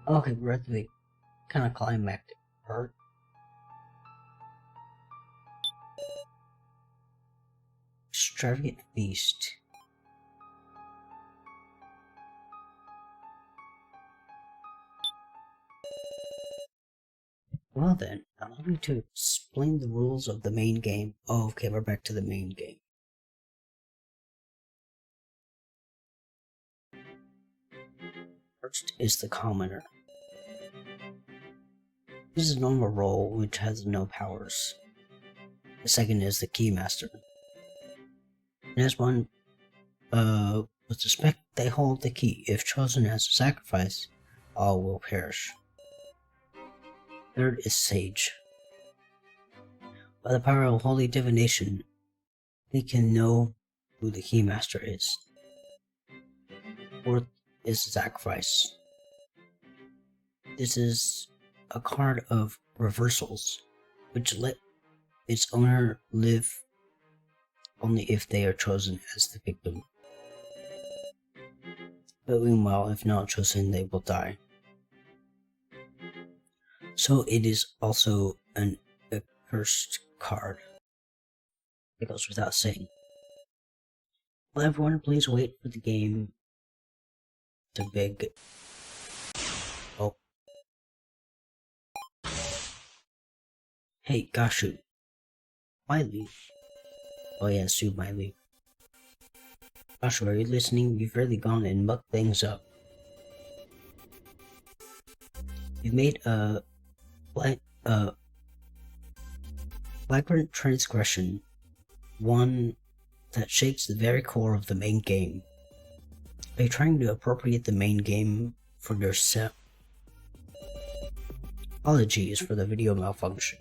Okay, we're at the kind of climactic part. Extravagant feast. Well then, allow me to explain the rules of the main game. Oh, okay, we're back to the main game. First is the commoner. This is a normal role which has no powers. The second is the keymaster. And as one, with respect, they hold the key. If chosen as a sacrifice, all will perish. Third is sage. By the power of holy divination, they can know who the keymaster is. Fourth is the sacrifice. This is a card of reversals, which let its owner live only if they are chosen as the victim. But meanwhile, if not chosen, they will die. So it is also a cursed card. It goes without saying. Will everyone please wait for the game to big... Oh. Hey, Gashu. Miley. Oh yeah, Sue Miley. Gashu, are you listening? You've really gone and mucked things up. You've made a flagrant transgression, one that shakes the very core of the main game. Are you trying to appropriate the main game for yourself? Apologies for the video malfunction.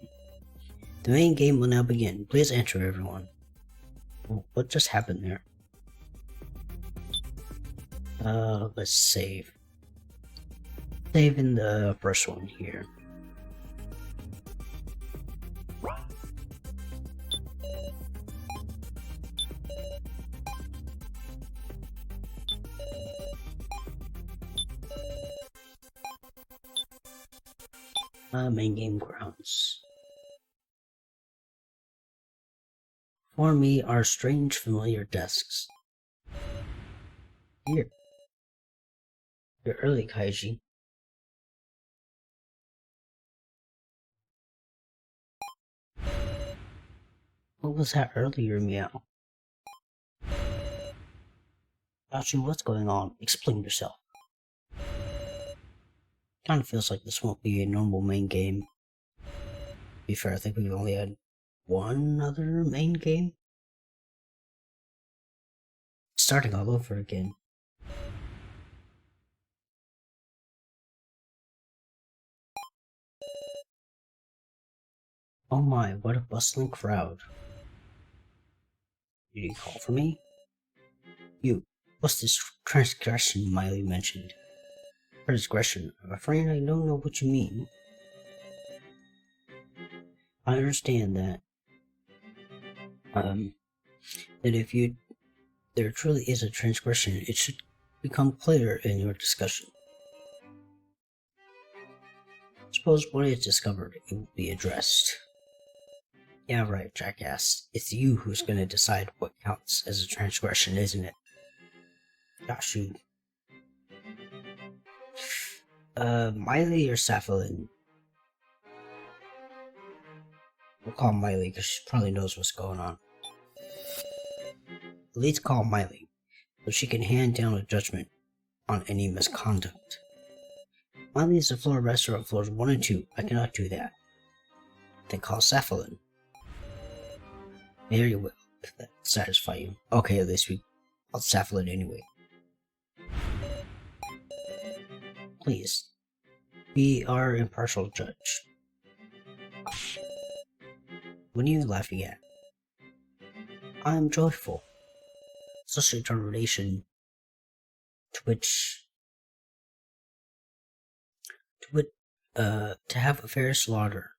The main game will now begin. Please enter, everyone. What just happened there? Let's save. Save in the first one here. Main game grounds. For me are strange familiar desks. Here. You're early, Kaiji. What was that earlier, Meow? Kaiji, what's going on? Explain yourself. Kinda feels like this won't be a normal main game. To be fair, I think we've only had one other main game. Starting all over again. Oh my, what a bustling crowd. Did you call for me? You, what's this transgression Miley mentioned? Transgression? I'm afraid I don't know what you mean. I understand that. That if there truly is a transgression, it should become clear in your discussion. Suppose when it's discovered, it will be addressed. Yeah, right, jackass. It's you who's gonna decide what counts as a transgression, isn't it? Gosh, you. Miley or Sapphilin? We'll call Miley because she probably knows what's going on. Let's call Miley, so she can hand down a judgment on any misconduct. Miley is the floor master of floors 1 and 2. I cannot do that. Then call Sapphilin. Very well, if that satisfies you. Okay, at least we called Sapphilin anyway. Please, be our impartial judge. What are you laughing at? I am joyful. Such a determination to have a fair slaughter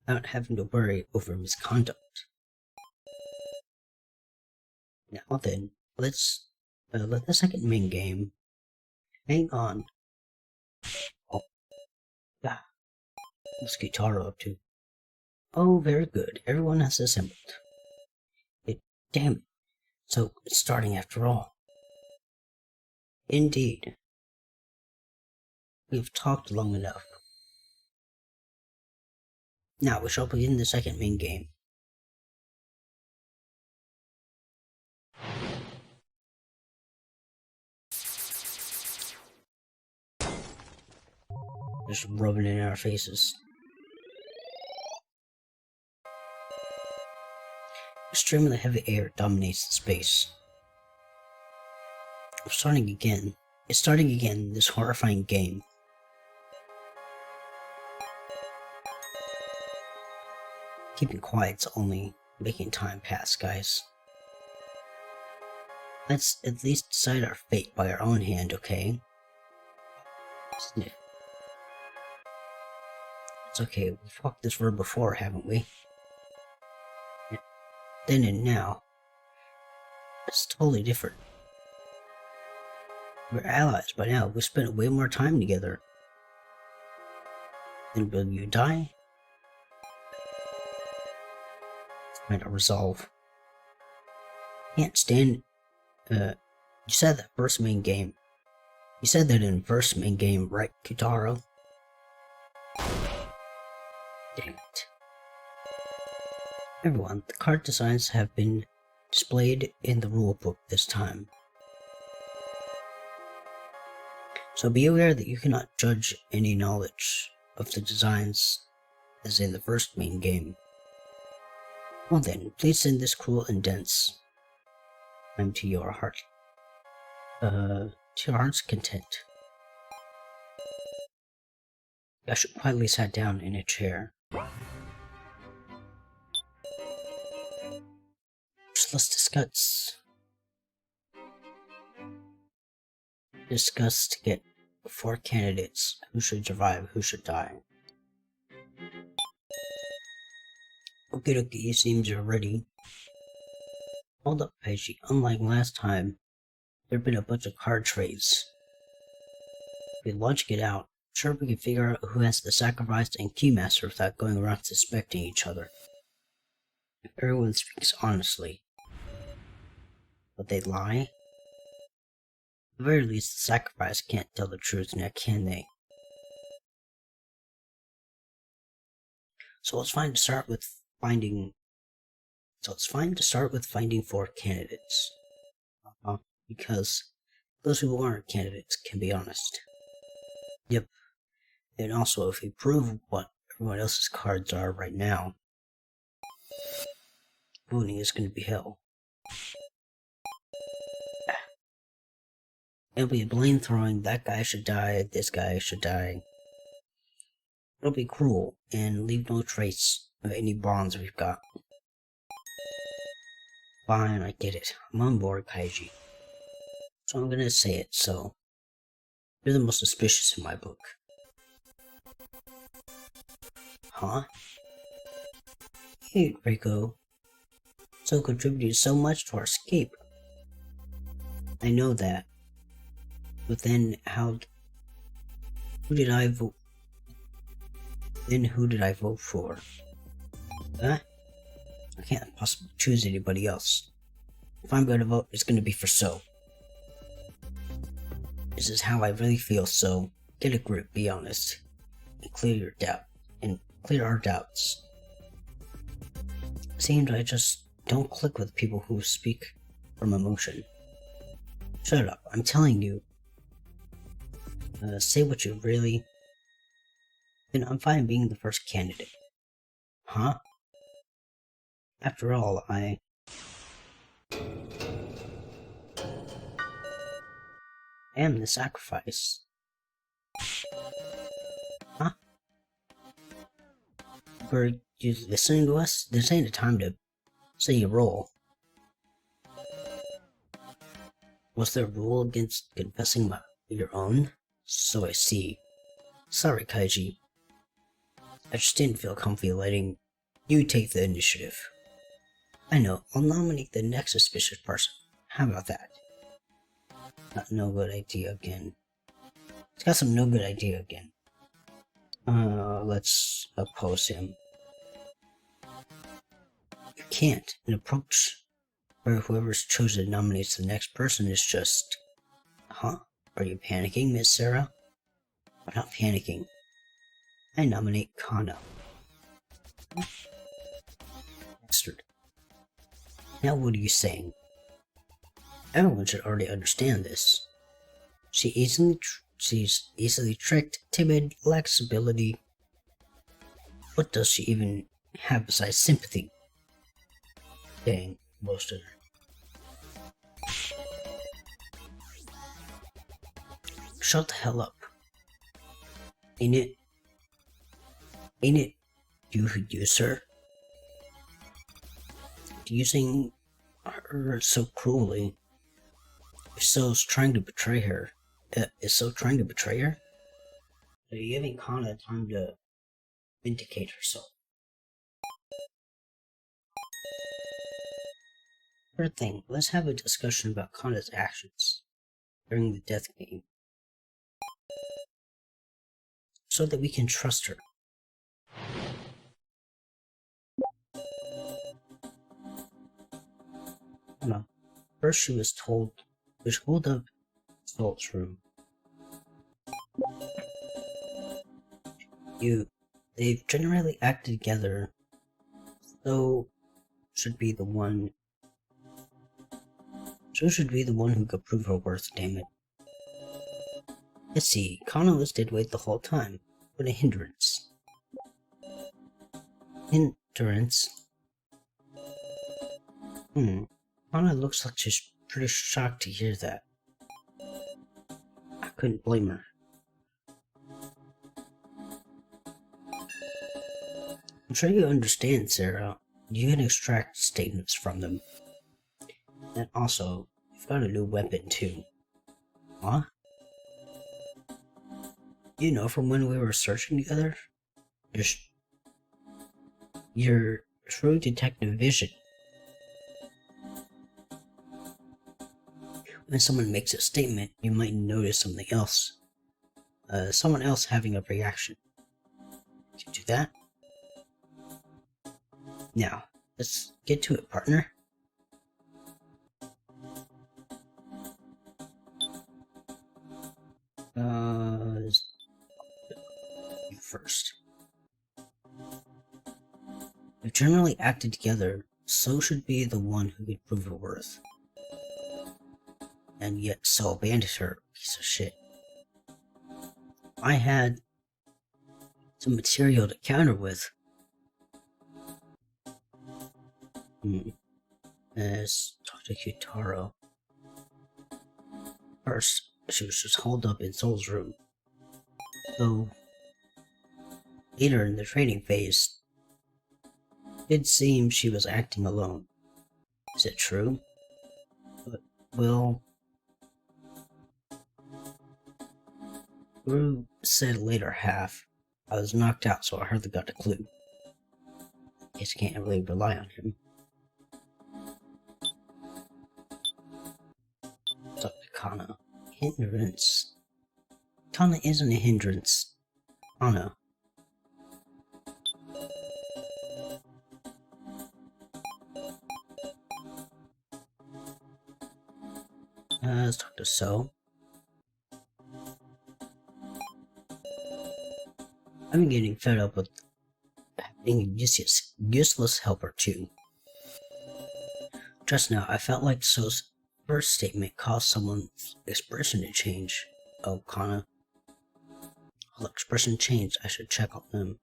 without having to worry over misconduct. Now then, let's let the second main game hang on. Ah, what's Kitaro up to? Oh, very good. Everyone has assembled. Damn it. So, it's starting after all. Indeed. We've talked long enough. Now we shall begin the second main game. Just rubbing it in our faces. Extremely heavy air dominates the space. It's starting again, this horrifying game. Keeping quiet's only making time pass, guys. Let's at least decide our fate by our own hand, okay? Sniff. It's okay, we've walked this road before, haven't we? Then and now. It's totally different. We're allies by now. We've spent way more time together. Then will you die? Find a resolve. Can't stand. You said that first main game. You said that in first main game, right, Kitaro? Damn it. Everyone, the card designs have been displayed in the rulebook this time. So be aware that you cannot judge any knowledge of the designs as in the first main game. Well then, please send this cruel and dense time to your heart. To your heart's content. Yasha quietly sat down in a chair. So let's discuss to get 4 candidates. Who should survive, who should die. Okay, it seems you're ready. Hold up, Peiji. Unlike last time, there have been a bunch of card trades. If we logic it out, sure we can figure out who has the sacrifice and keymaster without going around suspecting each other. If everyone speaks honestly. But they lie? At the very least, the sacrifice can't tell the truth now, can they? So it's fine to start with finding 4 candidates. Because those who aren't candidates can be honest. Yep. And also, if we prove what everyone else's cards are right now, voting is going to be hell. It'll be blame throwing, that guy should die, this guy should die. It'll be cruel, and leave no trace of any bonds we've got. Fine, I get it. I'm on board, Kaiji. So I'm gonna say it, so. You're the most suspicious in my book. Huh? Hey, Reiko. So contributed so much to our escape. I know that. But then who did I vote? Then who did I vote for? Huh? I can't possibly choose anybody else. If I'm going to vote, it's going to be for So. This is how I really feel, So. Get a grip, be honest. And clear our doubts. It seems I just don't click with people who speak from emotion. Shut up, I'm telling you. Say what you really... Then I'm fine being the first candidate. Huh? After all, I am the sacrifice. Huh? Were you listening to us? This ain't the time to say your role. Was there a rule against confessing your own? So I see. Sorry, Kaiji. I just didn't feel comfy letting you take the initiative. I know, I'll nominate the next suspicious person. How about that? No good idea again. It's got some no good idea again. Let's oppose him. You can't. An approach where whoever's chosen nominates the next person is just... Huh? Are you panicking, Miss Sarah? I'm not panicking. I nominate Kana. Bastard. Now what are you saying? Everyone should already understand this. She's easily tricked, timid, lacks ability. What does she even have besides sympathy? Dang, roasted her. Shut the hell up. Ain't it you who used her? Using her so cruelly. If so, is trying to betray her. Are you giving Kana time to vindicate herself? Third thing, let's have a discussion about Kana's actions during the death game, so that we can trust her. No. First she was told hold up Salt's room. They've generally acted together, so should be the one who could prove her worth, damn it. Let's see, Kana was dead weight the whole time. What a hindrance. Kana looks like she's pretty shocked to hear that. I couldn't blame her. I'm sure you understand, Sarah. You can extract statements from them. And also, you've got a new weapon too. Huh? You know from when we were searching together? Your true detective vision. When someone makes a statement, you might notice something else. Someone else having a reaction. Can you do that? Now, let's get to it, partner. You first. We've generally acted together, so should be the one who could prove her worth. And yet so abandoned her, piece of shit. I had some material to counter with. Let's talk to Kyutaro. First, she was just holed up in Soul's room. Though, later in the training phase, it seemed she was acting alone. Is it true? But, well, Guru said later half. I was knocked out, so I hardly got a clue. Guess you can't really rely on him. Talk to Kana. Hindrance. Kana isn't a hindrance. Kana. Let's talk to So. I've been getting fed up with being a useless helper too. Just now, I felt like So's first statement caused someone's expression to change. Oh, Kana. Well, expression changed. I should check on them.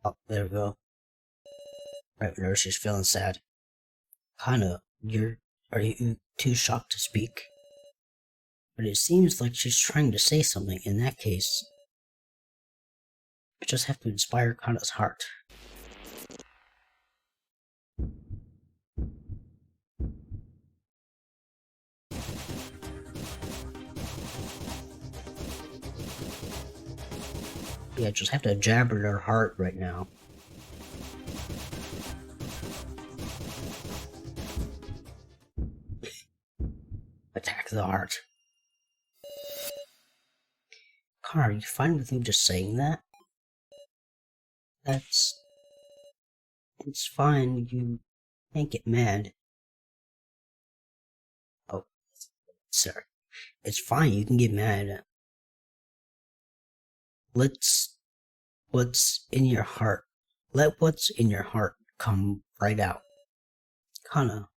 Oh, there we go. Right whenever she's feeling sad. Kana, are you too shocked to speak? But it seems like she's trying to say something. In that case, you just have to inspire Kana's heart. Yeah, just have to jab at her heart right now. Attack the heart. Connor, are you fine with me just saying that? It's fine, you can't get mad. Oh, sorry. It's fine, you can get mad. What's in your heart. Let what's in your heart come right out. Kana,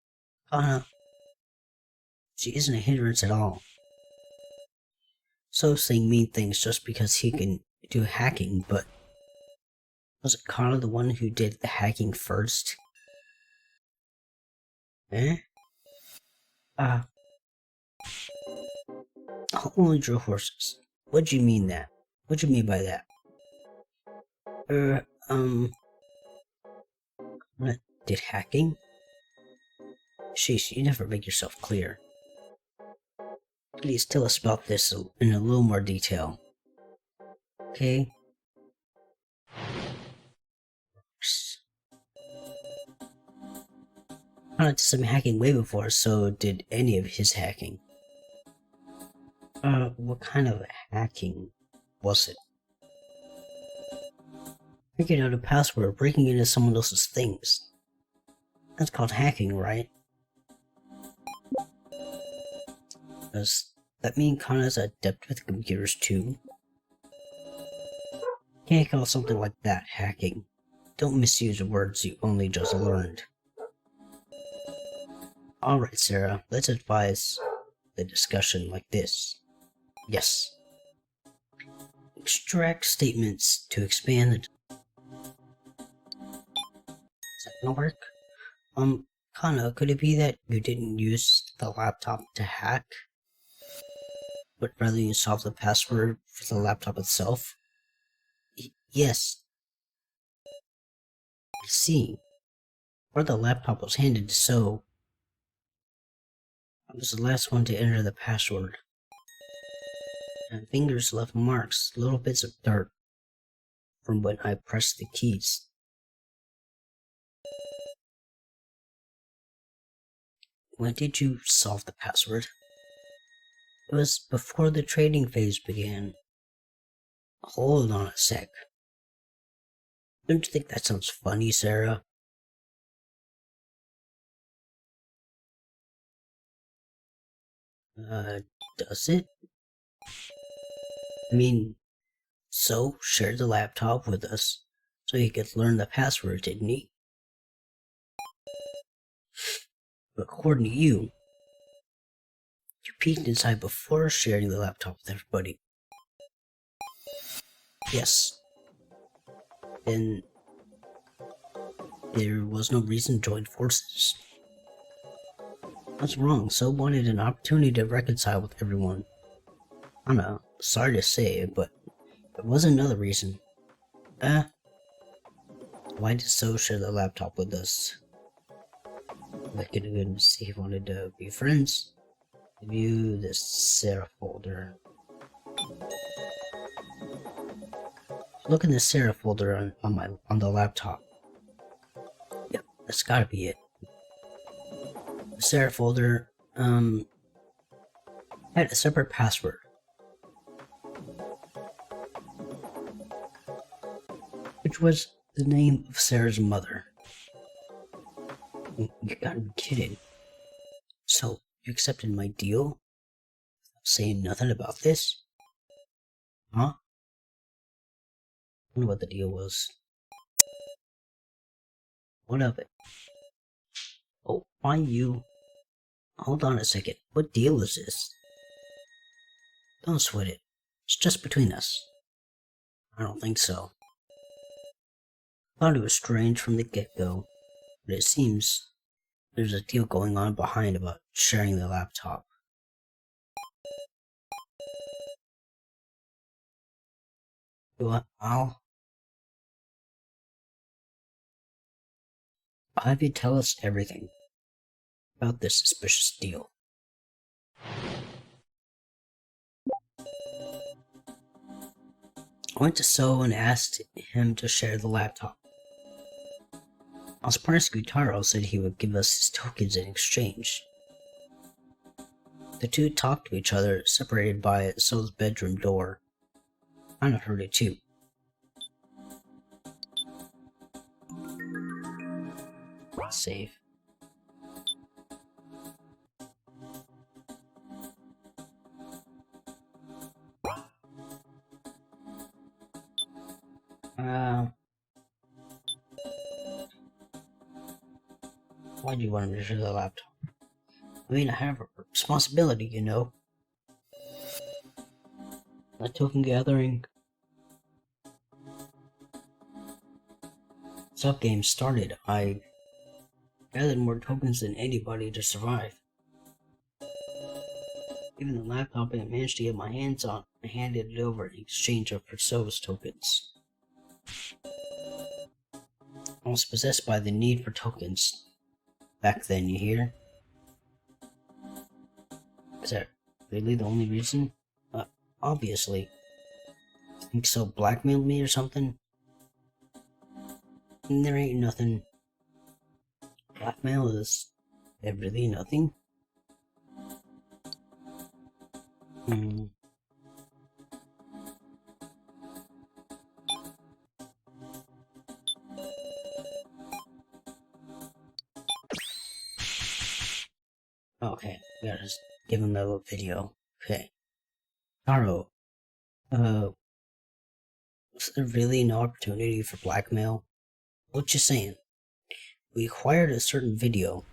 she isn't a hindrance at all. So saying mean things just because he can do hacking, but was it Kana the one who did the hacking first? Eh? Only drew horses. What'd you mean that? What'd you mean by that? What? Did hacking? Sheesh, you never make yourself clear. Please tell us about this in a little more detail. Okay? I did some hacking way before, so did any of his hacking. What kind of hacking was it? Figuring out a password, breaking into someone else's things. That's called hacking, right? Does that mean Kana's adept with computers too? Can't call something like that hacking. Don't misuse words you only just learned. Alright, Sarah, let's advise the discussion like this. Yes. Extract statements to expand the... Is that gonna work? Kana, could it be that you didn't use the laptop to hack? But rather you solved the password for the laptop itself? Yes. I see. Or the laptop was handed so... I was the last one to enter the password. My fingers left marks, little bits of dirt, from when I pressed the keys. When did you solve the password? It was before the trading phase began. Hold on a sec. Don't you think that sounds funny, Sarah? Does it? I mean, So shared the laptop with us so he could learn the password, didn't he? But according to you, you peeked inside before sharing the laptop with everybody. Yes. Then there was no reason to join forces. What's wrong? So wanted an opportunity to reconcile with everyone. I know, sorry to say it, but there was another reason. Why did So share the laptop with us? I could even see he wanted to be friends. View the Sarah folder. Look in the Sarah folder on the laptop. Yep, that's gotta be it. The Sarah folder had a separate password. Which was the name of Sarah's mother. You gotta be kidding. So, you accepted my deal? Saying nothing about this? Huh? I wonder what the deal was. What of it? Oh, why you? Hold on a second. What deal is this? Don't sweat it. It's just between us. I don't think so. I thought it was strange from the get-go, but it seems there's a deal going on behind about sharing the laptop. I'll have you tell us everything about this suspicious deal. I went to So and asked him to share the laptop. I was surprised Gyutaro said he would give us his tokens in exchange. The two talked to each other, separated by So's bedroom door. I kind of heard it too. Save. Why do you want him to share the laptop? I mean, I have a responsibility, you know. The token gathering sub-game started. I gathered more tokens than anybody to survive. Even the laptop I managed to get my hands on, I handed it over in exchange for So's tokens. I was possessed by the need for tokens. Back then, you hear? Is that really the only reason? Obviously. Think So blackmailed me or something? And there ain't nothing. Blackmail is really nothing? Okay, we gotta just give him a little video. Okay. Taro, was there really no opportunity for blackmail? What you saying? We acquired a certain video.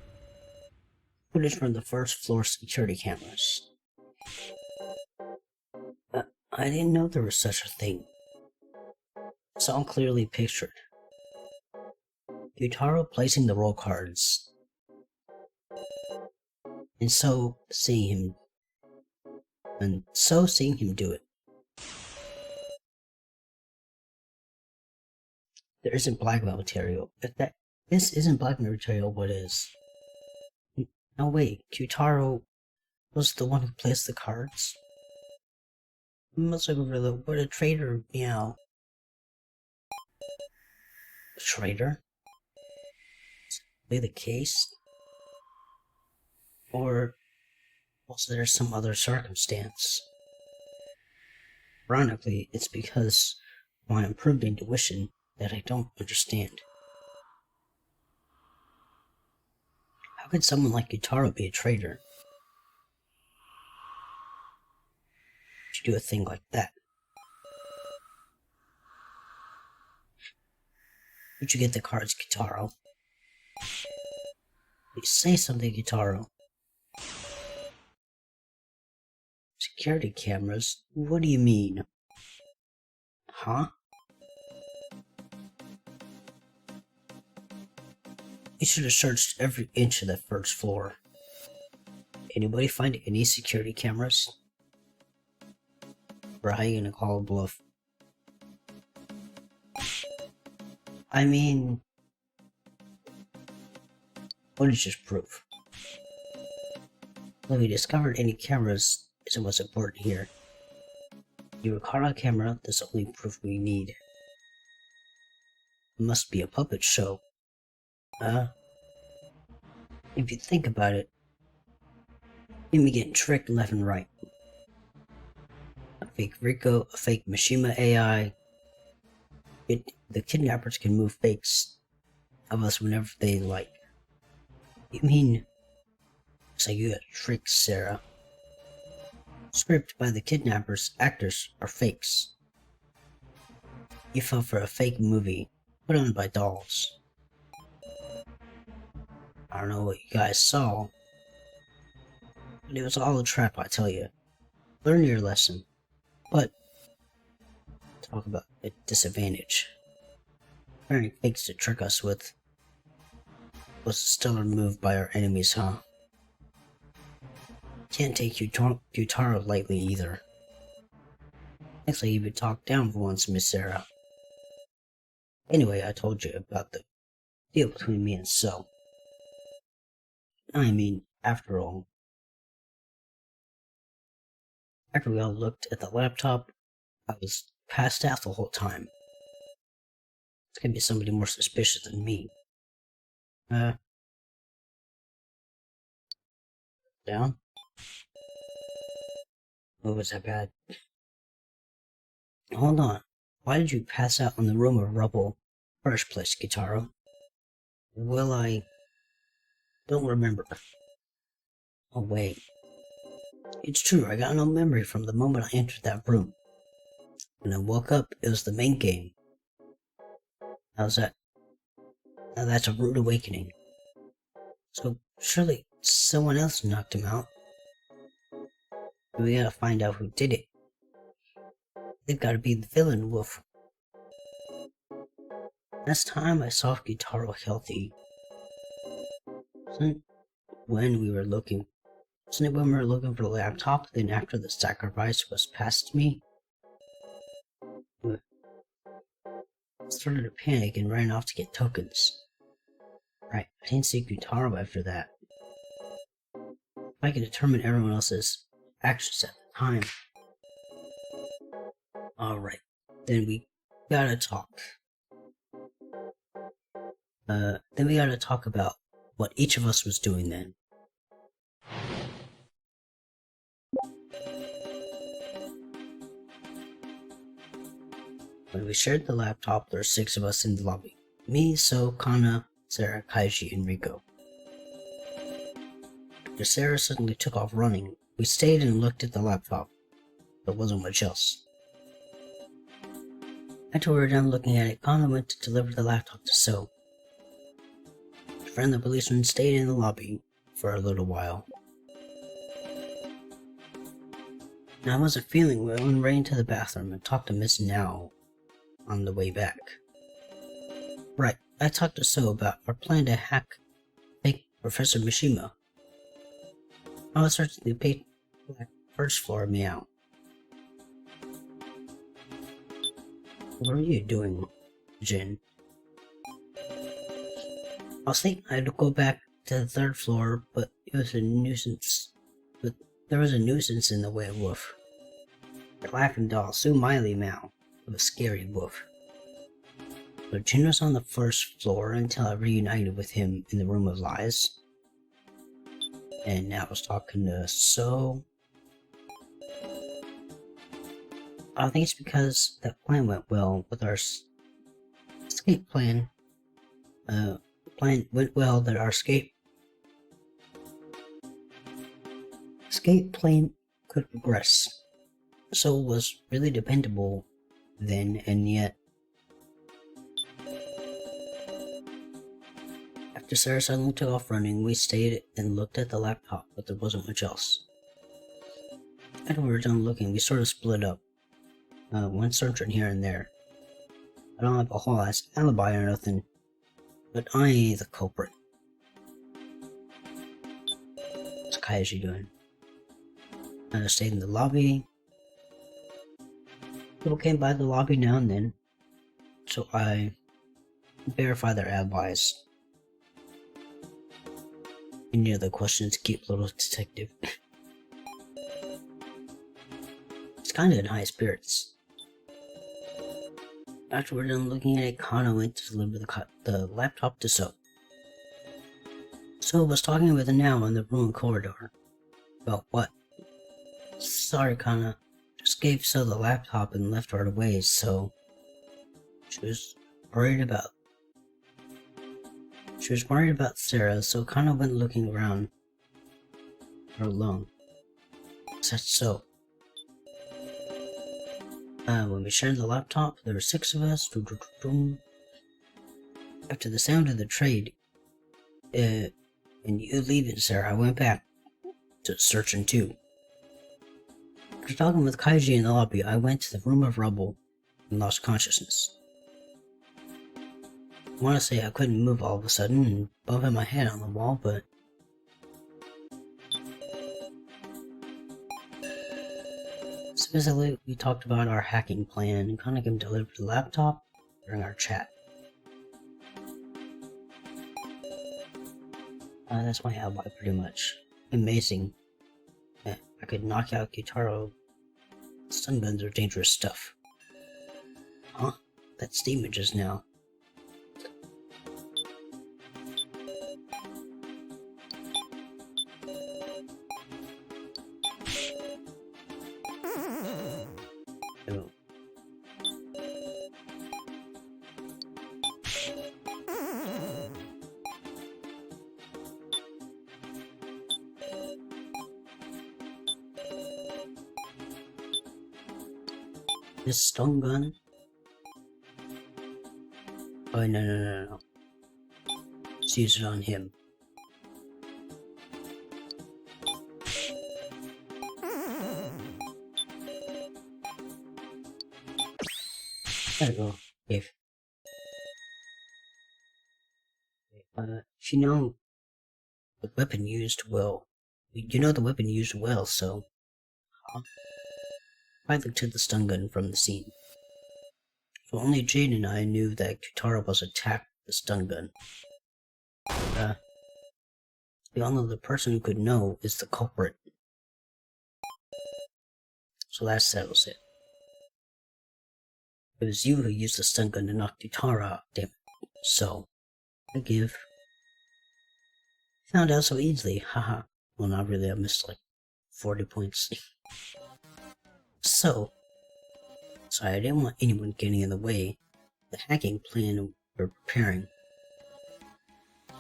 Footage from the first floor security cameras. I didn't know there was such a thing. It's all clearly pictured. Gyutaro placing the roll cards. And so seeing him do it. There isn't blackmail material. If this isn't blackmail material, what is? No wait, Gyutaro was the one who placed the cards? Must have really what a traitor, meow. A traitor? Is that the case? Or was there some other circumstance? Ironically, it's because of my improved intuition that I don't understand. How could someone like Gyutaro be a traitor? To do a thing like that? Where'd you get the cards, Gyutaro? Please say something, Gyutaro. Security cameras? What do you mean? Huh? You should have searched every inch of that first floor. Anybody find any security cameras? Or how you gonna call a bluff? I mean, what is just proof? Whether we discovered any cameras isn't what's important here. You record a camera, that's the only proof we need. It must be a puppet show. If you think about it, you'd be getting tricked left and right. A fake Rico, a fake Mishima AI. The kidnappers can move fakes of us whenever they like. You mean, it's like you got tricked, Sarah. Script by the kidnappers, actors are fakes. You fell for a fake movie, put on by dolls. I don't know what you guys saw, but it was all a trap, I tell you. Learn your lesson. But, talk about a disadvantage. Wearing fakes to trick us with was a stellar move by our enemies, huh? Can't take Gyutaro lightly either. Actually, you've been talked down for once, Miss Sarah. Anyway, I told you about the deal between me and So. I mean, after all. After we all looked at the laptop, I was passed out the whole time. It's gonna be somebody more suspicious than me. Down? What was that bad? Hold on. Why did you pass out in the room of rubble first place, Kitaro? Well, I don't remember. Oh, wait. It's true, I got no memory from the moment I entered that room. When I woke up, it was the main game. How's that? Now that's a rude awakening. So, surely someone else knocked him out. We gotta find out who did it. They've gotta be the villain, Wolf. Last time I saw Kitaro healthy. Wasn't it when we were looking for the laptop, then after the sacrifice was passed to me? I started to panic and ran off to get tokens. Right, I didn't see Kitaro after that. If I could determine everyone else's actions at the time. Alright, then we gotta talk. Then we gotta talk about what each of us was doing then. When we shared the laptop, there were 6 of us in the lobby. Me, So, Kana, Sarah, Kaiji, and Rico. After Sarah suddenly took off running, we stayed and looked at the laptop. There wasn't much else. After we were done looking at it, Kana went to deliver the laptop to So. The friend of the policeman stayed in the lobby for a little while. Now, I wasn't feeling well and ran to the bathroom and talked to Miss Now on the way back. Right, I talked to So about our plan to fake Professor Mishima. I was searching the first floor of Meow. What are you doing, Jin? I was thinking I'd go back to the 3rd floor, but it was a nuisance. But there was a nuisance in the way of Wolf. The laughing doll, Sue Miley Mao, of a scary Wolf. But Jin was on the 1st floor until I reunited with him in the Room of Lies. And now I was talking to So. I think it's because that plan went well with our escape plan. Plan went well that our escape plan could progress. So was really dependable then, and yet after Sarah suddenly took off running, we stayed and looked at the laptop, but there wasn't much else. After we were done looking, we sort of split up. One searching here and there. I don't have a whole ass alibi or nothing, but I ain't the culprit. What's Kaiji doing? I stayed in the lobby. People came by the lobby now and then, so I verify their alibis. Any other questions, cute little detective? It's kinda in high spirits. After we're done looking at it, Kana went to deliver the laptop to So. So was talking with her now in the room corridor. About what? Sorry, Kana. Just gave So the laptop and left right away, so she was worried about Sarah, so Kana went looking around her alone. Said So. When we shared the laptop, there were 6 of us. After the sound of the trade, and you leaving, Sarah, I went back to searching too. After talking with Kaiji in the lobby, I went to the Room of Rubble and lost consciousness. I want to say I couldn't move all of a sudden and bumping my head on the wall, but specifically, we talked about our hacking plan and kind of came delivered the laptop during our chat. That's my alibi, pretty much. Amazing. I could knock out Kitaro. Stun guns are dangerous stuff. Huh? That's demon just now. Oh. This stun gun? Oh, no. Let's use it on him. There we go. If you know the weapon used well, so I looked to the stun gun from the scene. So only Jade and I knew that Kitara was attacked with the stun gun. The only other person who could know is the culprit. So that settles it. It was you who used the stun gun to knock Kitara out, damn it. So, I give. Found out so easily, haha. Well, not really, I missed like 40 points. So I didn't want anyone getting in the way of the hacking plan we're preparing.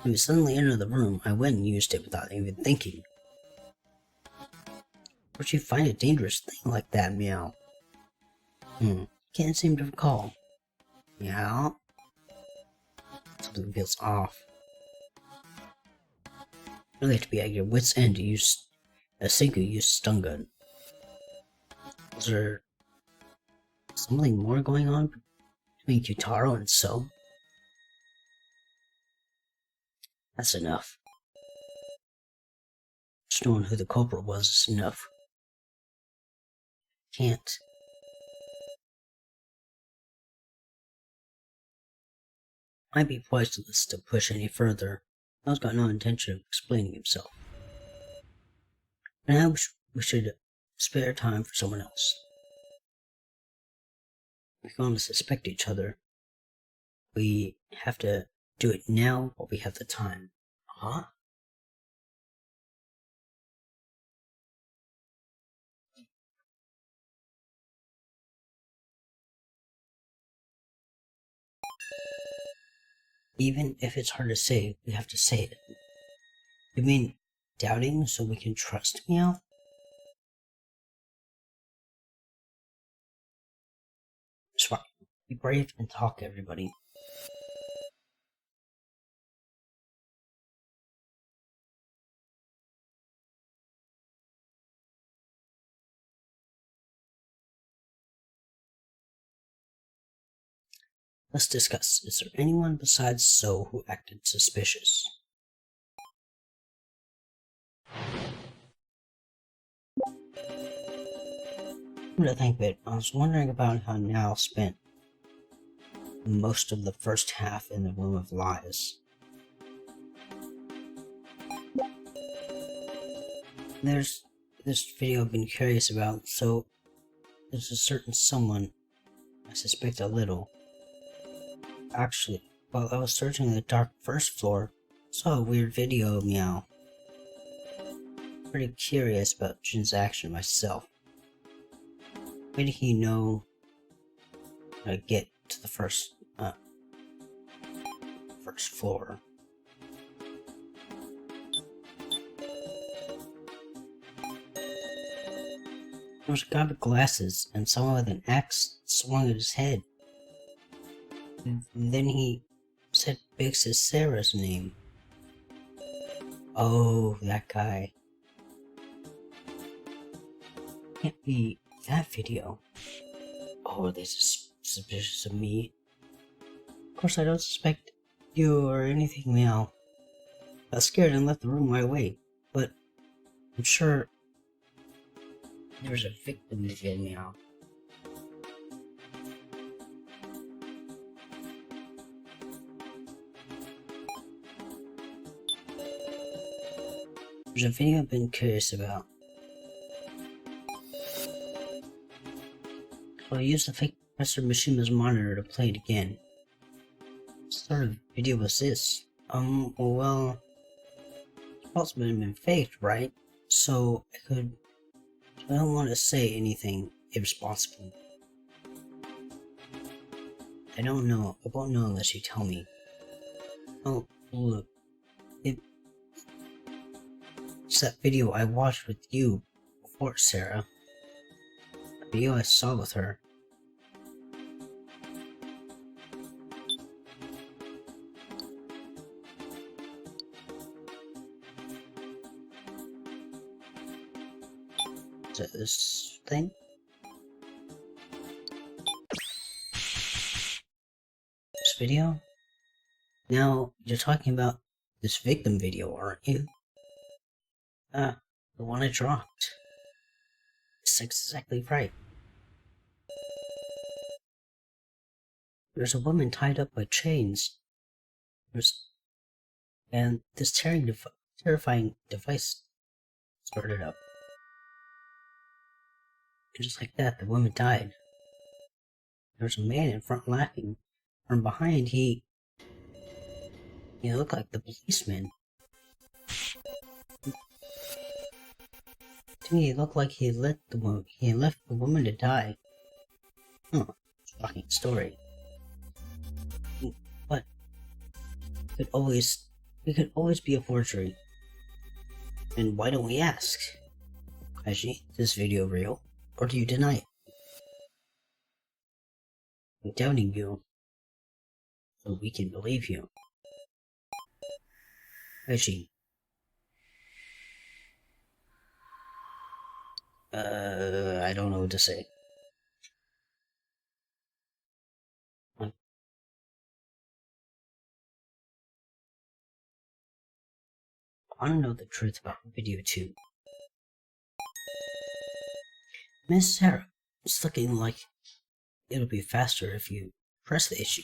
When we suddenly entered the room, I went and used it without even thinking. Where'd you find a dangerous thing like that, meow? Can't seem to recall. Meow? Something feels off. Really have to be at your wit's end to use a Senku use stun gun. Is there something more going on between Kyutaro and So? That's enough. Just knowing who the culprit was is enough. Can't. Might be pointless to push any further. Miles got no intention of explaining himself. Now we should spare time for someone else. If we want to suspect each other, we have to do it now while we have the time. Huh? Even if it's hard to say, we have to say it. You mean doubting so we can trust Meow? Smart. Be brave and talk, everybody. Let's discuss. Is there anyone besides So who acted suspicious? Come to think of it, I was wondering about how Now spent most of the first half in the Room of Lies. There's this video I've been curious about, so there's a certain someone I suspect a little. Actually, while I was searching the dark first floor, I saw a weird video of Meow. Pretty curious about Jin's action myself. Why did he know how to get to the first floor? There was a guy with glasses and someone with an axe swung at his head. And then he said Big Sis Sarah's name. Oh, that guy. Can't be that video. Oh, are they suspicious of me? Of course, I don't suspect you or anything, Meow. I was scared and left the room right away, but I'm sure there's a victim again, Meow. There's a video I've been curious about. I'll use the fake Master Mishima's monitor to play it again. What sort of video was this? Well, it's possibly been faked, right? So I don't want to say anything irresponsible. I don't know. I won't know unless you tell me. Oh, look. It's that video I watched with you before, Sarah. The video I saw with her. Is it this thing? This video? Now, you're talking about this victim video, aren't you? The one I dropped. It's exactly right. There's a woman tied up by chains. And this terrifying device started up. And just like that, the woman died. There's a man in front laughing. From behind, he looked like the policeman. To me, it looked like he left the woman to die. Huh, shocking story. But it could always be a forgery. And why don't we ask? Kaiji, is this video real? Or do you deny it? I'm doubting you. So we can believe you. Kaiji. I don't know what to say. I want to know the truth about video 2. Miss Sarah, it's looking like it'll be faster if you press the issue.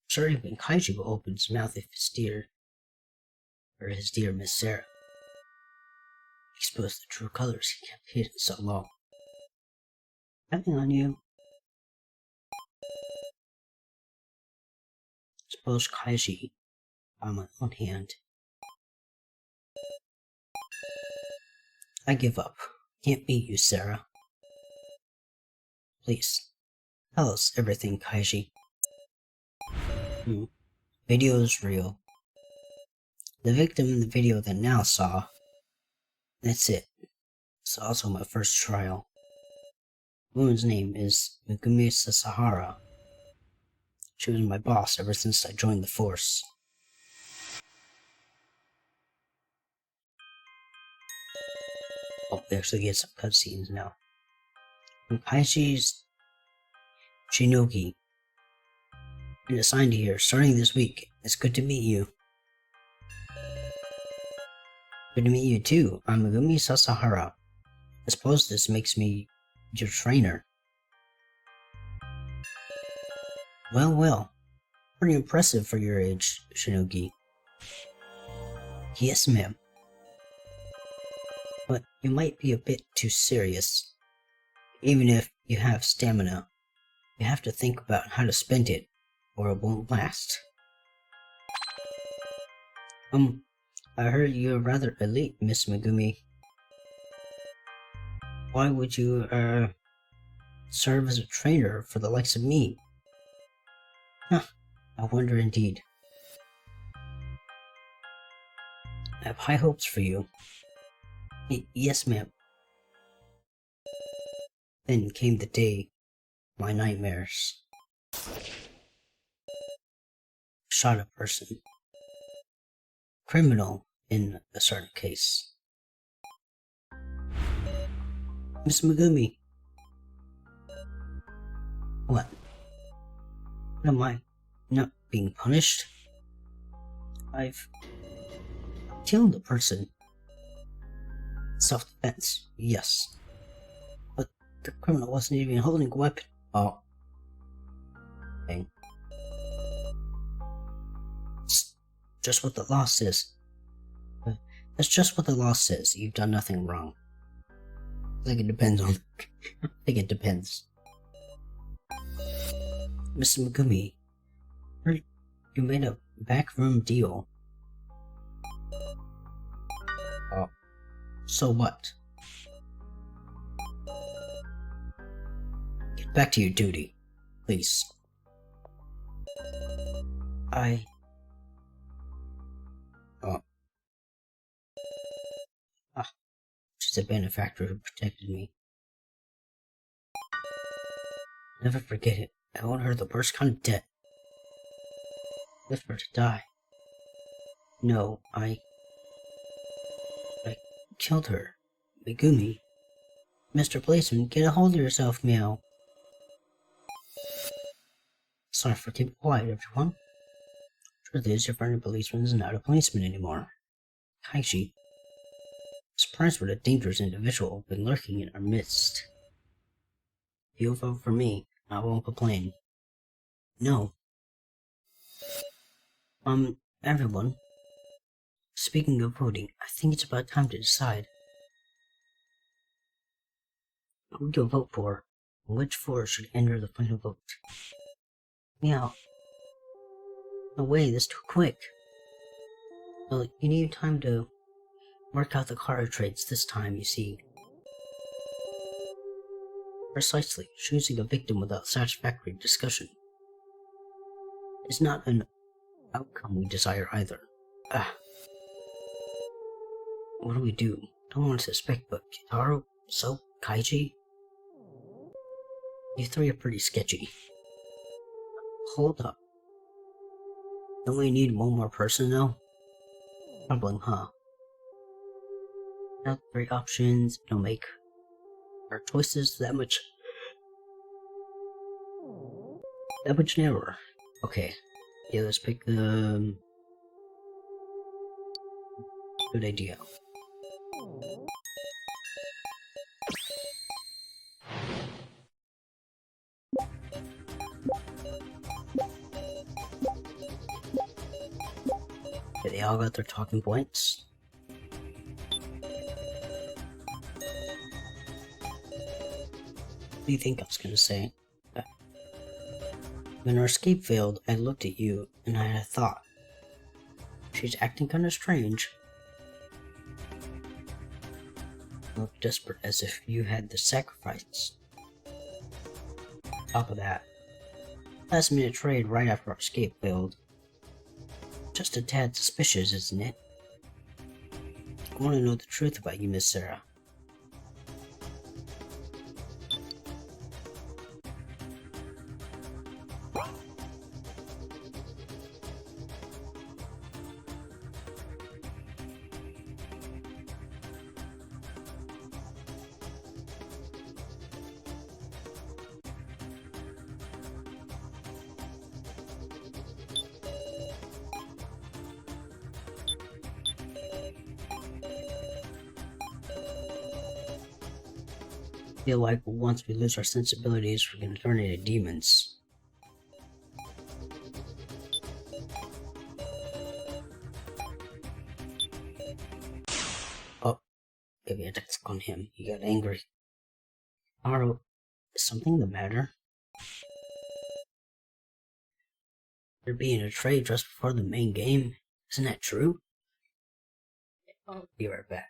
Sure, even Kaiji will open his mouth if his dear Miss Sarah expose the true colors he kept hidden so long. Depending on you. Suppose Kaiji, on my own hand. I give up. Can't beat you, Sarah. Please, tell us everything, Kaiji. Video is real. The victim in the video that now saw. That's it. It's also my first trial. The woman's name is Megumi Sasahara. She was my boss ever since I joined the force. Oh, we actually get some cutscenes now. From Kaiji's Shinogi. Been assigned here starting this week. It's good to meet you. Good to meet you too. I'm Megumi Sasahara. I suppose this makes me your trainer. Well. Pretty impressive for your age, Shinogi. Yes, ma'am. But you might be a bit too serious. Even if you have stamina, you have to think about how to spend it, or it won't last. I heard you're rather elite, Miss Megumi. Why would you, serve as a trainer for the likes of me? Huh, I wonder indeed. I have high hopes for you. Yes, ma'am. Then came the day, my nightmares. Shot a person. Criminal in a certain case. Miss Megumi. What? Am I not being punished? I've killed a person. Self-defense, yes. But the criminal wasn't even holding a weapon. Oh. Dang. It's just what the law says. That's just what the law says. You've done nothing wrong. I think it depends on. I think it depends. Mr. Megumi, you made a backroom deal. Oh. So what? Get back to your duty, please. Oh. She's a benefactor who protected me. Never forget it. I owed her the worst kind of debt. Left her to die. No, I killed her. Megumi. Mr. Policeman, get a hold of yourself, meow. Sorry for keeping quiet, everyone. Truth is, your friend policeman is not a policeman anymore. Kaiji. Surprised what a dangerous individual been lurking in our midst. If you vote for me, I won't complain. No. Everyone. Speaking of voting, I think it's about time to decide who to vote for, and which four should enter the final vote. Meow. No way, that's too quick. Well, you need time to work out the card traits this time, you see. Precisely, choosing a victim without satisfactory discussion is not an outcome we desire either. What do we do? Don't want to suspect, but Kitaro, So, Kaiji? You three are pretty sketchy. Hold up. Don't we need one more person, though? Troubling, huh? Now, three options don't make our choices that much narrower. Okay. Yeah, let's pick the good idea. Okay, they all got their talking points. What do you think I was gonna say? When our escape failed, I looked at you and I had a thought. She's acting kinda strange. You look desperate, as if you had the sacrifice. On top of that, last minute trade right after our escape failed. Just a tad suspicious, isn't it? I want to know the truth about you, Miss Sarah. I feel like once we lose our sensibilities, we're gonna turn into demons. Oh, maybe I took on him. He got angry. Aro, is something the matter? There being a trade just before the main game. Isn't that true? I'll be right back.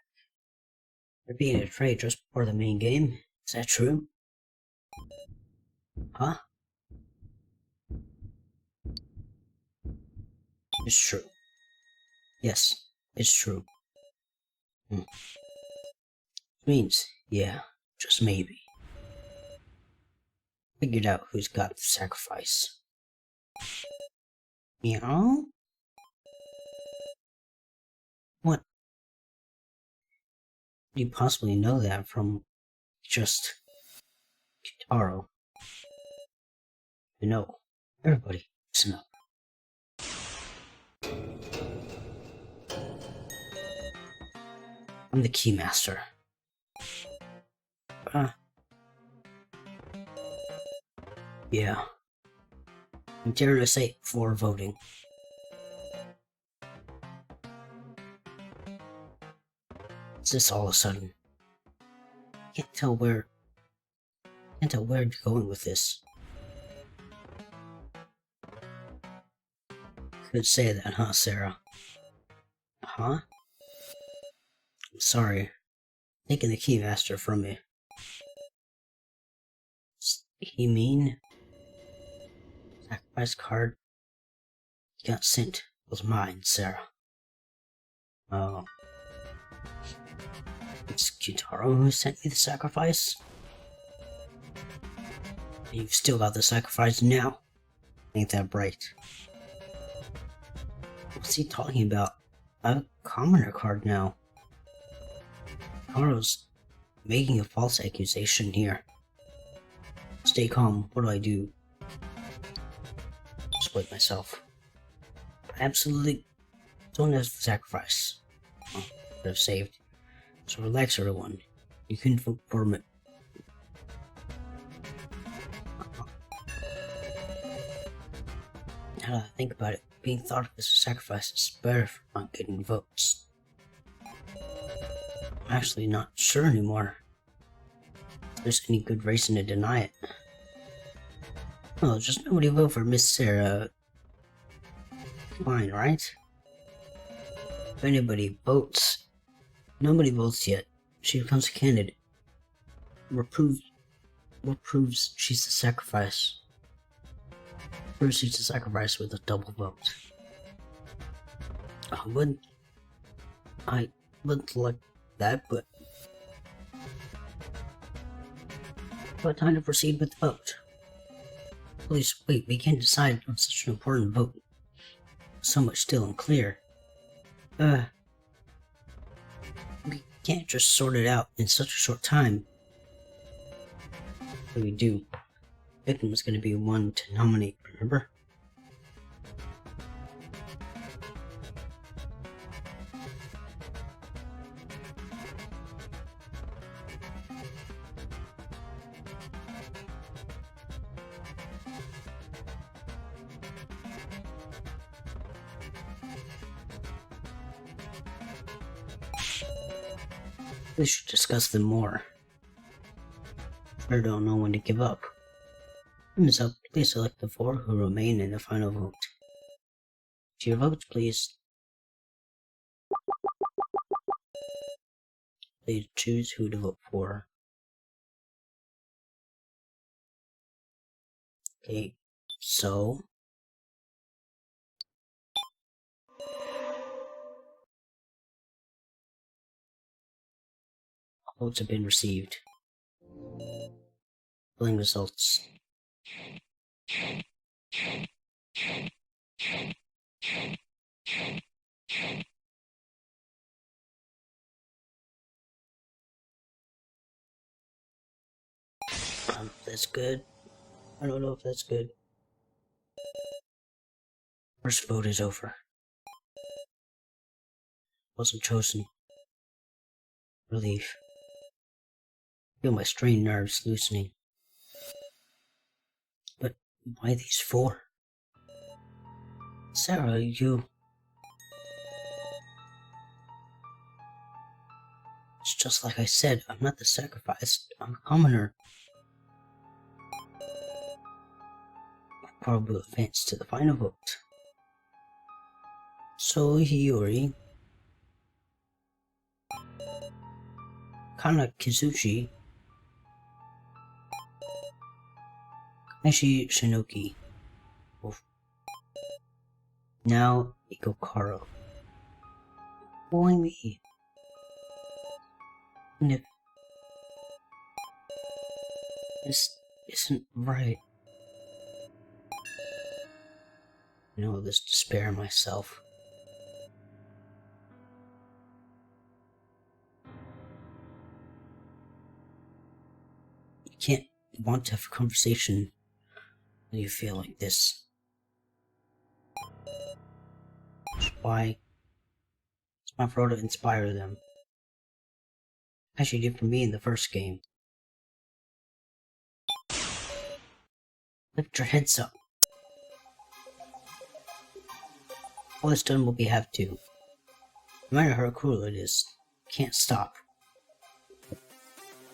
There being a trade just before the main game. Is that true? Huh? It's true. Yes, it's true. Means, yeah, just maybe. Figured out who's got the sacrifice. Meow? What? Do you possibly know that from just Kitaro? You know, everybody, listen up. I'm the Keymaster. Yeah. I'm daring to say for voting. What's this all of a sudden? Can't tell where I'm going with this. Could say that, huh, Sarah? Huh? I'm sorry. Taking the Keymaster from me. He mean? Sacrifice card you got sent was mine, Sarah. Oh. It's Kitaro who sent you the sacrifice? You've still got the sacrifice now? Ain't that right? What's he talking about? I have a commoner card now. Kitaro's making a false accusation here. Stay calm. What do I do? Split myself. I absolutely don't have the sacrifice. Oh, could have saved. So relax, everyone. You can vote for me. Now that I think about it, being thought of as a sacrifice is better for not getting votes. I'm actually not sure anymore if there's any good reason to deny it. Well, just nobody vote for Miss Sarah. Fine, right? If anybody votes, nobody votes yet. She becomes a candidate. What proves she's the sacrifice? Proves she's the sacrifice with a double vote. I wouldn't like that, but time to proceed with the vote. Please wait, we can't decide on such an important vote. So much still unclear. We can't just sort it out in such a short time. What do we do? Victim was going to be one to nominate, remember? We should discuss them more. Sure don't know when to give up. Time is up. Please select the 4 who remain in the final vote. To your votes, please. Please choose who to vote for. Okay, so votes have been received. Polling results. That's good. I don't know if that's good. First vote is over. Wasn't chosen. Relief. Feel my strained nerves loosening. But why these 4? Sarah, you... It's just like I said, I'm not the sacrifice, I'm a commoner. I'll probably advance to the final vote. So, Hiyori... Kana Kizuchi... Kaishi Shinoki. Oof. Now, Ikokaro. Why me? And if this isn't right, I know this despair in myself. You can't want to have a conversation when you feel like this. Why? It's my role to inspire them. As you did for me in the first game. Lift your heads up. All this done will be have to. No matter how cruel it is, can't stop.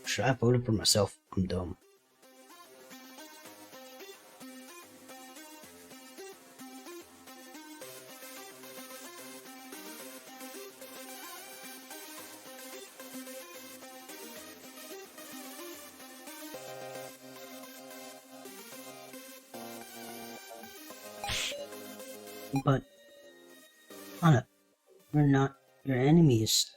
Should I have voted for myself? I'm dumb. But, Anna, we're not your enemies.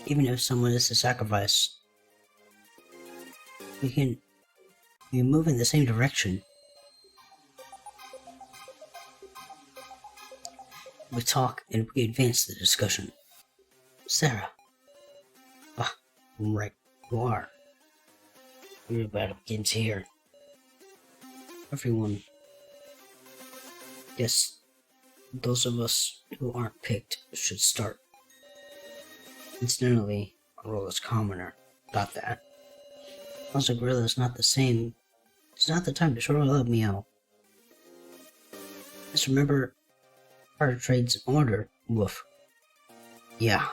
Even if someone is a sacrifice, we move in the same direction. We talk and we advance the discussion. Sarah. Ah, right, you are. Your battle begins here. Everyone. Yes, those of us who aren't picked should start. Incidentally, our role is commoner. Got that. Also, gorilla is not the same. It's not the time to show love, meow. Just remember, our trade's in order. Woof. Yeah.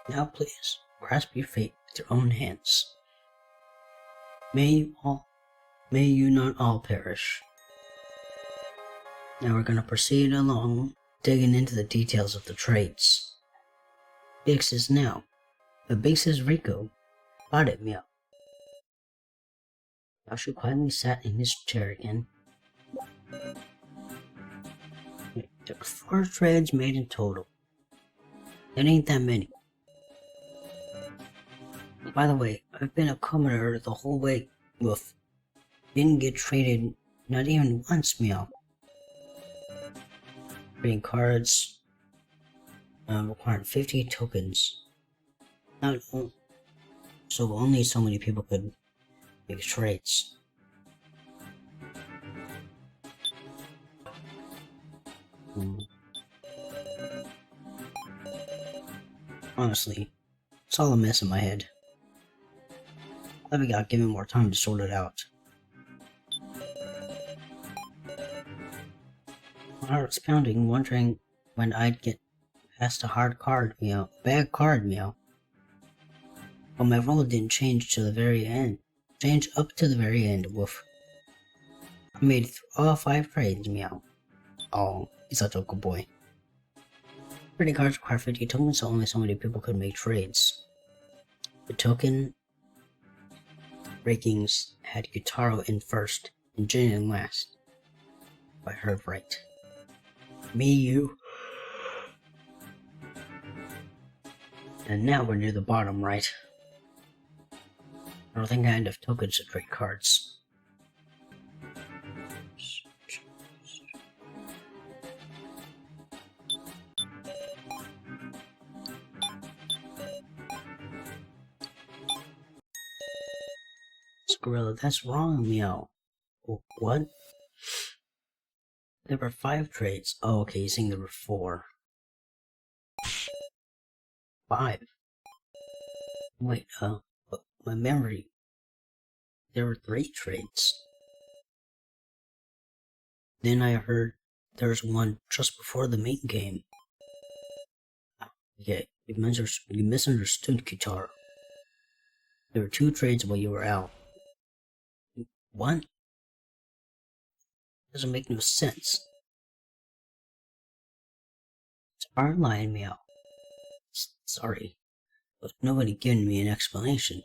Now please, grasp your fate with your own hands. May you not all perish. Now we're gonna proceed along, digging into the details of the trades. Biggs is now, but Biggs is Rico. Got it, meow. Joshua quietly sat in his chair again. Wait, there were 4 trades made in total. That ain't that many. By the way, I've been a commoner the whole way. Woof. Didn't get traded, not even once, meow. Trading cards, requiring 50 tokens. So only so many people could make trades. Honestly, it's all a mess in my head. I think I'll give him more time to sort it out. My heart was pounding, wondering when I'd get past a hard card, meow. Bad card, meow. But my roll didn't change to the very end. Change up to the very end, woof. I made it through all 5 trades, meow. Oh, he's such a good boy. Trading cards require 50 tokens, so only so many people could make trades. The token rankings had Gyutaro in first and Jin in last. If I heard right. Me, you. And now we're near the bottom, right? I don't think I had enough tokens to trade cards. Gorilla, that's wrong, meow. What? There were 5 trades. Oh, okay, he's saying there were 4. 5. Wait, my memory. There were 3 trades. Then I heard there's one just before the main game. Okay, you misunderstood, Gyutaro. There were 2 trades while you were out. What? Doesn't make no sense. It's our line, meow. Sorry, but nobody giving me an explanation.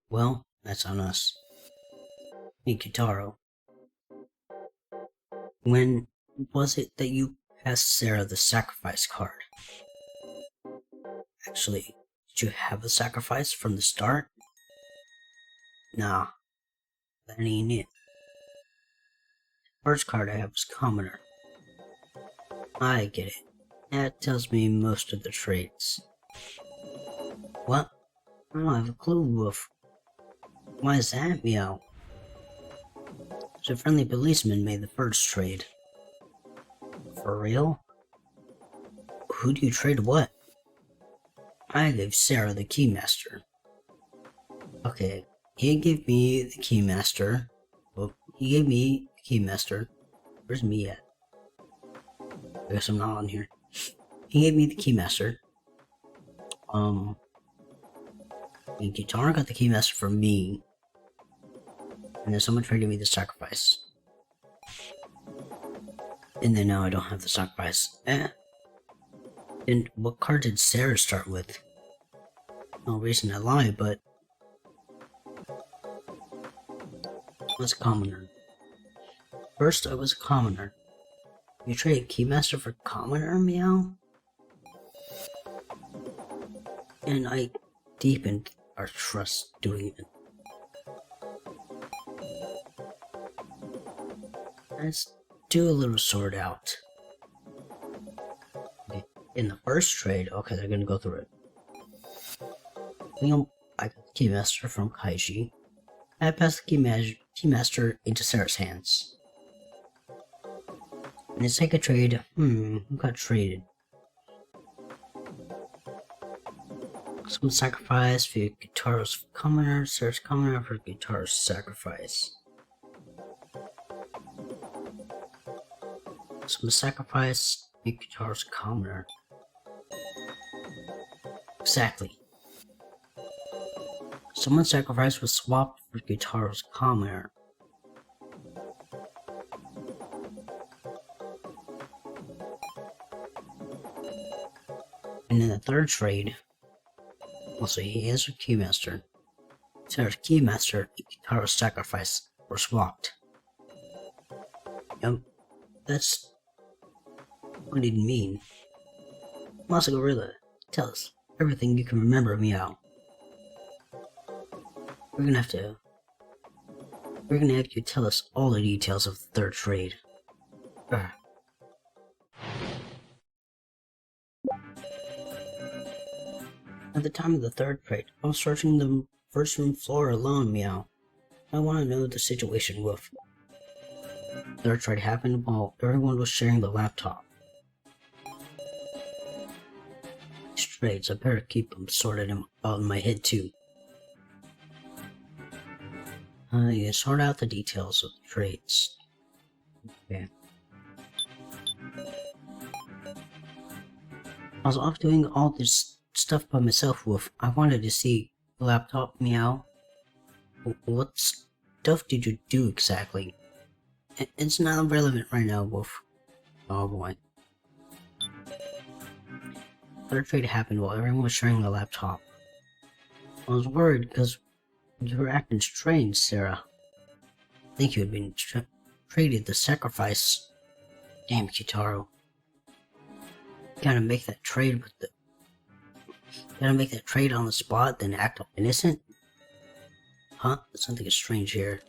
Well, that's on us. Hey, Gyutaro. When was it that you passed Sarah the sacrifice card? Actually, did you have a sacrifice from the start? Nah, that ain't it. First card I have was commoner. I get it. That tells me most of the traits. What? I don't have a clue, Woof. Why is that, meow? So a friendly policeman made the first trade. For real? Who do you trade what? I gave Sarah the Keymaster. Okay, he gave me the Keymaster. Well, he gave me the Keymaster. Where's me at? I guess I'm not on here. He gave me the Keymaster. And Kitara got the Keymaster for me. And then someone traded me the sacrifice. And then now I don't have the sacrifice. And what card did Sarah start with? No reason to lie, but I was a commoner. First, I was a commoner. You trade Keymaster for commoner, meow? And I deepened our trust doing it. Let's do a little sort out. Okay. In the first trade, okay, they're gonna go through it. I got the Keymaster from Kaiji. I passed the Keymaster into Sarah's hands. In the second trade, who got traded? Some sacrifice for Gitaro's commoner, Sarah's commoner for Gitaro's sacrifice. Some sacrifice for Gitaro's commoner. Exactly. Someone's sacrifice was swapped for Gitaro's commoner. And in the third trade, also he is a Keymaster. Sarah's Keymaster and Gitaro's sacrifice were swapped. Yep, that's what it mean. Masa Gorilla, tell us everything you can remember, meow. We're gonna have you tell us all the details of the third trade. At the time of the third trade, I was searching the first room floor alone, meow. I want to know the situation, woof. The third trade happened while everyone was sharing the laptop. These trades, I better keep them sorted out in my head too. You sort out the details of the trades. Okay. I was off doing all this stuff by myself, Wolf. I wanted to see the laptop, meow. What stuff did you do exactly? It's not relevant right now, Wolf. Oh boy. Third trade happened while everyone was sharing the laptop. I was worried because you were acting strange, Sarah. I think you had been traded the sacrifice. Damn, Kitaro. Gotta make that trade on the spot, then act innocent? Huh? Something is strange here.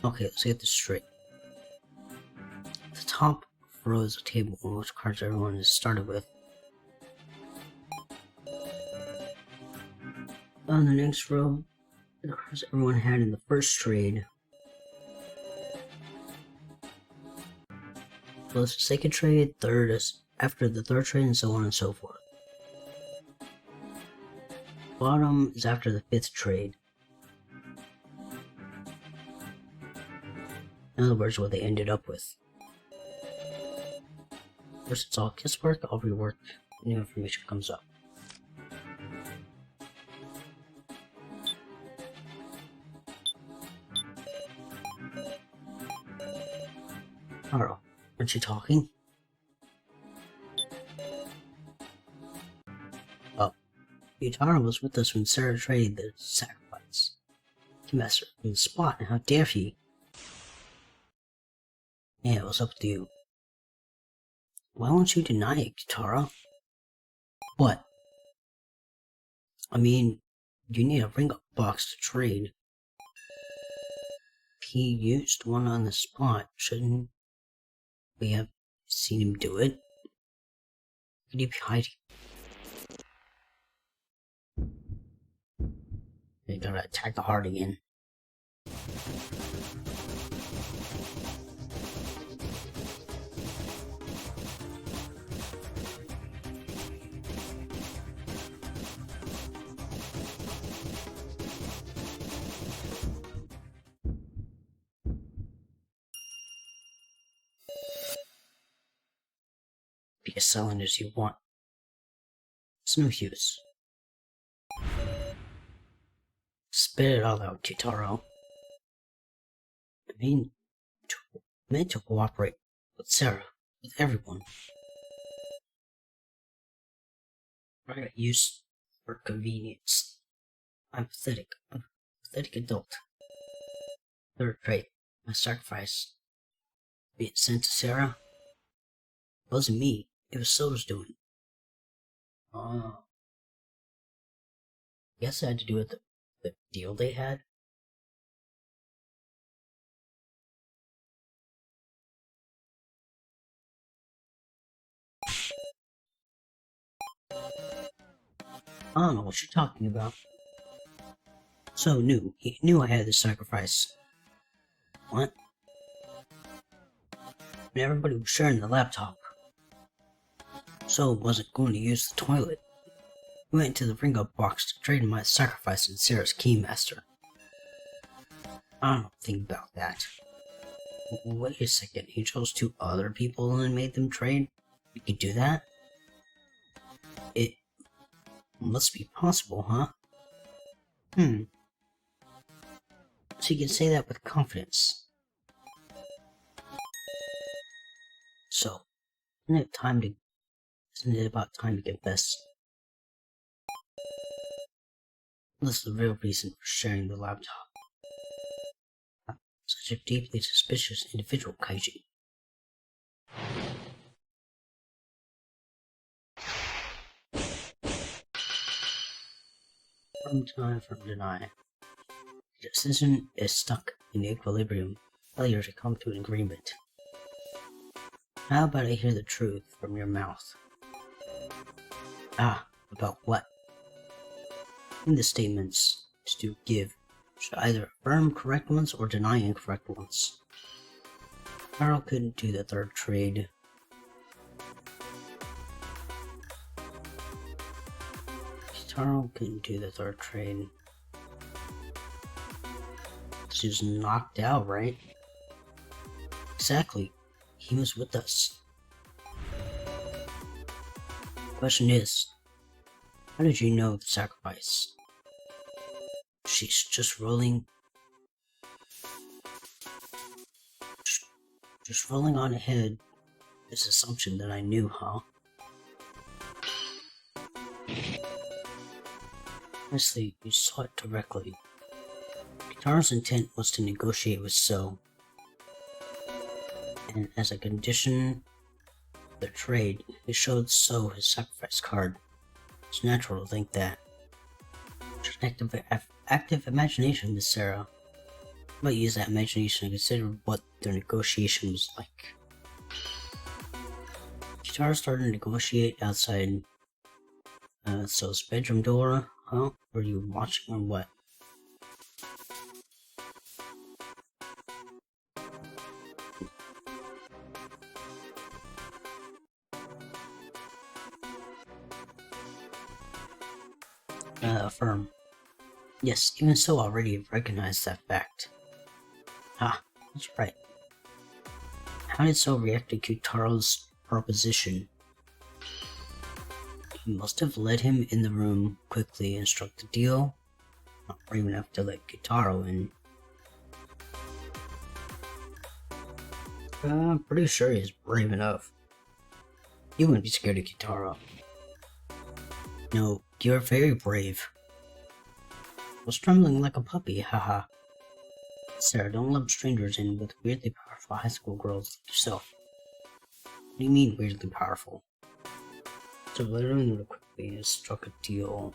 Okay, let's get this straight. The top row is a table on which cards everyone has started with. On the next row, the cards everyone had in the first trade. Plus the second trade, third is after the third trade, and so on and so forth. Bottom is after the fifth trade. In other words, what they ended up with. First, it's all kiss work, I'll rework, new information comes up. Taro, aren't you talking? Oh, Taro was with us when Sarah traded the sacrifice. Keymaster in the spot, and how dare he? Yeah, what's up with you? Why won't you deny it, Kitara? What? I mean, you need a ring-up box to trade. He used one on the spot, shouldn't we have seen him do it? Could he be hiding? They gotta attack the heart again. as silent as you want. It's no use. Spit it all out, Kitaro. I meant to cooperate with Sarah, with everyone. I got used for convenience. I'm pathetic. I'm a pathetic adult. Third trait, my sacrifice. Being sent to Sarah. It wasn't me. It was Soda's doing. Oh. Guess it had to do with the deal they had. I don't know what you're talking about. So he knew I had to sacrifice. What? And everybody was sharing the laptop. So wasn't going to use the toilet. He went into the ring-up box to trade my sacrifice in Sarah's Keymaster. I don't think about that. Wait a second, he chose 2 other people and made them trade? You could do that? It must be possible, huh? So you can say that with confidence. So, isn't it about time to confess? What's the real reason for sharing the laptop? Such a deeply suspicious individual, Kaiji. From time from deny. The decision is stuck in equilibrium, failure to come to an agreement. How about I hear the truth from your mouth? About what? In the statements to give should either affirm correct ones or deny incorrect ones. Carl couldn't do the third trade. Carl couldn't do the third trade. She was knocked out, right? Exactly. He was with us. Question is, how did you know the sacrifice? She's just rolling... Just rolling on ahead this assumption that I knew, huh? Honestly, you saw it directly. Kitaro's intent was to negotiate with So. And as a condition of the trade, he showed So his sacrifice card. It's natural to think that. Just active imagination, Miss Sarah. But use that imagination to consider what their negotiation was like. Kitaro started to negotiate outside So's bedroom door, huh? Were you watching or what? Affirm. Yes, even so already recognized that fact. That's right. How did So react to Kitaro's proposition? He must have led him in the room quickly and struck the deal. Not brave enough to let Kitaro in. I'm pretty sure he's brave enough. You wouldn't be scared of Kitaro. No, you're very brave. I was trembling like a puppy, haha. Sarah, don't lump strangers in with weirdly powerful high school girls like yourself. What do you mean, weirdly powerful? So literally quickly and struck a deal.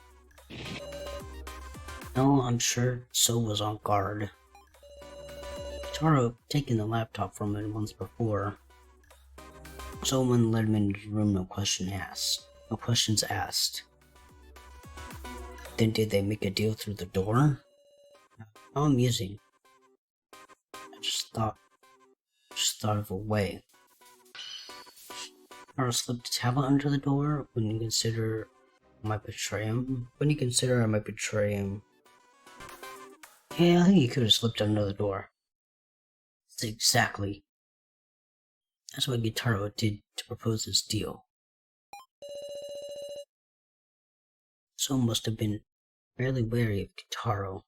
No, I'm sure So was on guard. Kitaro had taken the laptop from him once before. Someone led him into the room, no questions asked. Then did they make a deal through the door? How amusing. I just thought of a way. Carl slipped a tablet under the door. When you consider I might betray him. Yeah, I think he could have slipped under the door. Exactly. That's what Kitaro did to propose this deal. So must have been fairly wary of Kitaro,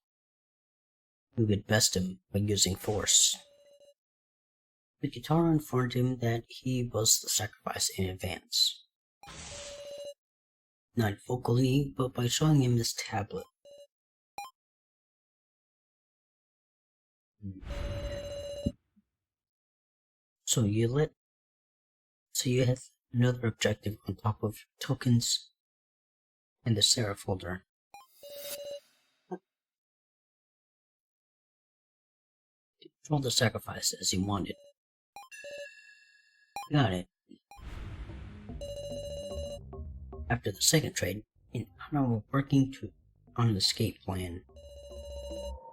who could best him by using force. But Kitaro informed him that he was the sacrifice in advance. Not vocally, but by showing him his tablet. So you have another objective on top of tokens and the Sarah folder. Control the sacrifice as you wanted. Got it. After the second trade, Hana were working on an escape plan.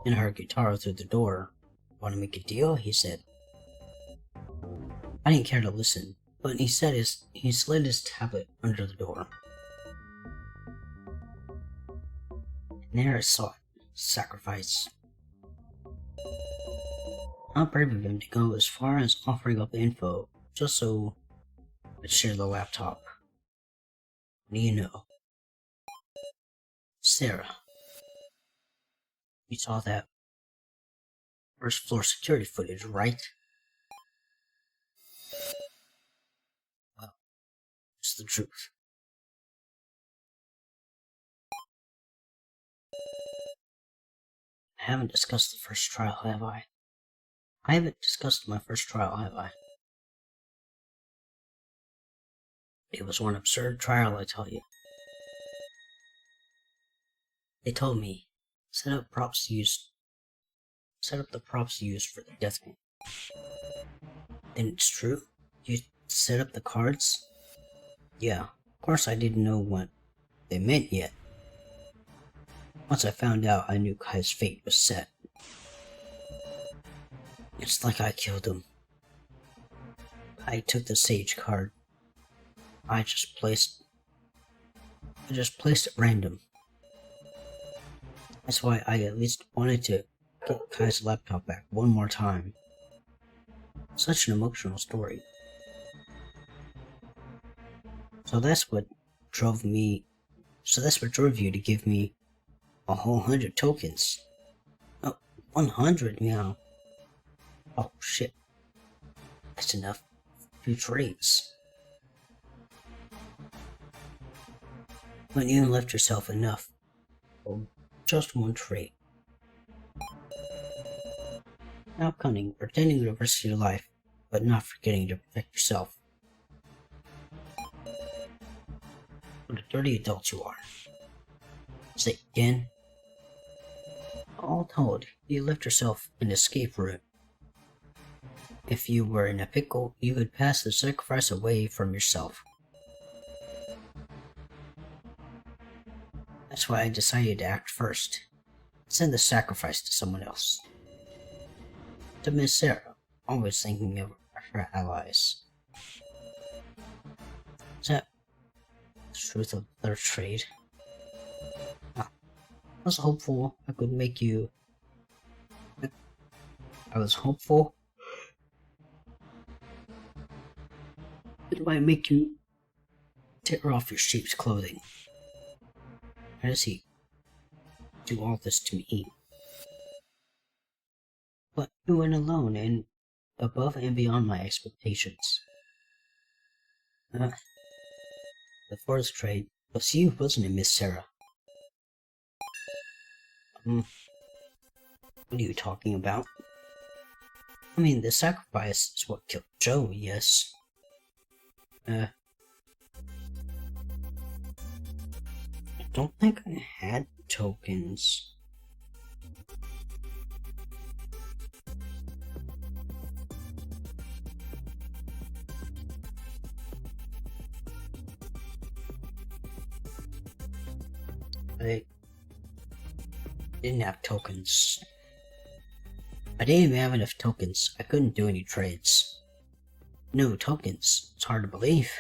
And heard Kitaro through the door. "Want to make a deal?" he said. I didn't care to listen, but he slid his tablet under the door. And there I saw it. Sacrifice. Not brave of him to go as far as offering up info just so I'd share the laptop. What do you know? Sarah. You saw that first floor security footage, right? Well, it's the truth. I haven't discussed the first trial, have I? I haven't discussed my first trial, have I? It was one absurd trial, I tell you. They told me, set up the props used for the death game. Then it's true? You set up the cards? Yeah, of course I didn't know what they meant yet. Once I found out, I knew Kai's fate was set. It's like I killed him. I took the Sage card. I just placed it random. That's why I at least wanted to get Kai's laptop back one more time. Such an emotional story. So that's what drove you to give me a whole 100 tokens. Oh, 100 now. Oh shit. That's enough. 2 trades. When you left yourself enough for just 1 trade. Now cunning, pretending to risk your life, but not forgetting to protect yourself. What a dirty adult you are. Say again. All told, you left yourself an escape route. If you were in a pickle, you would pass the sacrifice away from yourself. That's why I decided to act first. Send the sacrifice to someone else. To Miss Sarah, always thinking of her allies. Is that the truth of their trade? I was hopeful I could make you... I was hopeful it might make you tear off your sheep's clothing. How does he do all this to me? But you went alone and above and beyond my expectations. The forest trade was you, wasn't it, Miss Sarah? What are you talking about? I mean, the sacrifice is what killed Joe, yes. I don't think I had tokens. I didn't have tokens. I didn't even have enough tokens. I couldn't do any trades. No tokens. It's hard to believe.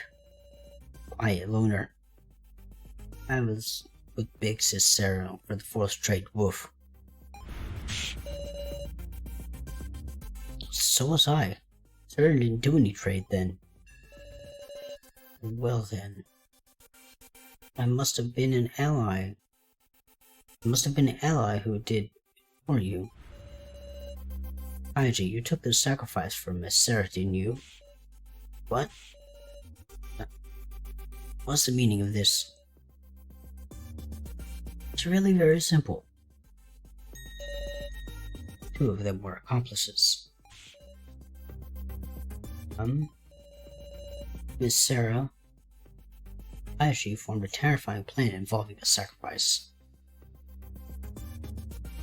Quiet loner. I was with Big Sis Sarah for the fourth trade woof. So was I. Sarah didn't do any trade then. Well then. I must have been an ally. It must have been an ally who did for you. Kaiji, you took the sacrifice from Miss Sarah, didn't you? What? What's the meaning of this? It's really very simple. Two of them were accomplices. Miss Sarah, Kaiji formed a terrifying plan involving a sacrifice.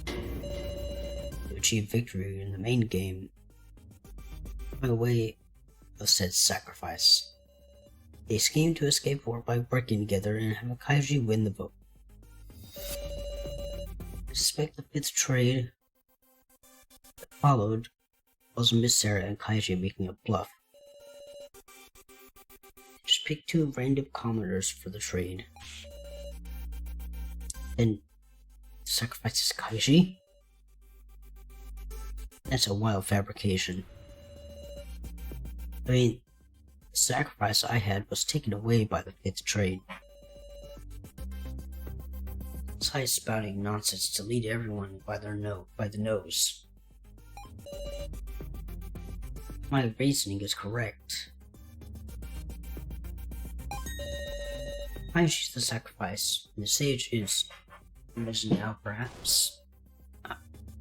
To achieve victory in the main game by way of said sacrifice. They schemed to escape war by working together and have Kaiji win the vote. I suspect the fifth trade that followed was Miss Sarah and Kaiji making a bluff. Just pick two random commoners for the trade. Then sacrifices Kaiji? That's a wild fabrication. I mean, the sacrifice I had was taken away by the fifth trade. Besides spouting nonsense to lead everyone by the nose. My reasoning is correct. Kaiji's the sacrifice, and the sage is now, perhaps.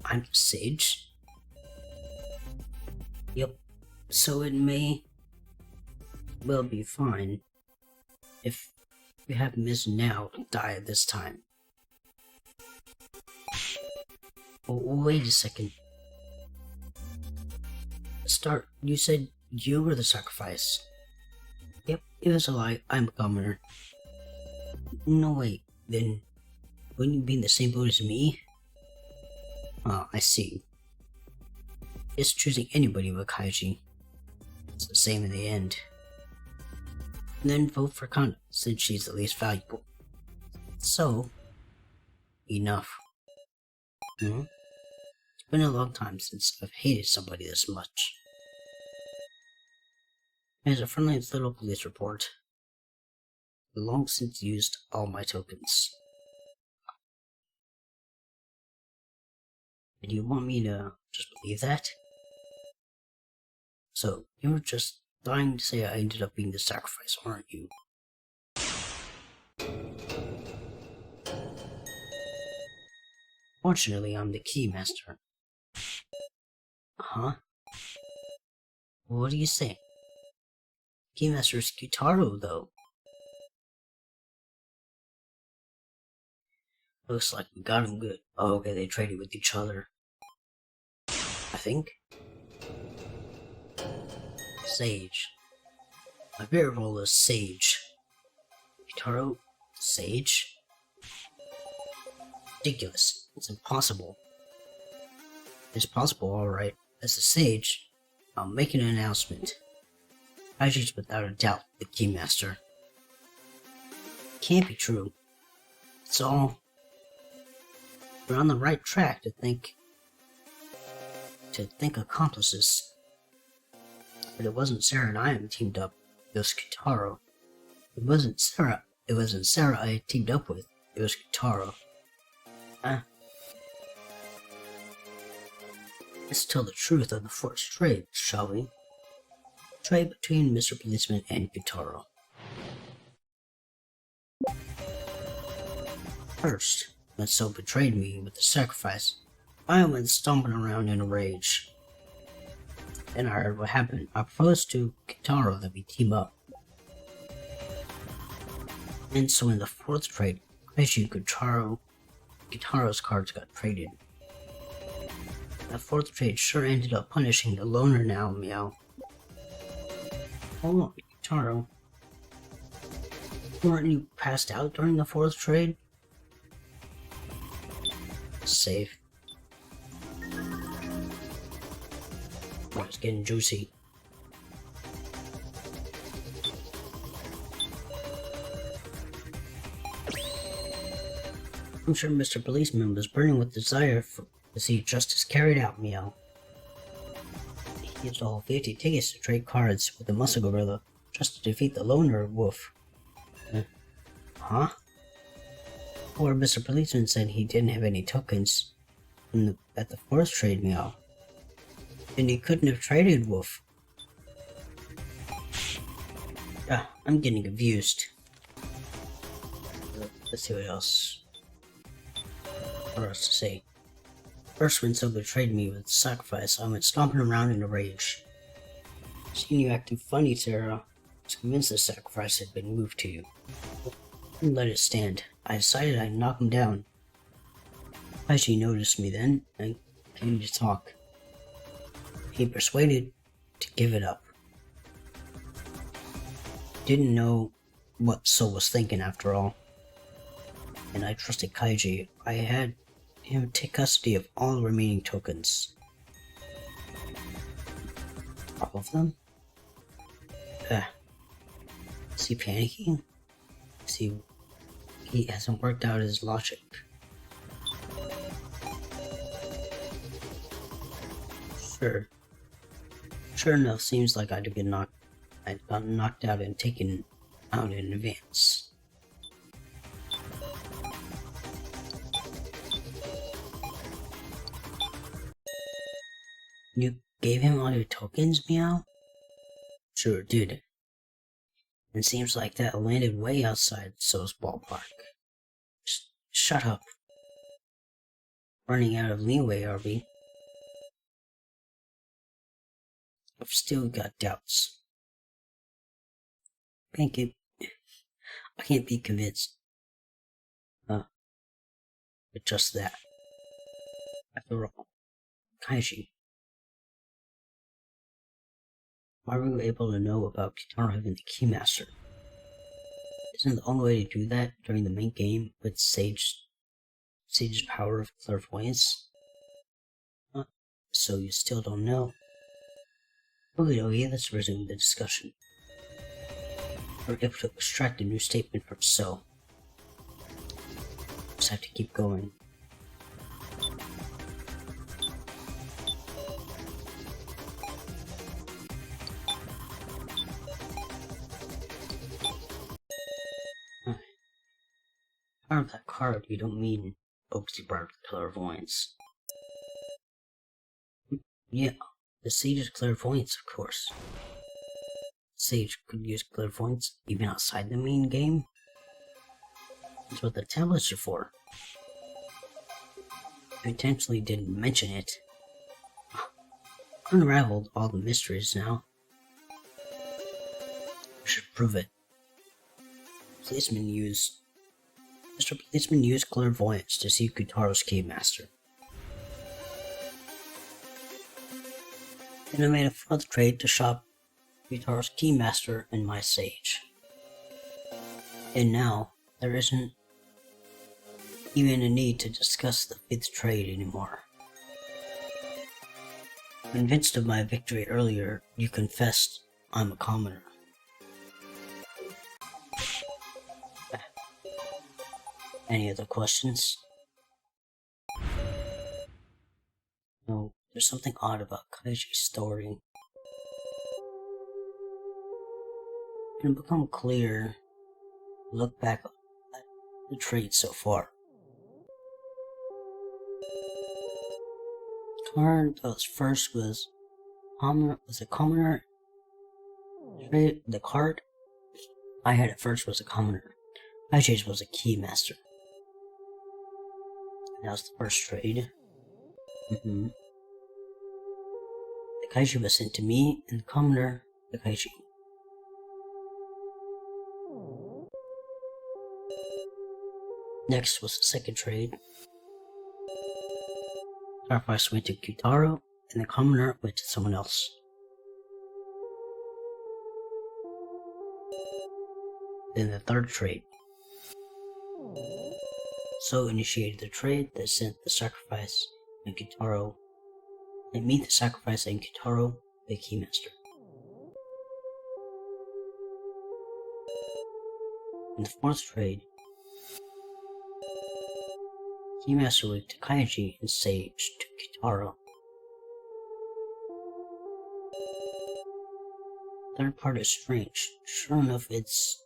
I'm the sage? Yep, so it may well be fine if we have Miss Now die at this time. Oh, wait a second. Start, you said you were the sacrifice. Yep, it was a lie. I'm a commoner. No, wait, then wouldn't you be in the same boat as me? Ah, I see. It's choosing anybody but Kaiji. It's the same in the end. And then vote for Kana, since she's the least valuable. So, enough. It's been a long time since I've hated somebody this much. As a friendly little police report, I've long since used all my tokens. And you want me to just believe that? So, you were just dying to say I ended up being the sacrifice, aren't you? Fortunately, I'm the Keymaster. Huh? What do you say? Keymaster's Gyutaro, though. Looks like we got him good. Oh, okay, they traded with each other. I think. Sage. My favorite role is Sage. Gyutaro? Sage? Ridiculous. It's impossible. It's possible, alright. As a Sage, I'll make an announcement. Kaiji's without a doubt the Keymaster. Can't be true. It's all... We're on the right track to think accomplices. But it wasn't Sarah and I had teamed up. It was Gyutaro. It wasn't Sarah I had teamed up with. It was Gyutaro. Let's tell the truth of the forced trade, shall we? Trade between Mr. Policeman and Gyutaro. First, when So betrayed me with the sacrifice, I went stomping around in a rage. Then I heard what happened. I proposed to Gyutaro that we team up. And so in the fourth trade, Kaiji and Gyutaro's cards got traded. That fourth trade sure ended up punishing the loner now, meow. Hold on, Gyutaro. Weren't you passed out during the fourth trade? Safe. Oh, it's getting juicy. I'm sure Mr. Policeman was burning with desire to see justice carried out, meow. He used all 50 tickets to trade cards with the muscle gorilla just to defeat the loner wolf. huh? Or Mr. Policeman said he didn't have any tokens at the fourth trade meal. And he couldn't have traded Wolf. I'm getting confused. Let's see what else for us to say. First, when someone betrayed me with sacrifice, I went stomping around in a rage. Seeing you acting funny, Sarah, I was convinced the sacrifice had been moved to you. I didn't let it stand. I decided I'd knock him down. Kaiji noticed me then and came to talk. He persuaded to give it up. Didn't know what Soul was thinking after all. And I trusted Kaiji. I had him take custody of all the remaining tokens. All of them? Is he panicking? He hasn't worked out his logic. Sure enough, seems like I'd gotten knocked out and taken out in advance. You gave him all your tokens, Meow? Sure did. And seems like that landed way outside So's ballpark. Shut up. Running out of leeway, are we? I've still got doubts. I can't be convinced. But just that. After all, Kaiji. Why were you able to know about Kitaro having the Keymaster? Isn't the only way to do that during the main game with Sage's power of clairvoyance? So you still don't know? Okay, let's resume the discussion. We're able to extract a new statement from So. Just have to keep going. Part of that card, you don't mean Oaksy brought clairvoyance. Yeah, the Sage's clairvoyance, of course. Sage could use clairvoyance even outside the main game. That's what the tablets are for. I intentionally didn't mention it. Unraveled all the mysteries now. I should prove it. Mr. Policeman used clairvoyance to see Kitaro's Keymaster. Then I made a further trade to shop Kitaro's Keymaster and my Sage. And now, there isn't even a need to discuss the fifth trade anymore. Convinced of my victory earlier, you confessed I'm a commoner. Any other questions? No, there's something odd about Kaiji's story. It can become clear. Look back at the trade so far. The card that was first was a commoner. The card I had at first was a commoner. Kaiji's was a Keymaster. That was the first trade. The Kaiji was sent to me, and the commoner, the Kaiji. Next was the second trade. Sacrifice went to Kitaro, and the commoner went to someone else. Then the third trade. So initiated the trade that sent the sacrifice and Kitaro, and me the sacrifice and Kitaro the Keymaster. In the fourth trade, Keymaster went to Kaiji and Sage to Kitaro. Third part is strange. Sure enough, it's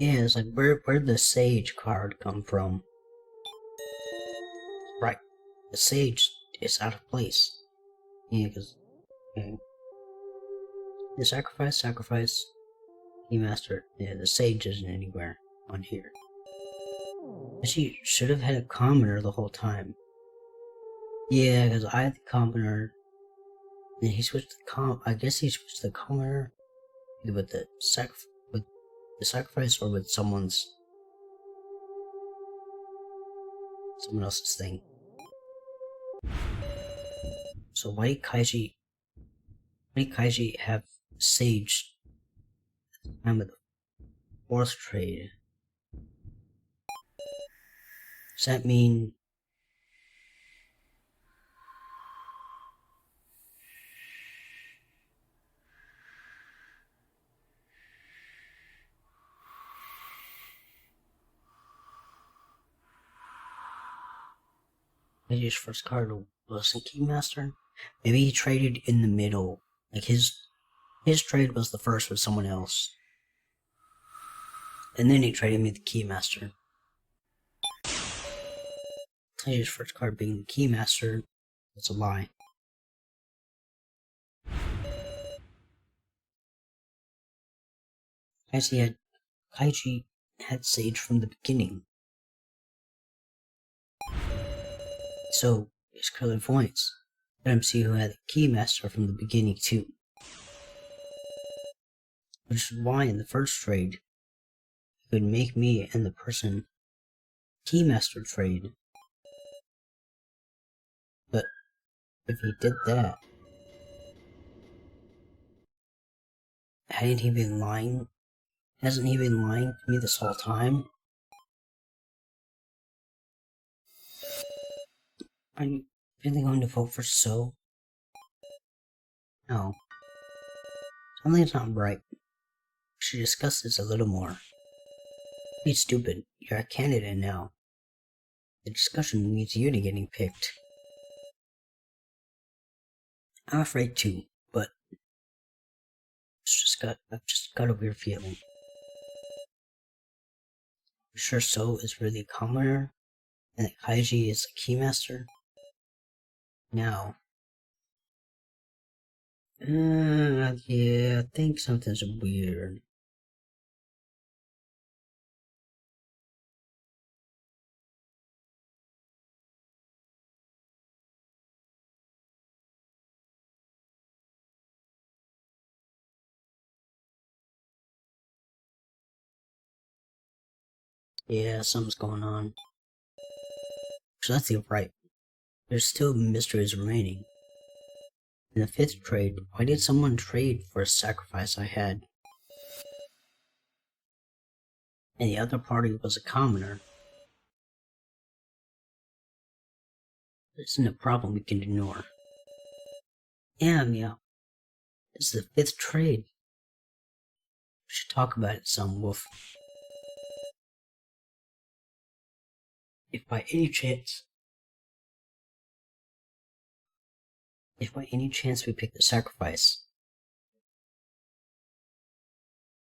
Yeah, it's like, where'd the sage card come from? Right, the sage is out of place. Yeah, because... Okay. The sacrifice, Keymaster. Yeah, the sage isn't anywhere on here. She should have had a commoner the whole time. Yeah, because I had the commoner, and he switched the I guess he switched the commoner either with the sacrifice or with someone else's thing. So why did Kaiji have Sage at the time of the fourth trade? Does that mean Kaiji's first card wasn't Keymaster? Maybe he traded in the middle. Like his trade was the first with someone else. And then he traded me the Keymaster. Kaiji's first card being the Keymaster, that's a lie. Kaiji had Sage from the beginning. So, it's clairvoyance. Let him see who had the Keymaster from the beginning too. Which is why in the first trade, he could make me and the person Keymaster trade. But if he did that, hadn't he been lying? Hasn't he been lying to me this whole time? Are you really going to vote for So? No. Something's not right. We should discuss this a little more. Be stupid. You're a candidate now. The discussion leads you to getting picked. I'm afraid too, but I've just got a weird feeling. I'm sure So is really a commoner, and that Kaiji is a Keymaster. Now, yeah, I think something's weird. Yeah, something's going on. So that's the right. There's still mysteries remaining. In the fifth trade, why did someone trade for a sacrifice I had? And the other party was a commoner. This isn't a problem we can ignore. Yeah, Meow. This is the fifth trade. We should talk about it some, Wolf. If by any chance we pick the sacrifice,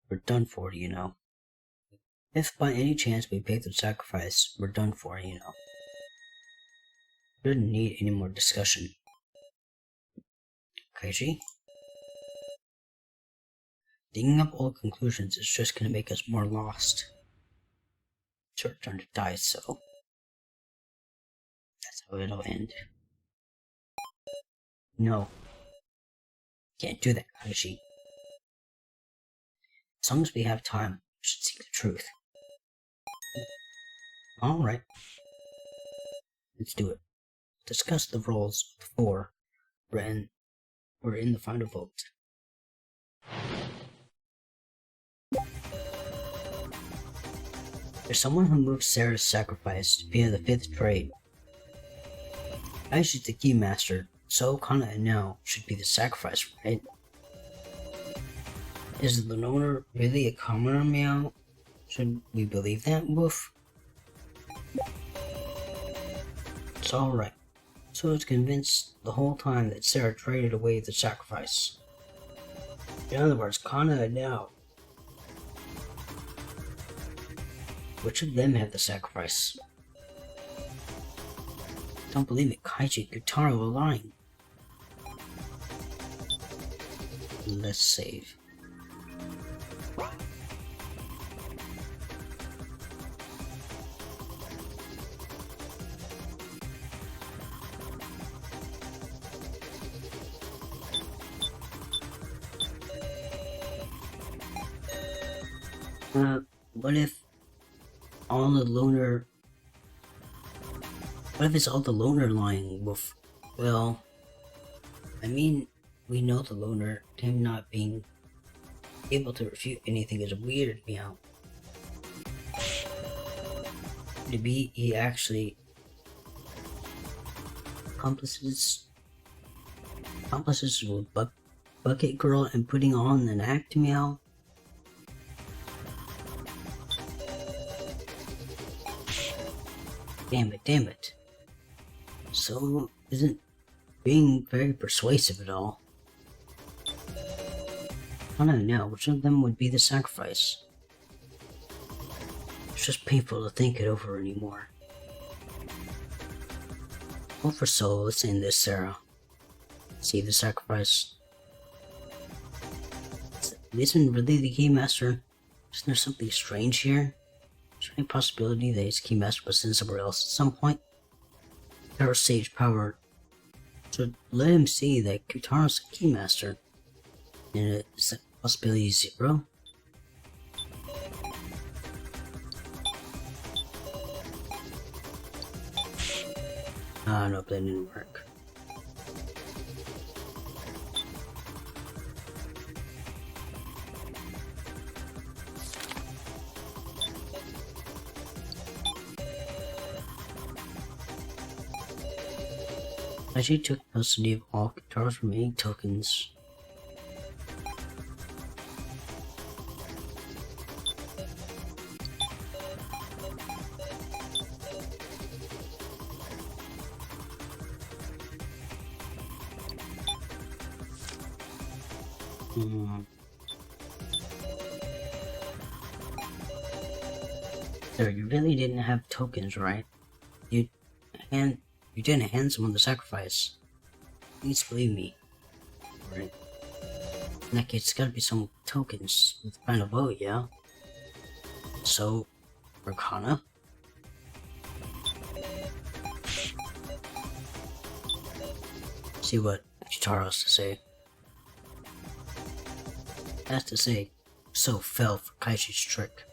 we're done for, you know. If by any chance we pick the sacrifice, we're done for, you know. We didn't need any more discussion. Kaiji? Digging up old conclusions is just gonna make us more lost. It's your turn to die, So. That's how it'll end. No. Can't do that, Kaiji. As long as we have time, we should seek the truth. Alright. Let's do it. Discuss the roles before we're in the final vote. There's someone who moved Sarah's sacrifice via the fifth trade. Kaiji's the Keymaster, So, Kana, and now should be the sacrifice, right? Is the owner really a commoner, Meow? Should we believe that, Woof? It's alright. So it's convinced the whole time that Sarah traded away the sacrifice. In other words, Kana and now Which of them have the sacrifice? Don't believe it. Kaiji and Gyutaro are lying. Let's save. What if all the loner... What if it's all the loner lying? Well, I mean, we know the loner, him not being able to refute anything is weirded me out. Maybe he actually accomplices with Bucket Girl and putting on an act to me out. Damn it. So, isn't being very persuasive at all. I don't know, which of them would be the sacrifice? It's just painful to think it over anymore. Well, for Solo, let's end this, Sarah. See the sacrifice. Isn't really the Keymaster? Isn't there something strange here? Is there any possibility that his Keymaster was sent somewhere else at some point? Our Sage power to let him see that Gyutaro's a Keymaster. And is that possibility 0? Ah, nope, that didn't work. Kaiji took custody of all Gyutaro's remaining tokens. Sir, you really didn't have tokens, right? You didn't hand someone the sacrifice. Please believe me. Right. In that case, it's gotta be some tokens with the final vote, yeah? So, Arcana? See what Gyutaro has to say. Has to say, so fell for Kaiji's trick.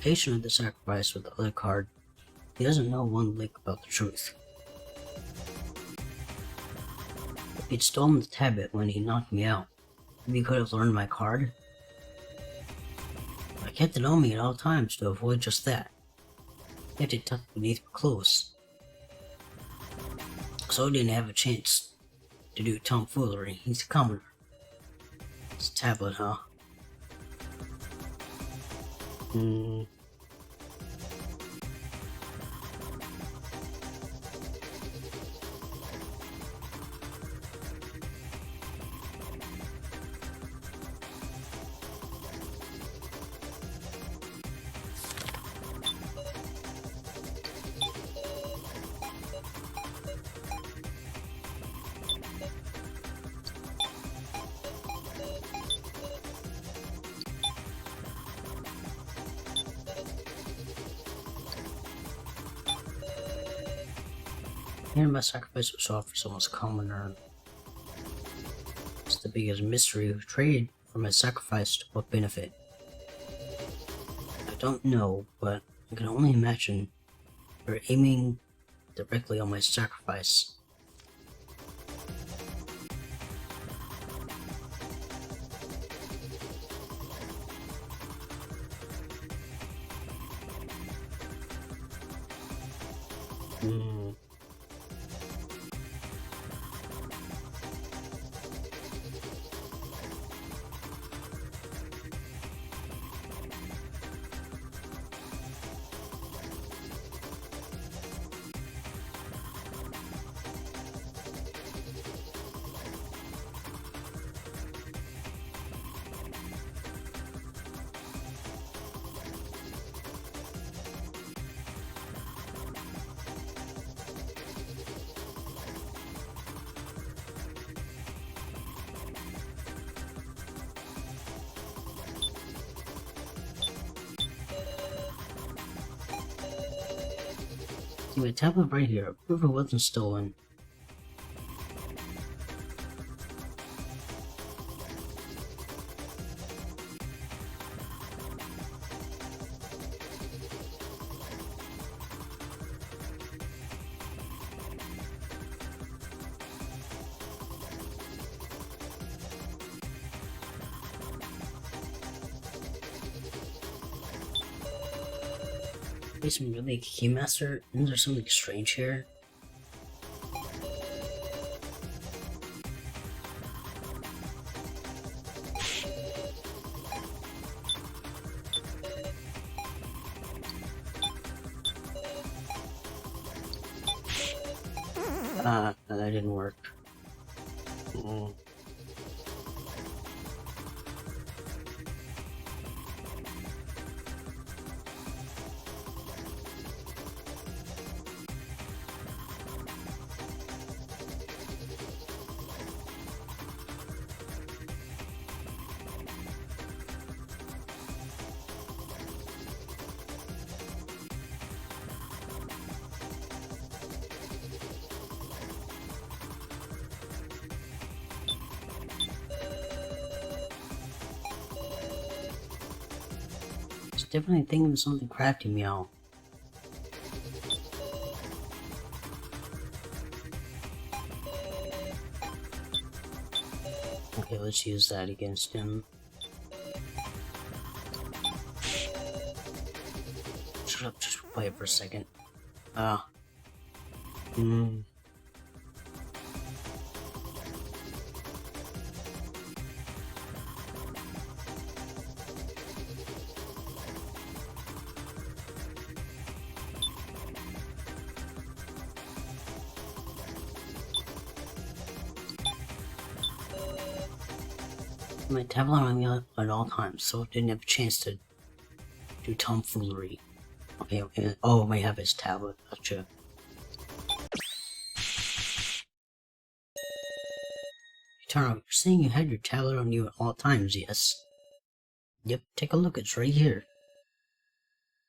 Patient of the sacrifice with the other card, he doesn't know one lick about the truth. If he'd stolen the tablet when he knocked me out, maybe he could have learned my card. I kept it on me at all times to avoid just that. I kept it tucked beneath my clothes. So I didn't have a chance to do tomfoolery. He's a commoner. It's a tablet, huh? Here, my sacrifice was offered someone's commoner. It's the biggest mystery who traded for my sacrifice to what benefit. I don't know, but I can only imagine they're aiming directly on my sacrifice. Anyway, tablet right here. Proof it wasn't stolen. Basement really Keymaster? Isn't there something strange here? No, that didn't work. Definitely thinking of something crafty, meow. Okay, let's use that against him. Shut up, just play it for a second. My tablet on me at all times, so it didn't have a chance to do tomfoolery. Okay. Oh, I might have his tablet. Gotcha. Taro, you're saying you had your tablet on you at all times, yes? Yep, take a look, it's right here.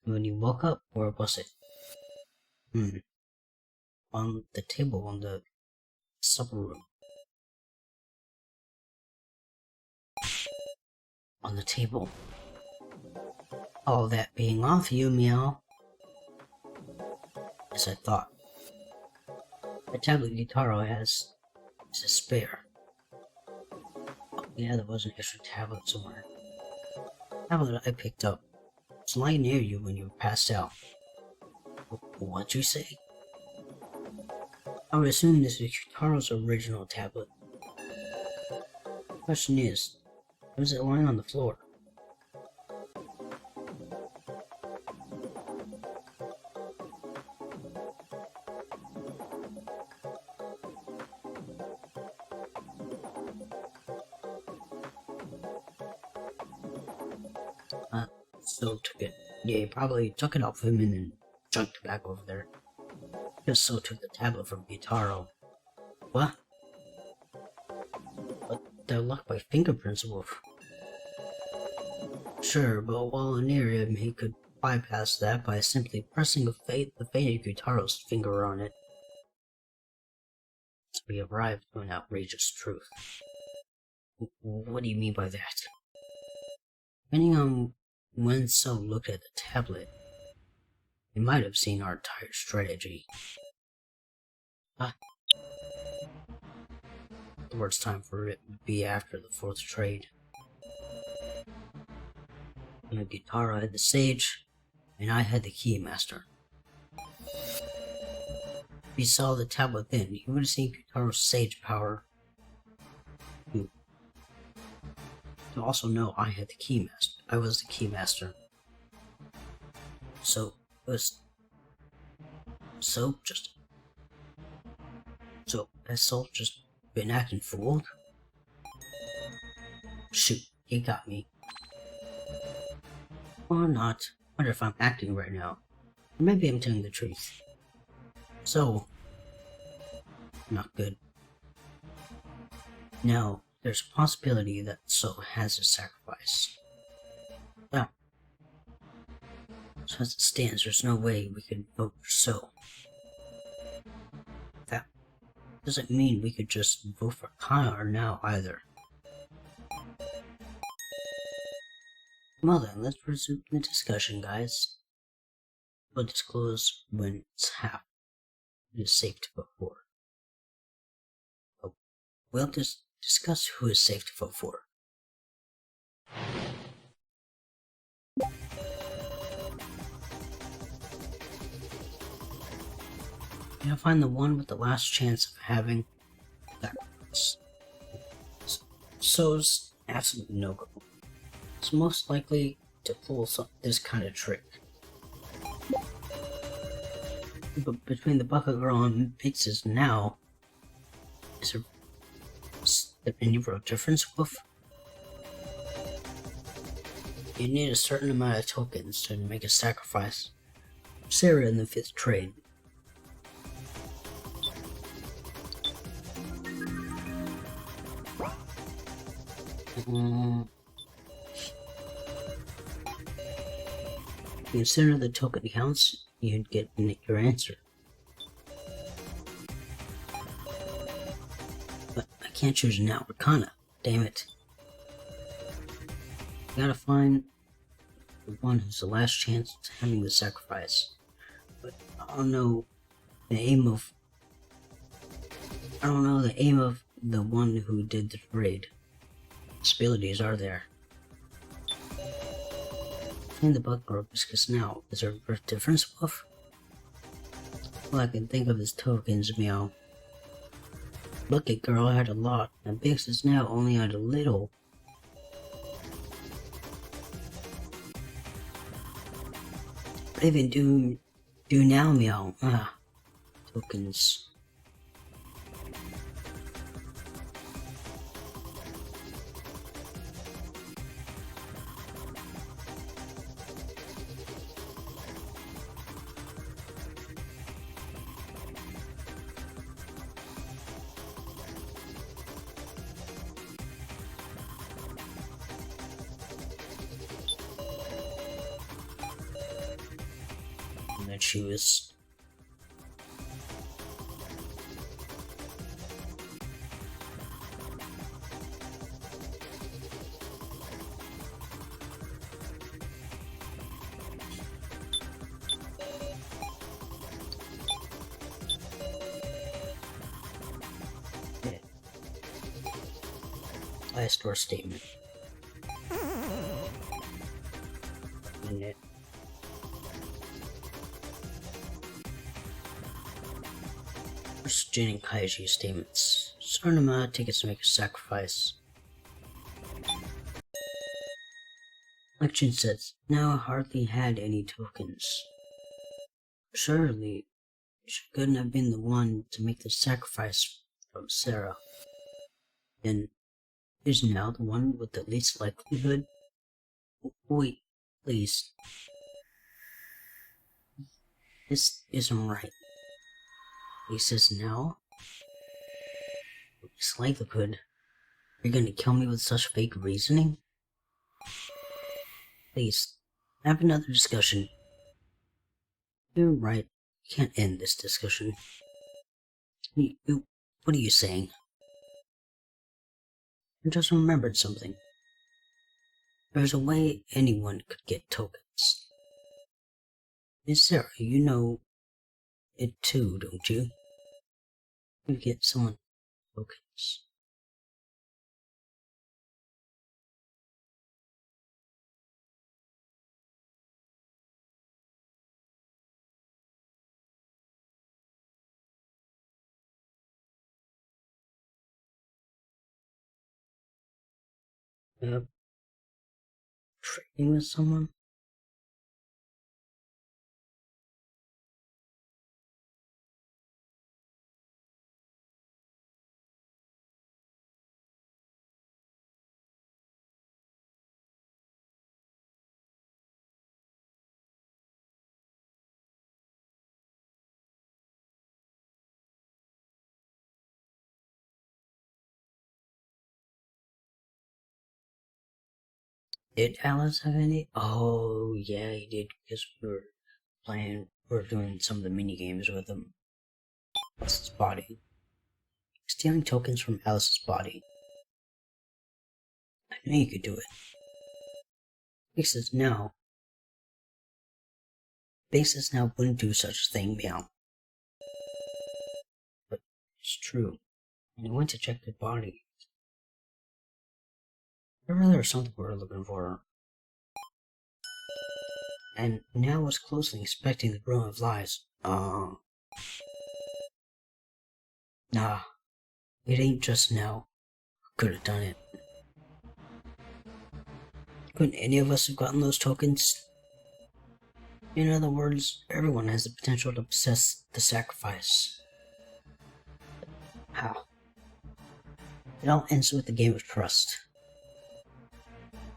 When you woke up, where was it? On the table in the supper room. On the table. All that being off you, meow. As I thought. The tablet Gitaro has is a spare. Oh, yeah, there was an extra tablet somewhere. Tablet I picked up. It's lying near you when you passed out. What'd you say? I would assume this is Gitaro's original tablet. The question is, why is it lying on the floor? So took it. Yeah, he probably took it off him and then chunked it back over there. Just so took the tablet from Gitaro. What? But they're locked by fingerprints, Wolf. Sure, but while near him, he could bypass that by simply pressing the faded Gitaro's finger on it. So we arrived to an outrageous truth. What do you mean by that? Depending on when So looked at the tablet, he might have seen our entire strategy. The worst time for it would be after the fourth trade. You know, Gitaro had the Sage, and I had the Keymaster. If he saw the tablet then, he would have seen Gitaro's Sage power. You also know I had the Keymaster. I was the Keymaster. So, has Soul just been acting fooled? Shoot, he got me. Or not. I wonder if I'm acting right now. Or maybe I'm telling the truth. So, not good. Now, there's a possibility that So has a sacrifice. So as it stands, there's no way we could vote for So. Doesn't mean we could just vote for Connor now either. Well then, let's resume the discussion, guys. We'll disclose when it's half. It is safe to vote for. We'll just discuss who is safe to vote for. You'll find the one with the last chance of having that. So's absolutely no go. It's most likely to pull this kind of trick. But between the Bucket Girl and Pixies now, is there any real difference, Wolf? You need a certain amount of tokens to make a sacrifice. Sarah in the 5th trade. Consider the token counts, you'd get your answer. But I can't choose now, Arcana. Damn it. Gotta find the one who's the last chance of having the sacrifice. But I don't know the aim of the one who did the raid. Possibilities are there. In the Bucket Girl discuss now. Is there a difference, Wolf? All I can think of is tokens, meow. Bucket Girl had a lot, and Pixies now only had a little. What even do now, meow? Tokens. That she was last door statement. Minute. Jin and Kaiji statements. Certain amount of tickets to make a sacrifice. Like Jin says, now I hardly had any tokens. Surely, she couldn't have been the one to make the sacrifice from Sarah. Then, is now the one with the least likelihood? Wait, please. This isn't right. He says now? It's likelihood. You're gonna kill me with such fake reasoning? Please, have another discussion. You're right. You can't end this discussion. What are you saying? I just remembered something. There's a way anyone could get tokens. Miss Sarah, you know it too, don't you? You get someone tokens. Trading with someone? Did Alice have any? Oh, yeah, he did, because we were doing some of the mini games with him. What's his body? stealing tokens from Alice's body. I knew you could do it. Basis now wouldn't do such a thing, meow. But it's true. When I went to check the body, there was something we were looking for. And now was closely inspecting the room of lies. Nah, it ain't just now. Could have done it. Couldn't any of us have gotten those tokens? In other words, everyone has the potential to possess the sacrifice. How? It all ends with the game of trust.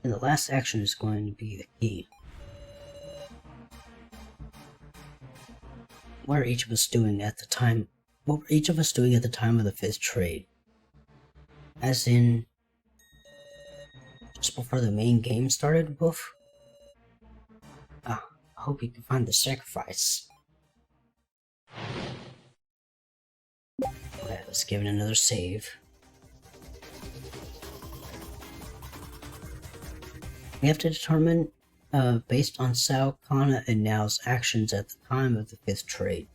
And the last action is going to be the key. What were each of us doing at the time of the 5th trade? As in, just before the main game started, Wolf? I hope you can find the sacrifice. Okay, let's give it another save. We have to determine, based on Sao, Kana, and Nao's actions at the time of the 5th trade.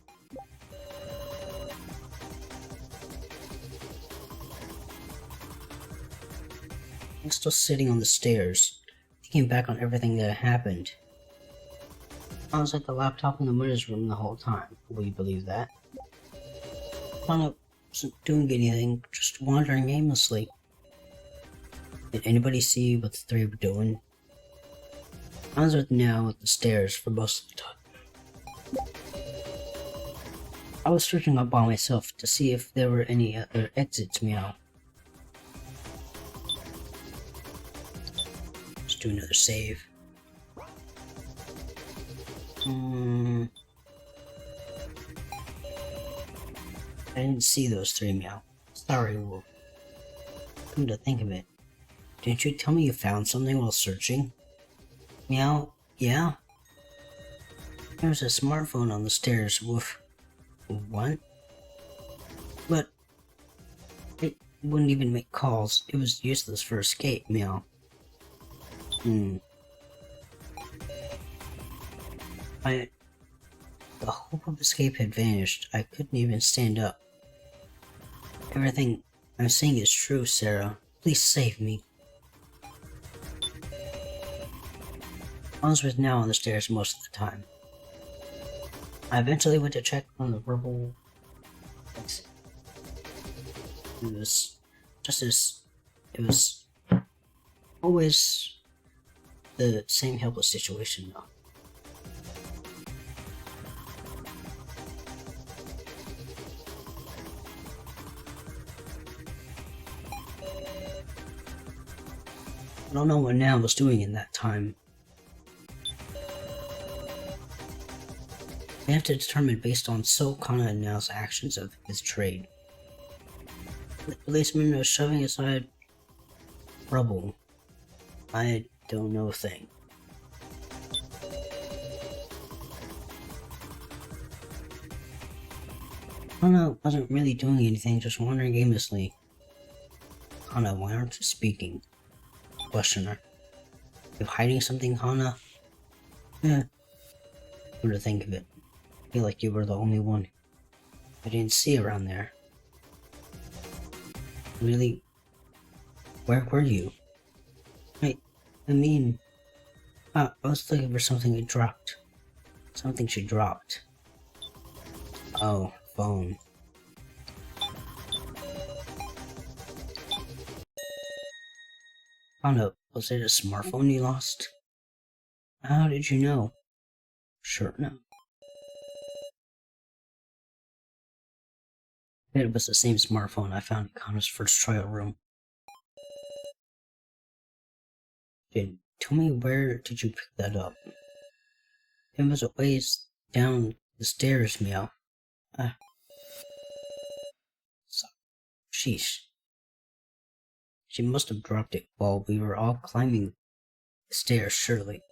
I'm still sitting on the stairs, thinking back on everything that happened. I was at the laptop in the winner's room the whole time. Will you believe that? Kana wasn't doing anything, just wandering aimlessly. Did anybody see what the three were doing? I was with Nao at the stairs for most of the time. I was searching up by myself to see if there were any other exits, meow. Let's do another save. I didn't see those three, meow. Sorry, Wolf. Come to think of it, didn't you tell me you found something while searching? Meow, yeah? There was a smartphone on the stairs, Woof. What? But it wouldn't even make calls. It was useless for escape, meow. The hope of escape had vanished. I couldn't even stand up. Everything I'm saying is true, Sarah. Please save me. I was with Nao on the stairs most of the time. I eventually went to check on the verbal exit. It was always the same helpless situation though. I don't know what Nao was doing in that time. We have to determine based on So, Kana, and Nao's actions of his trade. The policeman was shoving aside rubble. I don't know a thing. Kana wasn't really doing anything, just wandering aimlessly. Kana, why aren't you speaking? Questioner. You hiding something, Kana? Yeah. Come to think of it, I feel like you were the only one I didn't see around there. Really? Where were you? I mean, I was looking for something I dropped. Something she dropped. Oh, phone. Found out, was it a smartphone you lost? How did you know? Sure, no. It was the same smartphone I found in Kana's first trial room. Tell me, where did you pick that up? It was a ways down the stairs, meow. Sheesh. She must have dropped it while we were all climbing the stairs, surely.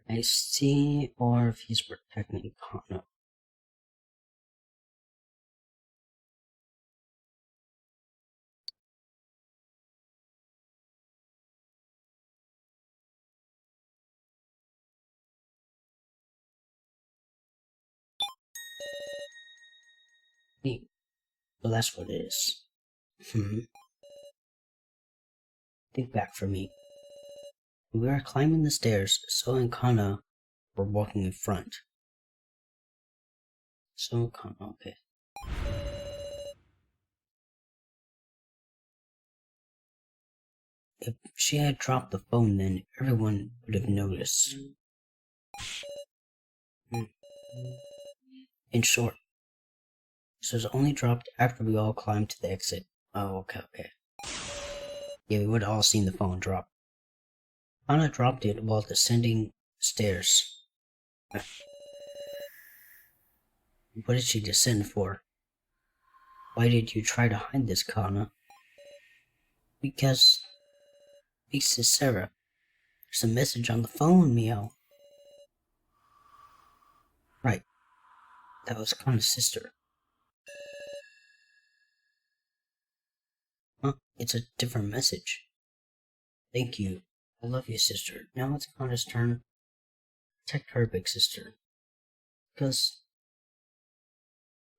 I see, or if he's protecting Kana. Hey, so that's what it is. Think back for me. We were climbing the stairs, So and Kana were walking in front. So Kana, okay. If she had dropped the phone, then everyone would have noticed. In short, this was only dropped after we all climbed to the exit. Oh, okay. Yeah, we would have all seen the phone drop. Anna dropped it while descending stairs. What did she descend for? Why did you try to hide this, Kana? Because is Sarah. There's a message on the phone, Meow. Right. That was Kana's sister. Huh? It's a different message. Thank you. I love you, sister. Now it's Kana's turn. Protect her, big sister. Because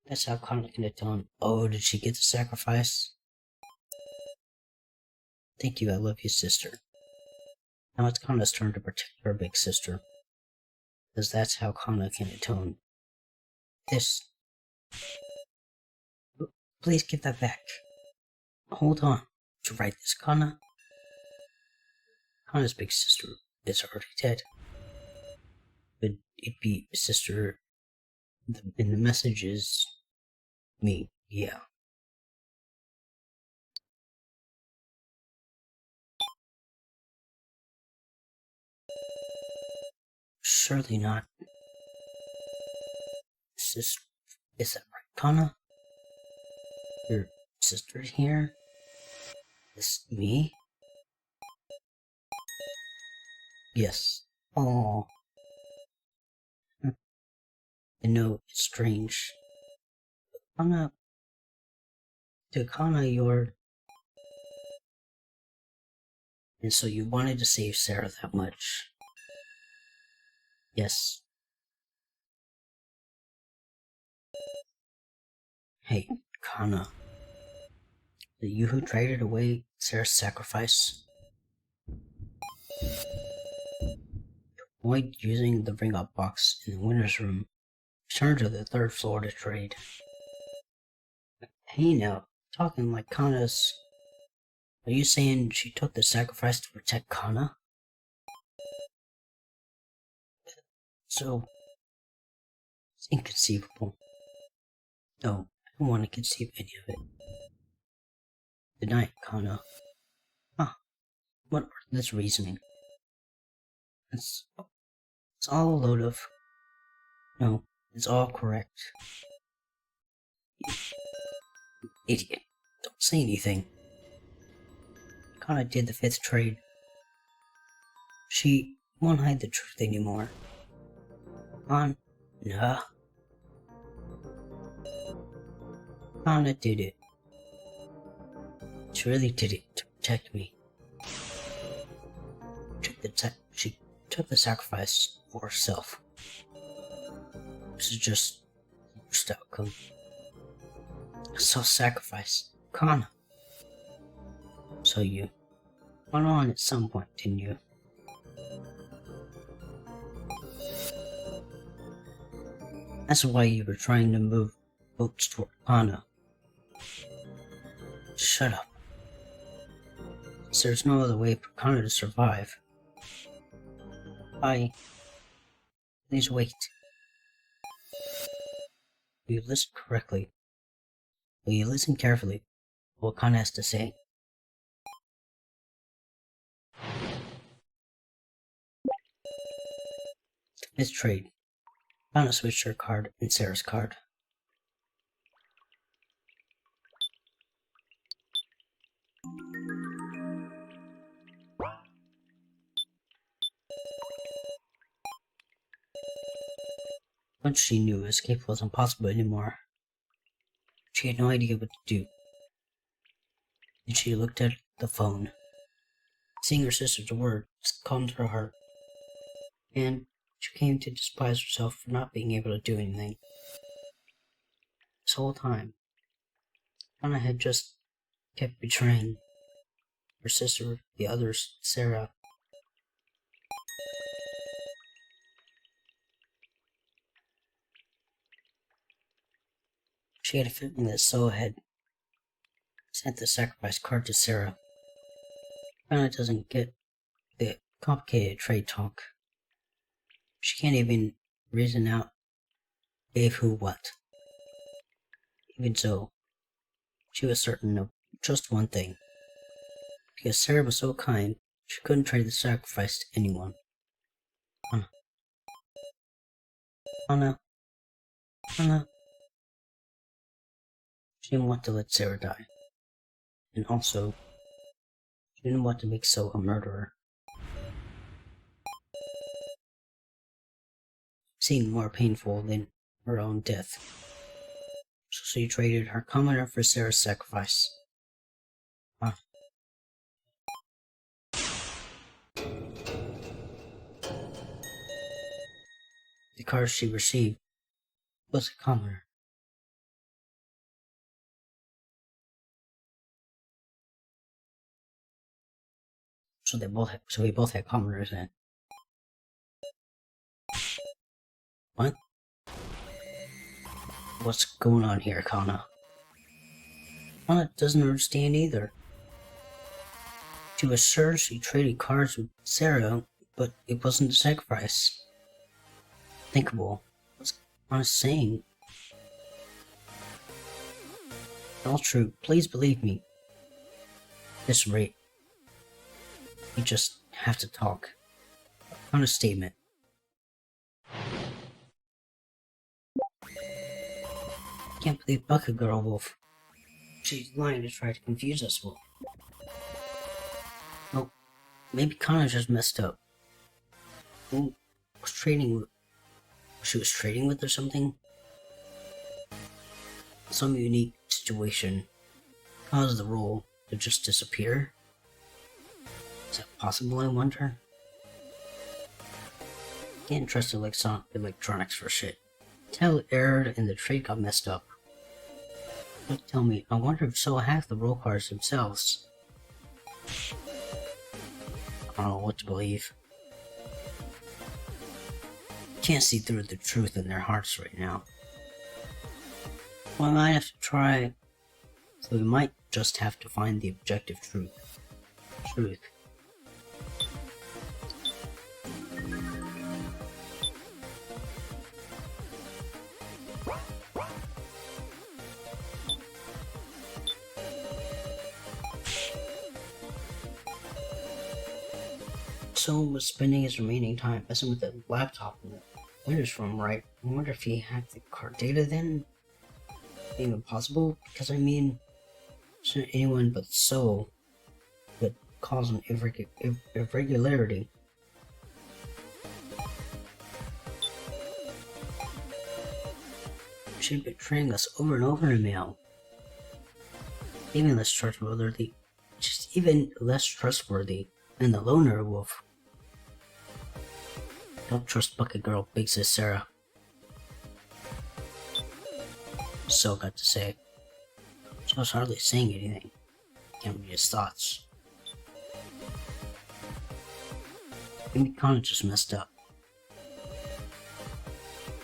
that's how Kana can atone. Oh, did she get the sacrifice? Thank you, I love you, sister. Now it's Kana's turn to protect her big sister. Because that's how Kana can atone. This. Please give that back. Hold on. To write this, Kana? Kana's big sister is already dead. But it'd be sister. And the message is me. Yeah. Surely not. Is that right, Kana? Your sister's here? Is me? Yes. Oh. I know it's strange. Kana. To Kana, you're. And so you wanted to save Sarah that much. Yes. Hey, Kana. The you who traded away Sarah's sacrifice? Avoid using the ring up box in the winner's room. Return to the third floor to trade. Hey now, talking like Kana's. Are you saying she took the sacrifice to protect Kana? So, it's inconceivable. No, I don't want to conceive any of it. Good night, Kana. Huh, what this reasoning? It's all a load of. No, it's all correct. Idiot. Don't say anything. Kana did the fifth trade. She won't hide the truth anymore. Nah. Kana did it. She really did it to protect me. She took the sacrifice for herself. This is just the worst outcome. A self-sacrifice. Kana. So you went on at some point, didn't you? That's why you were trying to move boats toward Kana. Shut up. So there's no other way for Kana to survive. Please wait. Will you listen correctly? Will you listen carefully to what Kana has to say? This trade. Kana switched her card and Sarah's card. Once she knew escape was impossible anymore, she had no idea what to do. And she looked at the phone. Seeing her sister's words calmed her heart, and she came to despise herself for not being able to do anything. This whole time, Anna had just kept betraying her sister, the others, Sarah. She had a feeling that So had sent the sacrifice card to Sarah. Anna doesn't get the complicated trade talk. She can't even reason out gave who what. Even so, she was certain of just one thing. Because Sarah was so kind, she couldn't trade the sacrifice to anyone. Anna. Anna. Anna. She didn't want to let Sarah die. And also, she didn't want to make So a murderer. Seemed more painful than her own death. So she traded her commoner for Sarah's sacrifice. The card she received was a commoner. So we both had commoners then. What? What's going on here, Kana? Kana doesn't understand either. She was sure she traded cards with Sarah, but it wasn't a sacrifice. Thinkable. What's Kana saying? All true. Please believe me. At this rate, we just have to talk. On a statement. I can't believe Bucket Girl Wolf. She's lying to try to confuse us, Wolf. Oh, maybe Kana just messed up. Who was trading with? She was trading with or something? Some unique situation caused the role to just disappear? Is that possible, I wonder? Can't trust electronics for shit. Tell erred and the trade got messed up. Don't tell me, I wonder if So hacked the roll cards themselves. I don't know what to believe. Can't see through the truth in their hearts right now. Well, I might have to try. So we might just have to find the objective truth. So was spending his remaining time messing with the laptop in the Windows room, right? I wonder if he hacked the card data then? Even possible? Because I mean, anyone but So could cause an irregularity. She's betraying us over and over now. Even less trustworthy than the loner wolf. Don't trust Bucket Girl, big sis Sarah. So got to say. So's hardly saying anything. Can't read his thoughts. Maybe Kana just messed up.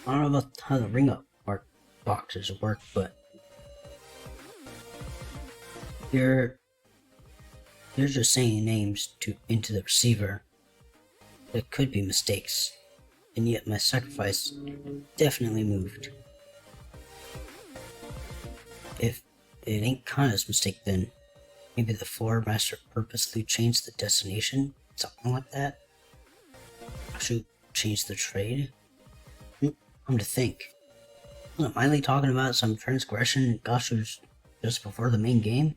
I don't know about how the ring up boxes work, but you're just saying names into the receiver. That could be mistakes, and yet my sacrifice definitely moved. If it ain't Kana's mistake, then maybe the floor master purposely changed the destination, something like that. I should change the trade. Come to think, wasn't Miley talking about some transgression in Goshu's just before the main game?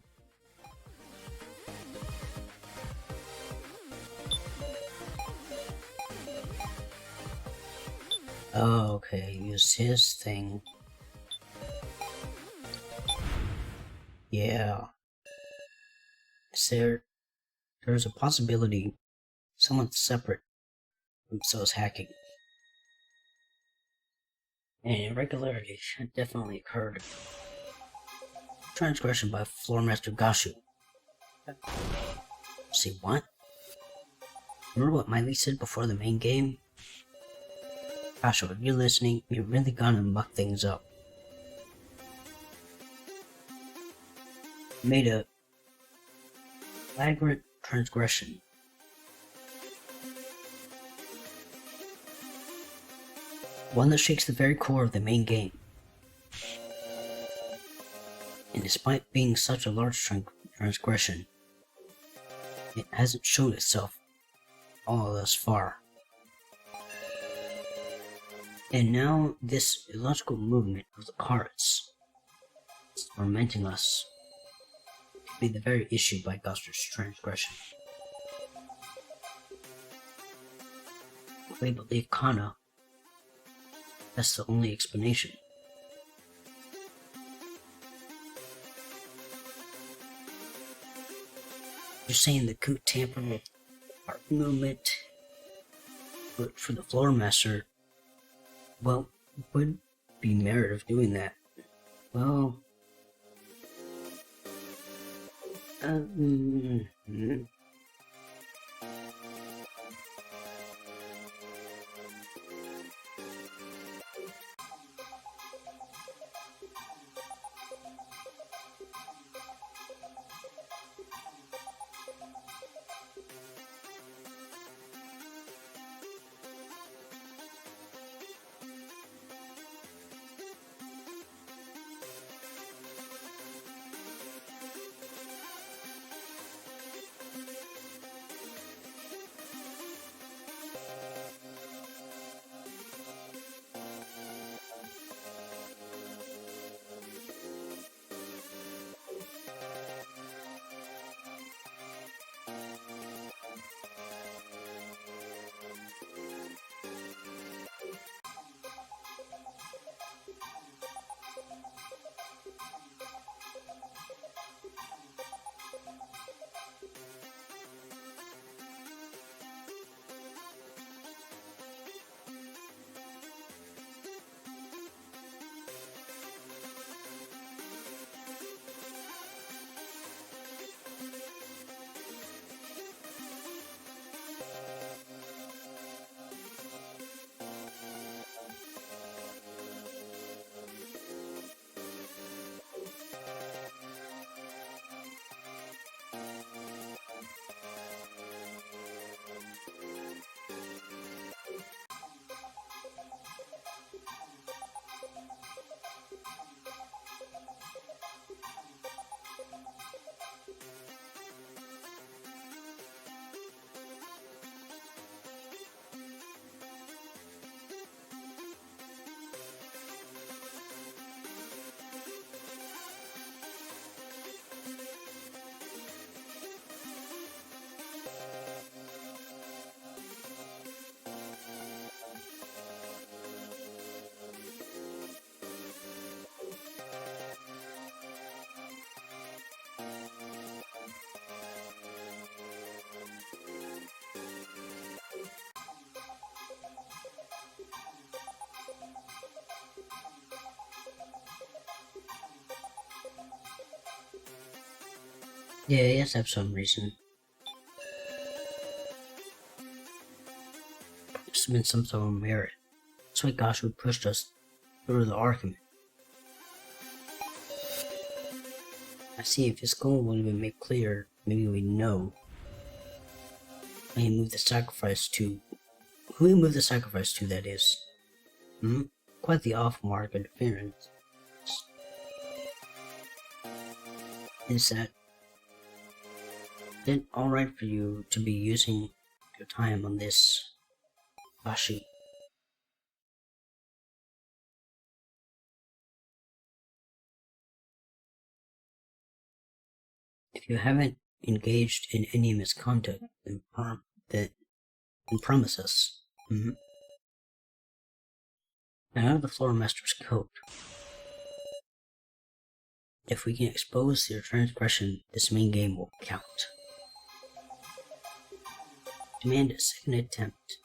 Oh, okay, use his thing. Yeah. Is there's a possibility someone separate from Cell's hacking. And irregularity definitely occurred. Transgression by Floormaster Gashu. See what? Remember what Miley said before the main game? Gashu, if you're listening, you're really gonna muck things up. Made a flagrant transgression. One that shakes the very core of the main game. And despite being such a large transgression, it hasn't shown itself all thus far. And now this illogical movement of the cards is tormenting us to be the very issue by Guster's transgression. We believe Kana. That's the only explanation. You're saying the coup tampered with our movement, but for the floor master, well, would be merit of doing that. Well, yeah, he has to have some reason. It's been some sort of merit. That's why Gashu pushed us through the argument. I see if his goal would have been made clear, maybe we know. And he moved the sacrifice to... Who he moved the sacrifice to, that is. Quite the off-mark interference. Is that it alright for you to be using your time on this Bashi? If you haven't engaged in any misconduct, then promise us. I have the Floor Master's code. If we can expose their transgression, this main game will count. Demand a second attempt.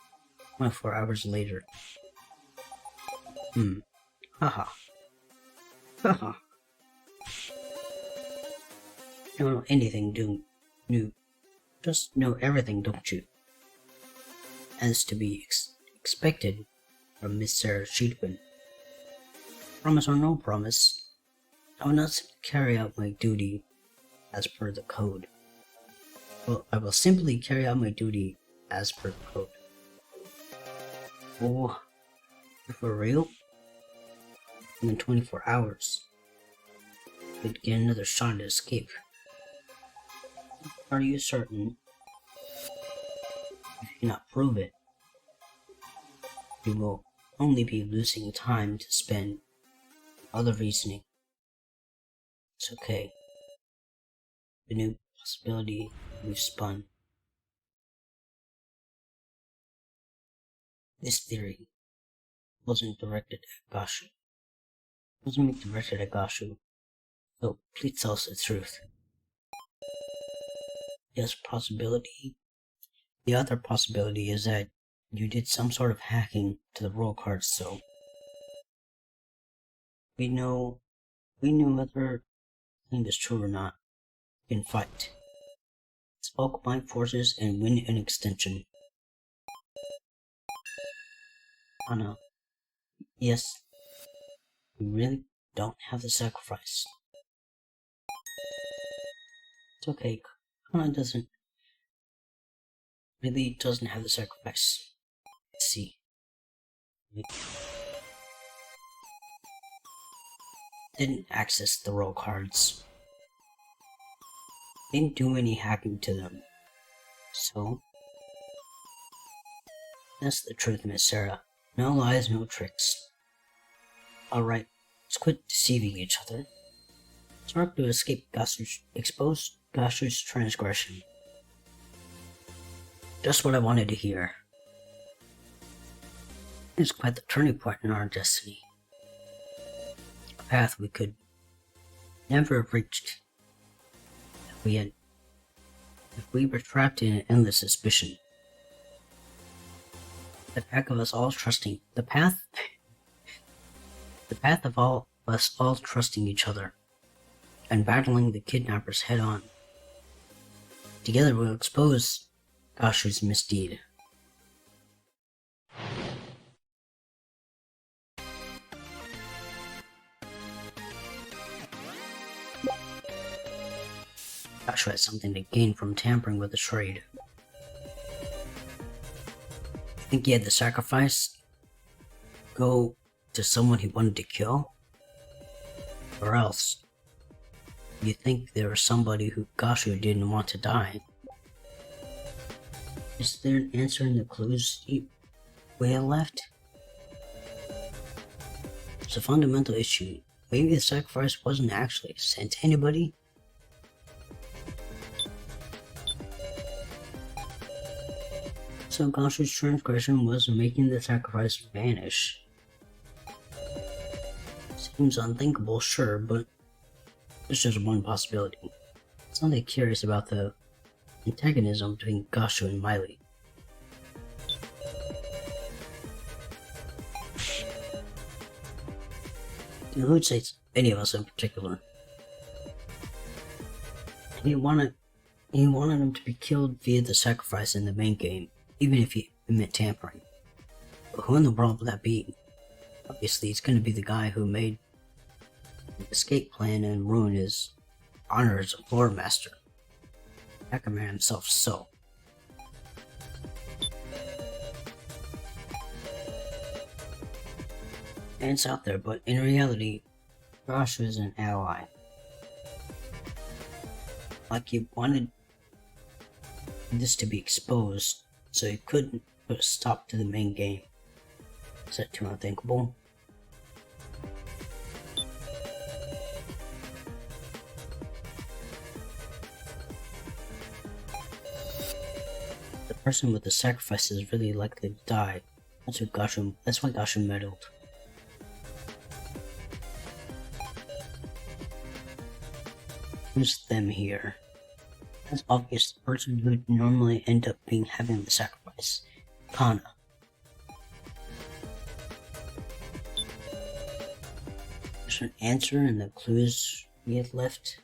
24 hours later. Haha. Haha. You don't know anything new. Just know everything, don't you? As to be expected from Miss Sarah Sheetman. Promise or no promise, I will not carry out my duty as per the code. Well, I will simply carry out my duty as per the code. Oh, for real? In 24 hours, we'd get another shot to escape. Are you certain? If you cannot prove it, you will only be losing time to spend other reasoning. It's okay. The new possibility we've spun. This theory wasn't directed at Gashu. It wasn't directed at Gashu. So please tell us the truth. Yes, possibility. The other possibility is that you did some sort of hacking to the roll cards, so we knew whether thing is true or not. You can fight. Let's all combine forces and win an extension. Anna. Yes. We really don't have the sacrifice. It's okay. Kana really doesn't have the sacrifice. Let's see. Didn't access the roll cards. Didn't do any hacking to them. So, that's the truth, Miss Sarah. No lies, no tricks. Alright, let's quit deceiving each other. Let's work to expose Gashu's transgression. Just what I wanted to hear. It's quite the turning point in our destiny. A path we could never have reached if we were trapped in an endless suspicion. The path of us all trusting each other and battling the kidnappers head on. Together we'll expose Gashu's misdeed. Gashu had something to gain from tampering with the trade. Think he had the sacrifice go to someone he wanted to kill? Or else, you think there was somebody who Gashu didn't want to die? Is there an answer in the clues we have left? It's a fundamental issue. Maybe the sacrifice wasn't actually sent to anybody? So Gashu's transgression was making the sacrifice vanish. Seems unthinkable, sure, but it's just one possibility. It's only curious about the antagonism between Gashu and Miley. Who'd say it's any of us in particular? He wanted him to be killed via the sacrifice in the main game, even if he meant tampering. But who in the world would that be? Obviously, it's going to be the guy who made an escape plan and ruin his honor as a lore master. Ackerman himself, so. And it's out there, but in reality, Gashu is an ally. Like he wanted this to be exposed, so he couldn't put a stop to the main game. Is that too unthinkable? The person with the sacrifice is really likely to die. That's why Gashu meddled. Who's them here? That's obvious. The person who would normally end up having the sacrifice. Kana. There's an answer in the clues we had left.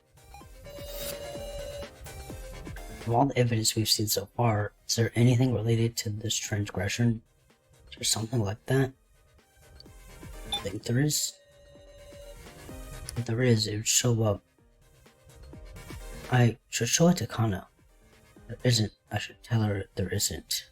From all the evidence we've seen so far, is there anything related to this transgression? Or something like that? I think there is. If there is, it would show up. I should show it to Kana. There isn't. I should tell her there isn't.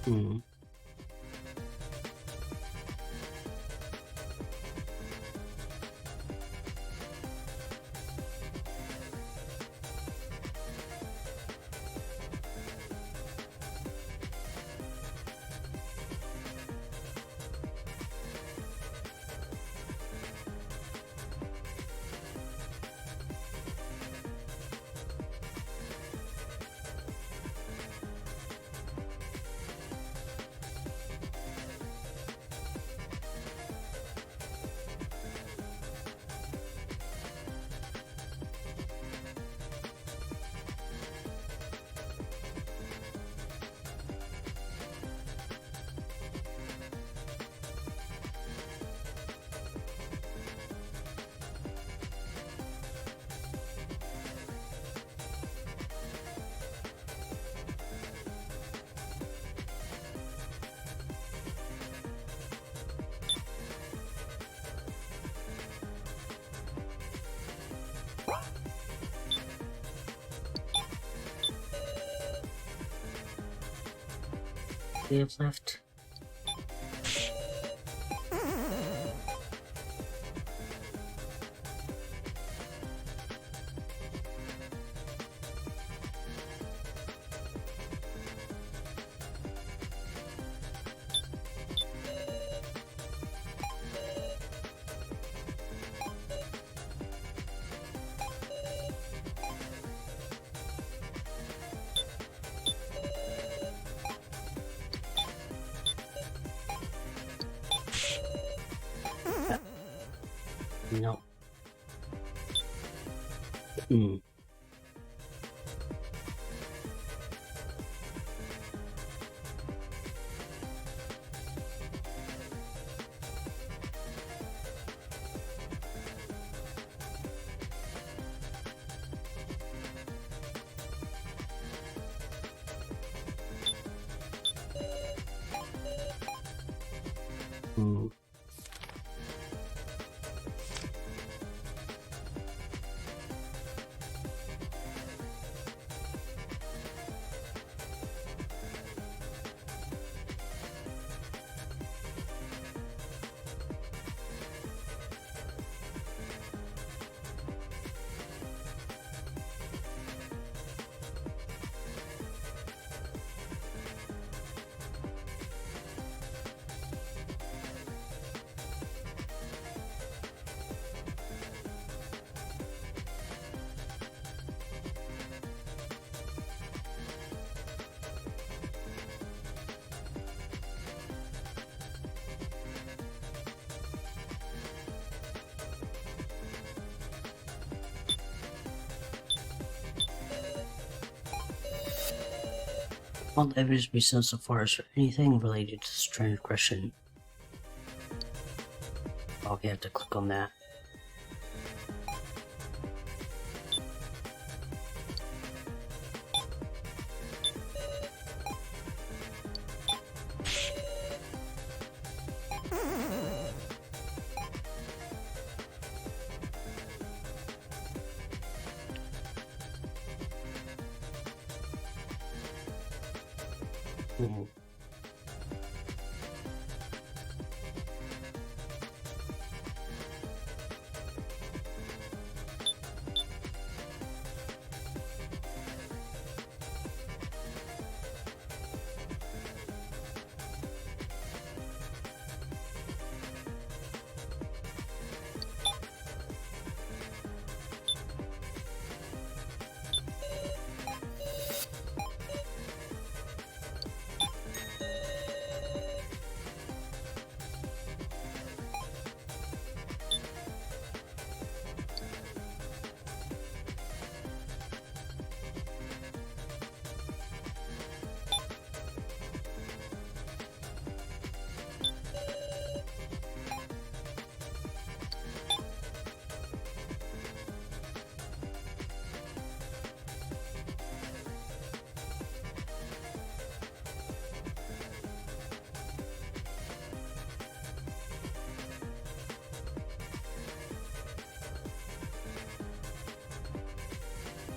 Hmm. We have left. No. Hmm. Hmm. All the evidence we've seen so far is there anything related to this transgression. Oh, we have to click on that. Mhm.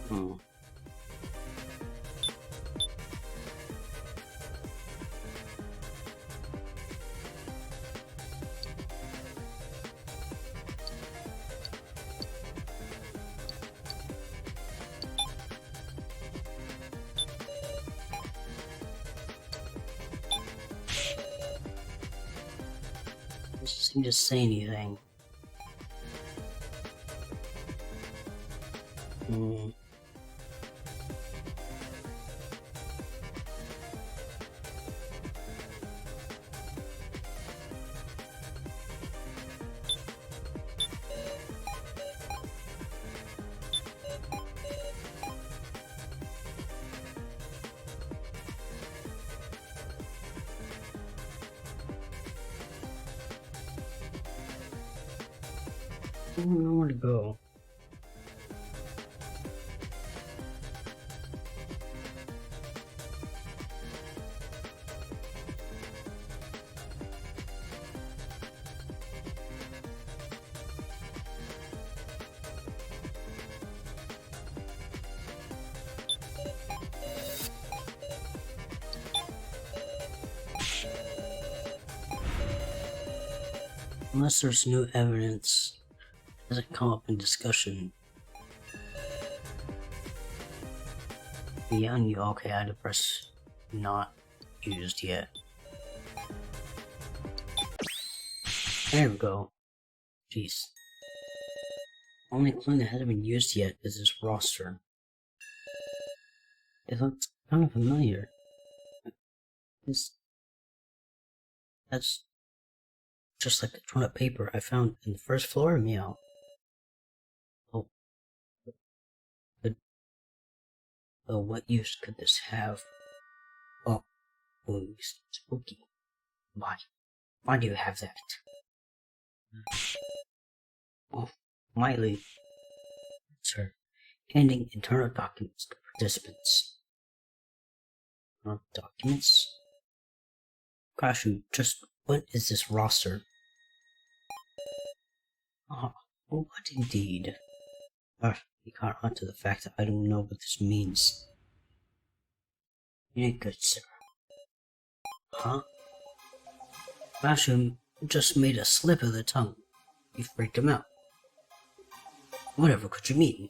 Hmm. Doesn't seem to say anything. Hmm. I don't know where to go. Unless there's new evidence, it doesn't come up in discussion. Beyond you, okay, I had to press not used yet. There we go. Jeez. Only clue that hasn't been used yet is this roster. It looks kind of familiar. That's just like the torn up paper I found in the first floor meow. Oh. But what use could this have? Oh, spooky. Why do you have that? Oh, Miley. Sir, handing internal documents to participants. Documents? Kashu, just what is this roster? Ah, what indeed? You caught on to the fact that I don't know what this means. You ain't good, sir. Huh? Kashu just made a slip of the tongue. You freaked him out. Whatever could you mean?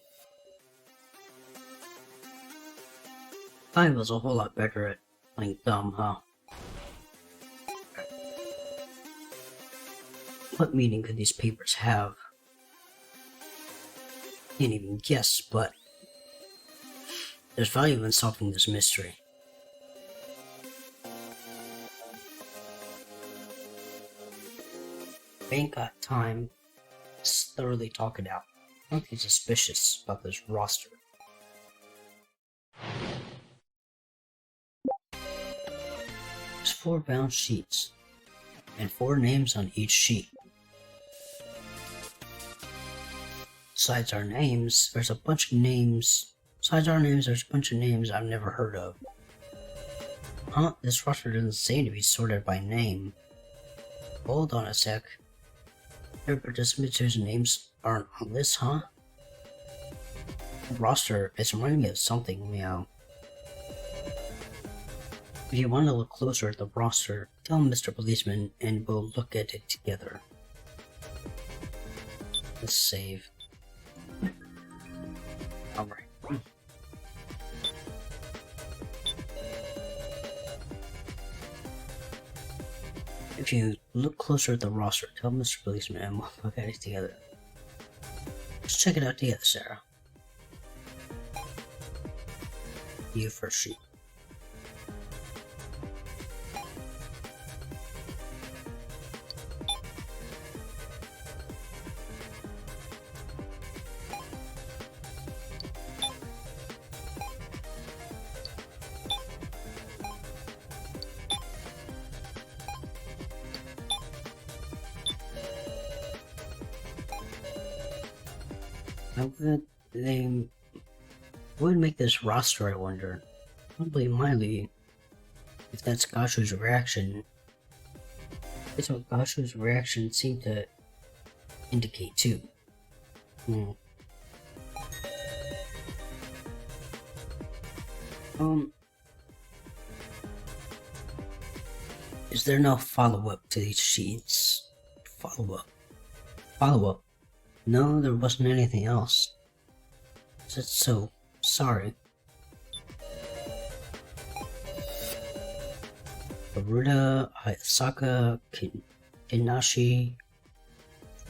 I was a whole lot better at playing dumb, huh? What meaning could these papers have? Can't even guess, but there's value in solving this mystery. We ain't got time to thoroughly talk it out. Don't be suspicious about this roster. There's 4 bound sheets, and 4 names on each sheet. Besides our names, there's a bunch of names. Besides our names, there's a bunch of names I've never heard of. Huh? This roster doesn't seem to be sorted by name. Hold on a sec. There are participants whose names aren't on this, huh? The roster is reminding me of something, meow. If you want to look closer at the roster, tell Mr. Policeman and we'll look at it together. Let's save. Alright. If you look closer at the roster, tell Mr. Policeman and we'll look at it together. Let's check it out together, Sarah. You first sheet. They would make this roster, I wonder. Probably Miley. If that's Gashu's reaction. It's what Gashu's reaction seemed to indicate too. Is there no follow-up to these sheets? Follow-up. Follow-up. No, there wasn't anything else. So sorry. Garuda, Hayasaka, Kinashi,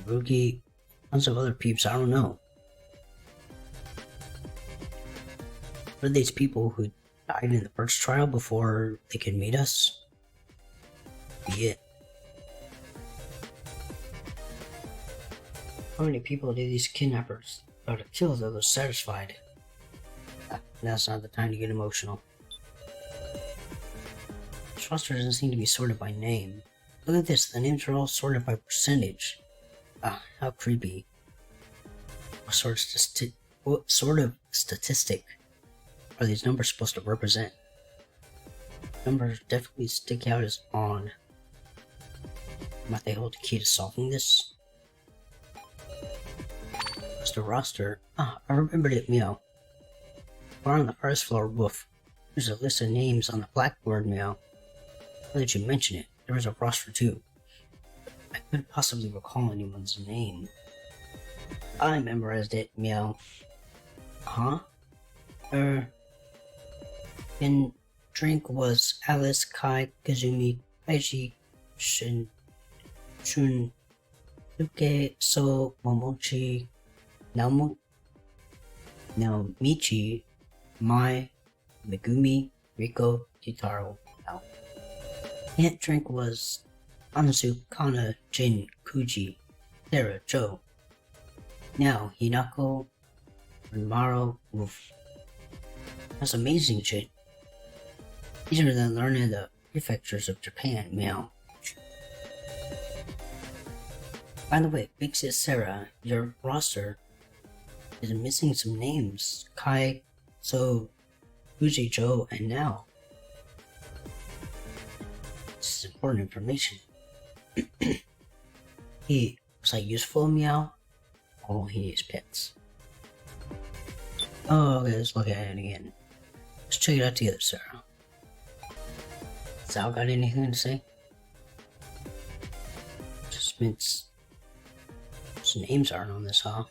Rugi, tons of other peeps I don't know. What are these people who died in the first trial before they could meet us? Be it. How many people do these kidnappers try to kill till they're satisfied? That's not the time to get emotional. This roster doesn't seem to be sorted by name. Look at this, the names are all sorted by percentage. How creepy. What sort of statistic are these numbers supposed to represent? Numbers definitely stick out as on. Might they hold the key to solving this? What's the roster? I remembered it, Meow. Bar on the first floor, Woof. There's a list of names on the blackboard, Meow. Now that you mention it, there was a roster too. I couldn't possibly recall anyone's name. I memorized it, Meow. Huh? In drink was Alice, Kai, Kazumi, Kaiji, Shun, Suke, So, Momochi, Naomichi, Mai, Megumi, Riko, Kitaro, Now. Hit drink was Anasu, Kana, Jin, Kuji, Sarah, Joe. Now, Hinako, Rimaro, Wolf. That's amazing shit. Easier than learning the prefectures of Japan, Meow. By the way, Big Sis Sarah, your roster is missing some names. Kai, So, Fuji, Joe, and Now. This is important information. Was I useful, Meow? Oh, he is pets. Oh, okay, let's look at it again. Let's check it out together, Sarah. Sal got anything to say? Just means some names aren't on this, huh?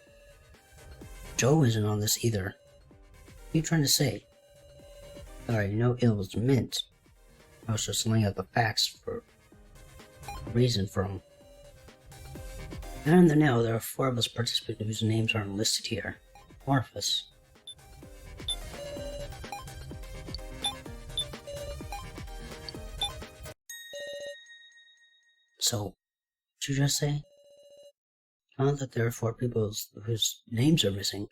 Joe isn't on this either. What are you trying to say? Alright, no ill was meant. I was just laying out the facts for a reason from. And now there are 4 of us participants whose names aren't listed here. 4 of us. So, what did you just say? Found that there are 4 people whose names are missing.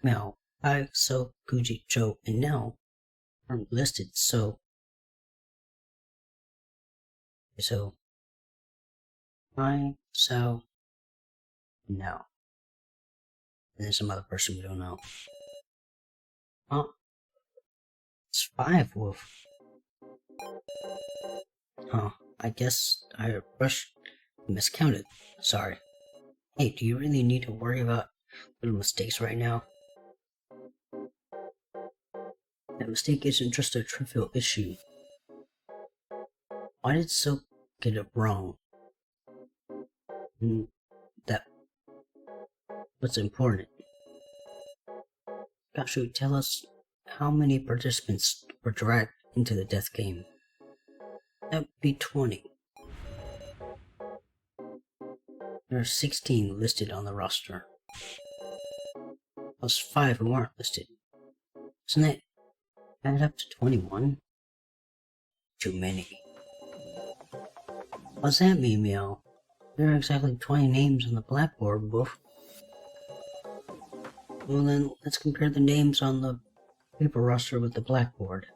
Now, I, So, Kuji, Joe, and Now aren't listed, so I, So, Now. And there's some other person we don't know. Oh, it's 5, Wolf. Huh, I guess I miscounted. Sorry. Hey, do you really need to worry about little mistakes right now? That mistake isn't just a trivial issue. Why did Silk get it wrong? What's important? Gashu, tell us how many participants were dragged into the death game. That would be 20. There are 16 listed on the roster. Plus 5 who aren't listed. Doesn't that add up to 21? Too many. What's that mean, Meow? There are exactly 20 names on the blackboard, Woof. Well then, let's compare the names on the paper roster with the blackboard.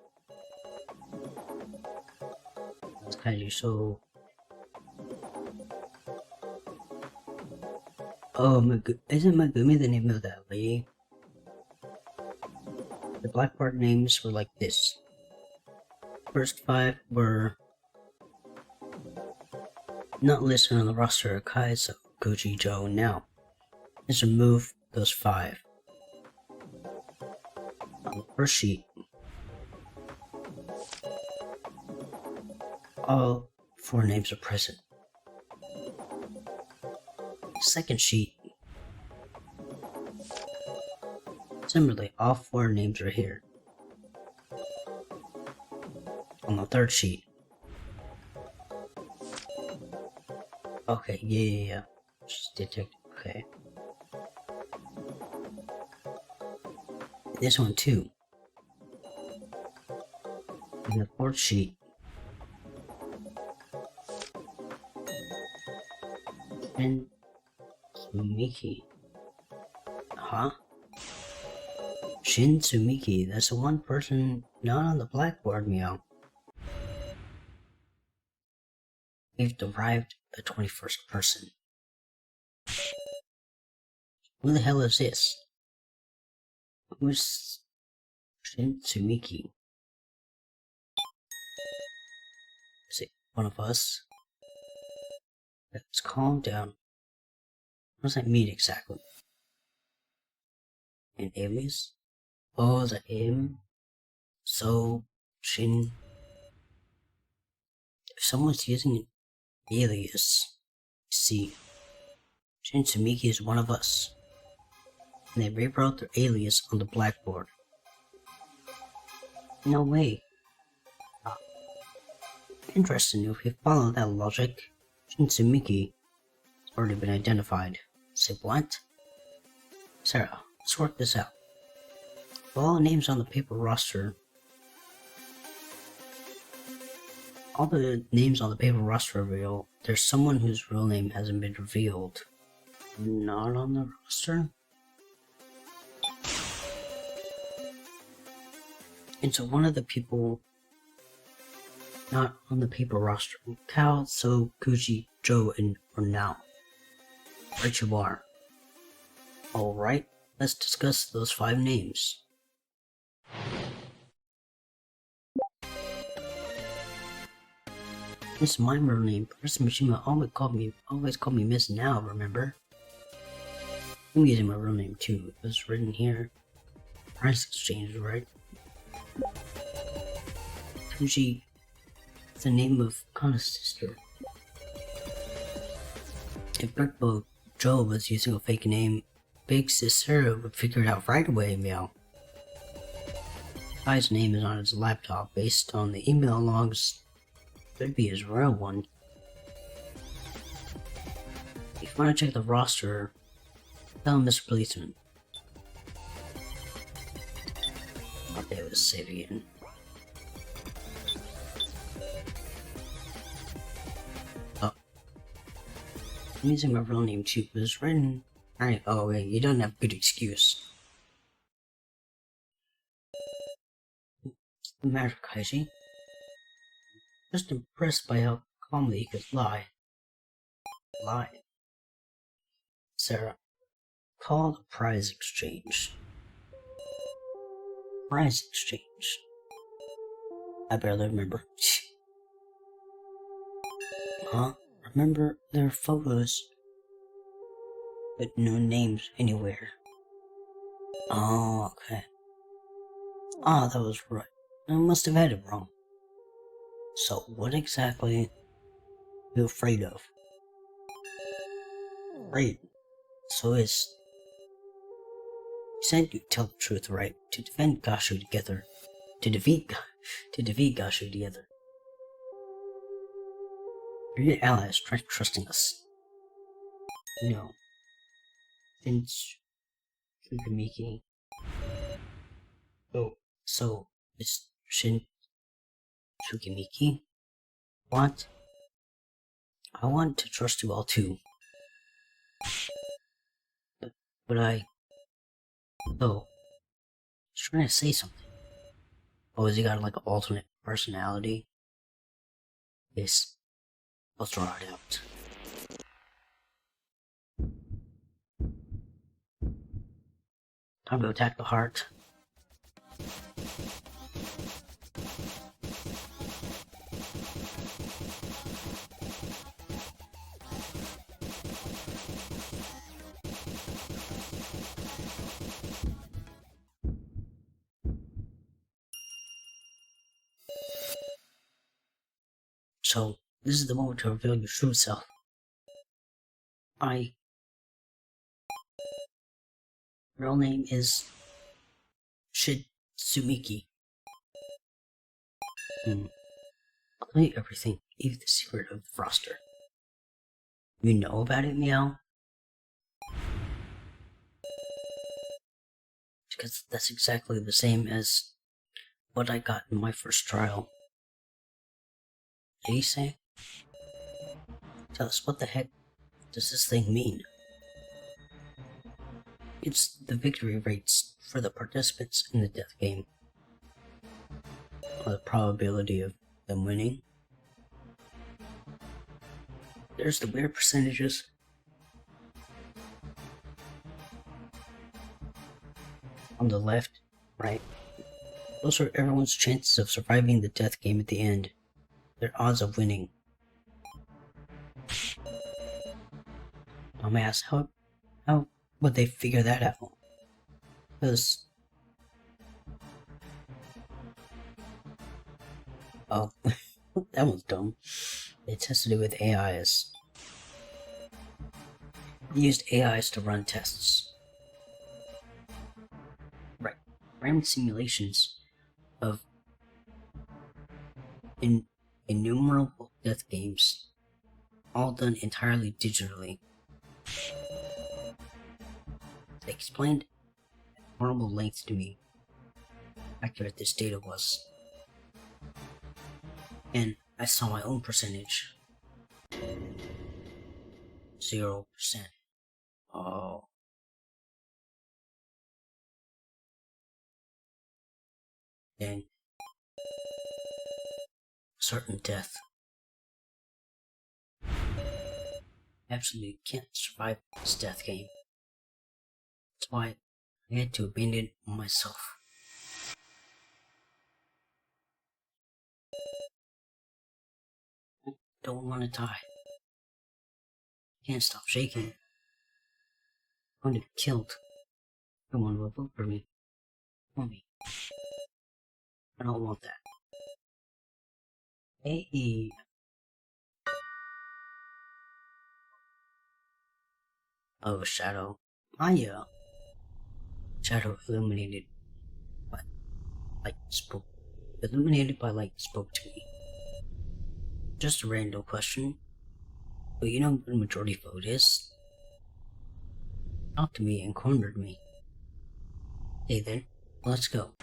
That's Kaiji, so... Oh, isn't Megumi the name of that lady? The blackboard names were like this. First 5 were not listed on the roster: Kai, So, Kuji, Joe, and Now. Let's remove those 5. On the first sheet, All 4 names are present. Second sheet. Similarly, all 4 names are here. On the third sheet. Okay, yeah. Just detect. Okay. This one too. In the fourth sheet. And Tsumiki. Huh? Shin Tsumiki, that's the one person not on the blackboard, meow. We've derived a 21st person. Who the hell is this? Who's Shin Tsumiki? Is it one of us? Let's calm down. What does that mean exactly? An alias? Oh, the M? So, Shin. If someone's using an alias, see, Shin Tsumiki is one of us. And they rewrote their alias on the blackboard. No way. Interesting, if we follow that logic, Shin Tsumiki has already been identified. Say what? Sarah, let's work this out. With all the names on the paper roster, reveal, there's someone whose real name hasn't been revealed. Not on the roster? And so one of the people not on the paper roster, Kao, So, Kuji, Joe, and Now. Right you are. Alright, let's discuss those 5 names. This is my real name. Professor Mishima always called me Miss Now, remember? I'm using my real name too. It was written here. Price exchange, right? Kuji is the name of Kana's sister. If Brickbo Joe was using a fake name, Big Sis Sarah would figure it out right away, meow. Kai's name is on his laptop. Based on the email logs, could be his real one. If you want to check the roster, tell Mr. Policeman. Okay, let's save again. Oh. I'm using my real name too, but it's written. Alright, oh wait, you don't have a good excuse. What's the matter, Kaiji? Just impressed by how calmly he could lie. Lie. Sarah, call the prize exchange. Prize exchange. I barely remember. Huh? Remember their photos, but no names anywhere. Oh, okay. Ah, that was right. I must have had it wrong. So, what exactly are you afraid of? Afraid? So it's... You said you'd tell the truth, right? To defend Gashu together. To defeat Gashu together. Your new allies try trusting us. No. Since Shukamiki. Oh, so it's Shin Tsukimiki? What? I want to trust you all too. But I... Oh. He's trying to say something. Oh, has he got like an alternate personality? Yes. Let's draw it out. Time to attack the heart. So, this is the moment to reveal your true self. Real name is Shitsumiki. I'll tell you everything, even the secret of the Froster. You know about it, Meow? Because that's exactly the same as what I got in my first trial. Did he say? Tell us, what the heck does this thing mean? It's the victory rates for the participants in the death game. Or the probability of them winning. There's the weird percentages. On the left, right. Those are everyone's chances of surviving the death game at the end. Their odds of winning. Dumbass, how would they figure that out? Because... Oh, that was dumb. They tested it with AIs. They used AIs to run tests. Right. Ran simulations of innumerable death games, all done entirely digitally. They explained at horrible length to me how accurate this data was. And I saw my own percentage. 0%. Oh. Dang. Certain death. Absolutely can't survive this death game. That's why I had to abandon it myself. I don't want to die. Can't stop shaking. I'm going to be killed. Someone will vote for me. Mommy. I don't want that. Hey. Oh, Shadow. Maya. Shadow illuminated by light spoke. Illuminated by light spoke to me. Just a random question. But you know what the majority vote is? Talked to me and cornered me. Hey then, let's go.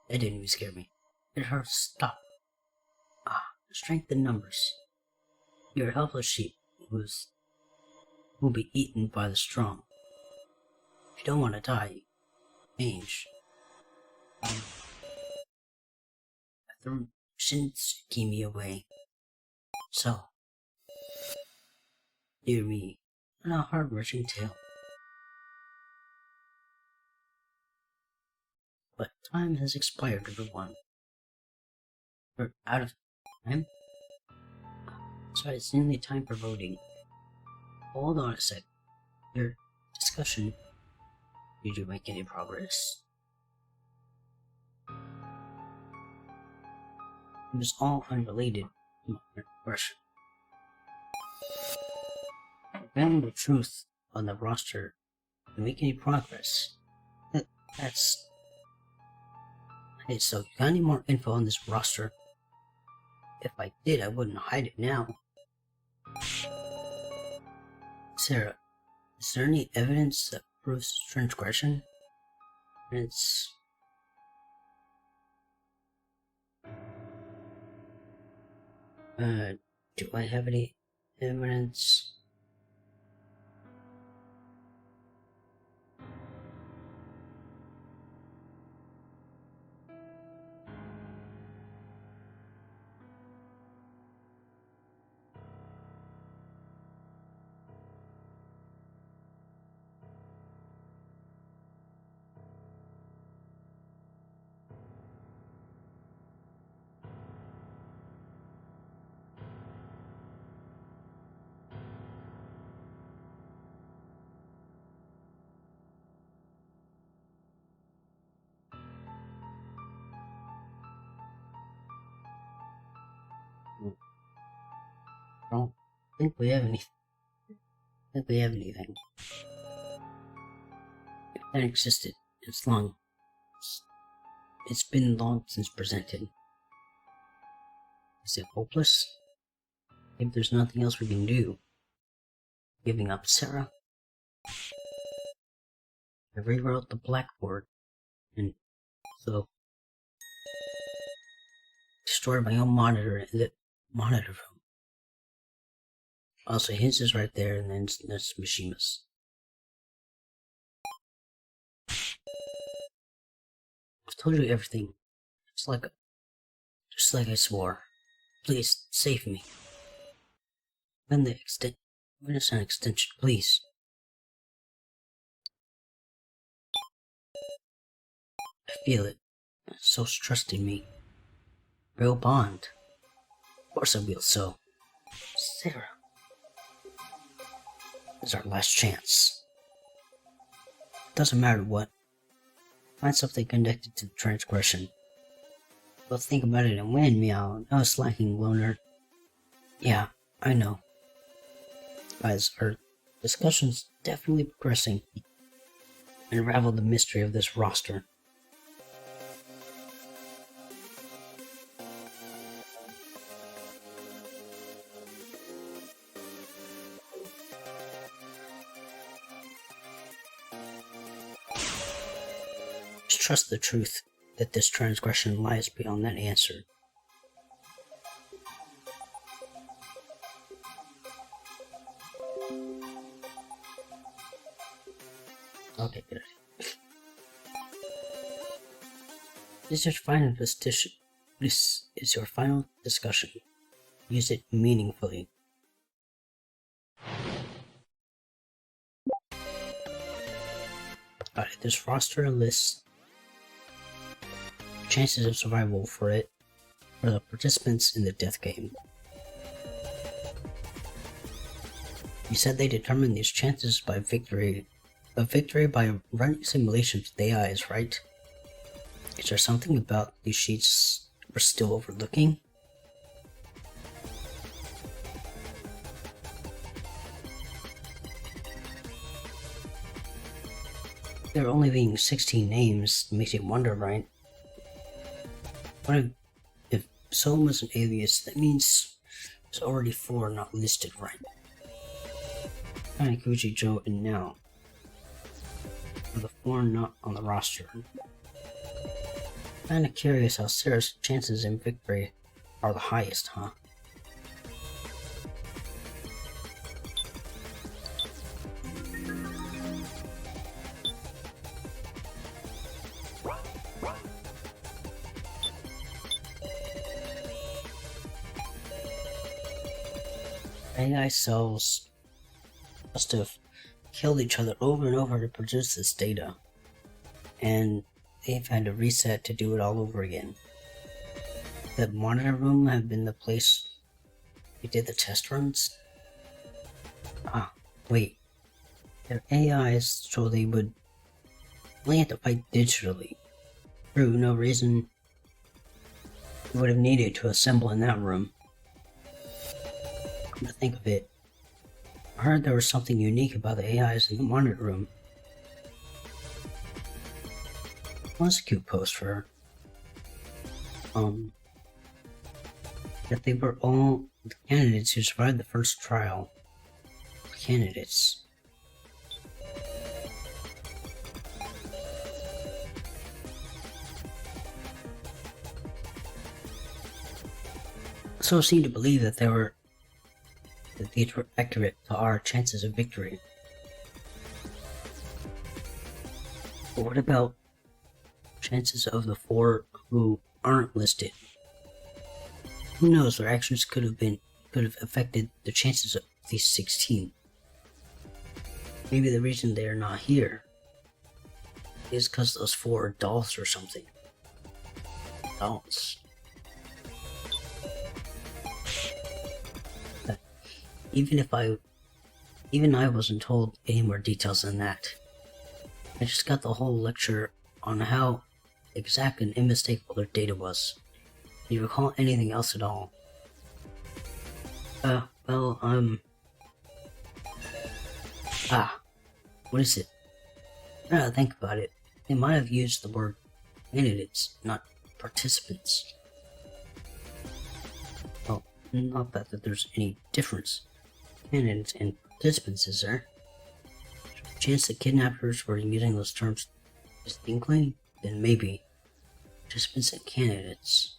That didn't even scare me. It hurt. Stop. Strength in numbers. You're a helpless sheep who'll be eaten by the strong. If you don't want to die, change. I threw Shinsukimi away. So, dear me, what a heart-wrenching tale. But time has expired, everyone. We're out of time? So it's nearly time for voting. Hold on a sec. Your discussion. Did you make any progress? It was all unrelated to my question. I found the truth on the roster to make any progress. That's... Hey, so you got any more info on this roster? If I did, I wouldn't hide it now. Sarah, is there any evidence that proves transgression? It's... do I have any evidence? I don't think we have anything. If that existed, it's been long since presented. Is it hopeless? If there's nothing else we can do, giving up Sarah? I rewrote the blackboard, and so destroyed my own monitor in the monitor room. Also, his is right there, and then there's Mishima's. I've told you everything, just like I swore. Please save me. When it's an extension, please. I feel it. So trusting me. Real bond. Of course I will so. Sarah. This is our last chance. Doesn't matter what. Find something connected to the transgression. We'll think about it and win, meow. No slacking, loner. Yeah, I know. Guys, our discussion's definitely progressing. Unravel the mystery of this roster. Just trust the truth that this transgression lies beyond that answer. Okay, good. This is your final discussion. Use it meaningfully. Alright, this roster lists chances of survival for the participants in the death game. You said they determined these chances by victory by running simulations with AIs, right? Is there something about these sheets we're still overlooking? There only being 16 names makes you wonder, right? What if someone was an alias? That means there's already 4 not listed, right? Taniguchi, Joe, and now are the 4 not on the roster. Kinda curious how Sarah's chances in victory are the highest, huh? AI cells must have killed each other over and over to produce this data, and they've had to reset to do it all over again. The monitor room have been the place we did the test runs? Ah, wait. They're AIs, so they would only have to fight digitally. True, no reason you would have needed to assemble in that room. Come to think of it, I heard there was something unique about the AIs in the monitor room. Was a cute post for her. That they were all the candidates who survived the first trial. Candidates. So seem to believe that these were accurate to our chances of victory. But what about chances of the 4 who aren't listed? Who knows, their actions could have affected the chances of these 16. Maybe the reason they are not here is because those 4 are dolls or something. Dolls. But even I wasn't told any more details than that. I just got the whole lecture on how exact and unmistakable their data was. Do you recall anything else at all? Well, what is it? Now that I think about it, they might have used the word candidates, not participants. Well, not that there's any difference. Candidates and participants, is there? Chance the kidnappers were using those terms distinctly? Then maybe. Participants and candidates.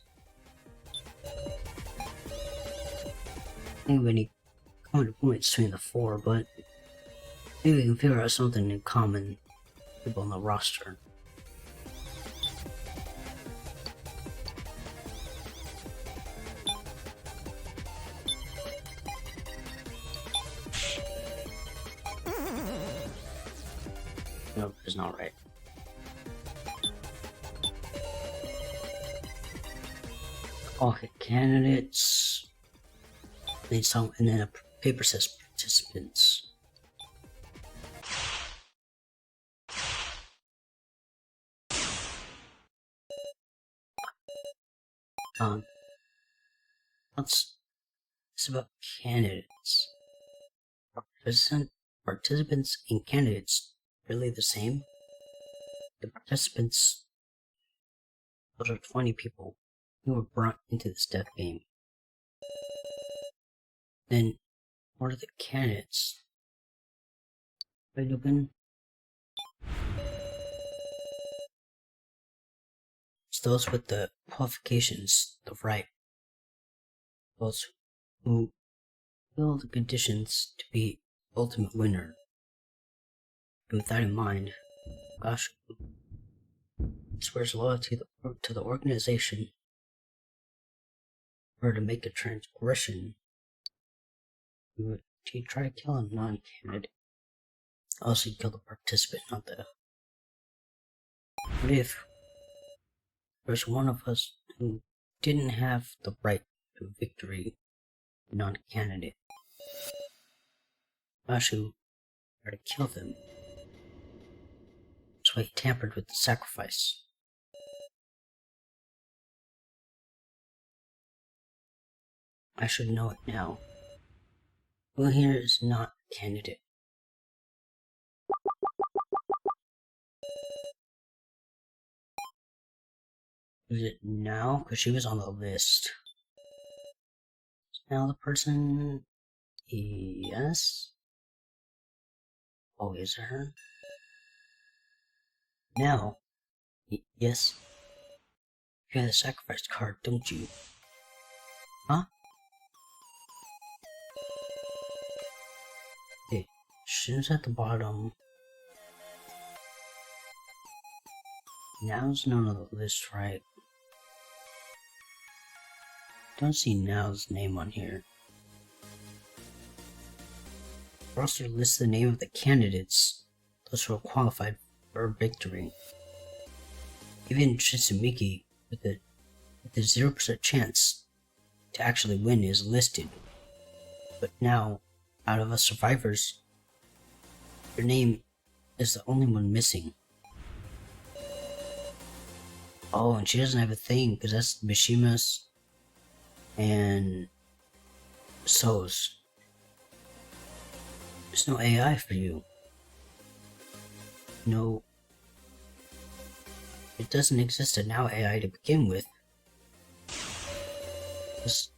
I think of any common points between the four, but maybe we can figure out something in common with people on the roster. Nope, it's not right. Okay, candidates. Need some, and then a paper says participants. It's about candidates. Participants and candidates really the same? The participants, those are 20 people who were brought into this death game. Then, what are the candidates? Wait, open. It's those with the qualifications, the right. Those who fill the conditions to be ultimate winner. And with that in mind, gosh, swears loyalty to the organization or to make a transgression. He try to kill a non-candidate. Also, kill the participant, not the. What if there's one of us who didn't have the right to victory, non-candidate? Bashu tried to kill them. So he tampered with the sacrifice. I should know it now. Who here is not a candidate? Is it now? Because she was on the list. Now the person... Yes? Oh, is it her? Now? Yes? You have the sacrifice card, don't you? Huh? Hey, she's at the bottom. Now's not on the list, right? Don't see Now's name on here. The roster lists the name of the candidates, those who are qualified for victory. Even Shitsumiki, with the 0% chance to actually win, is listed. But now, out of us survivors, your name is the only one missing. Oh, and she doesn't have a thing, because that's Mishima's and So's. There's no AI for you. No. It doesn't exist a Now AI to begin with. Because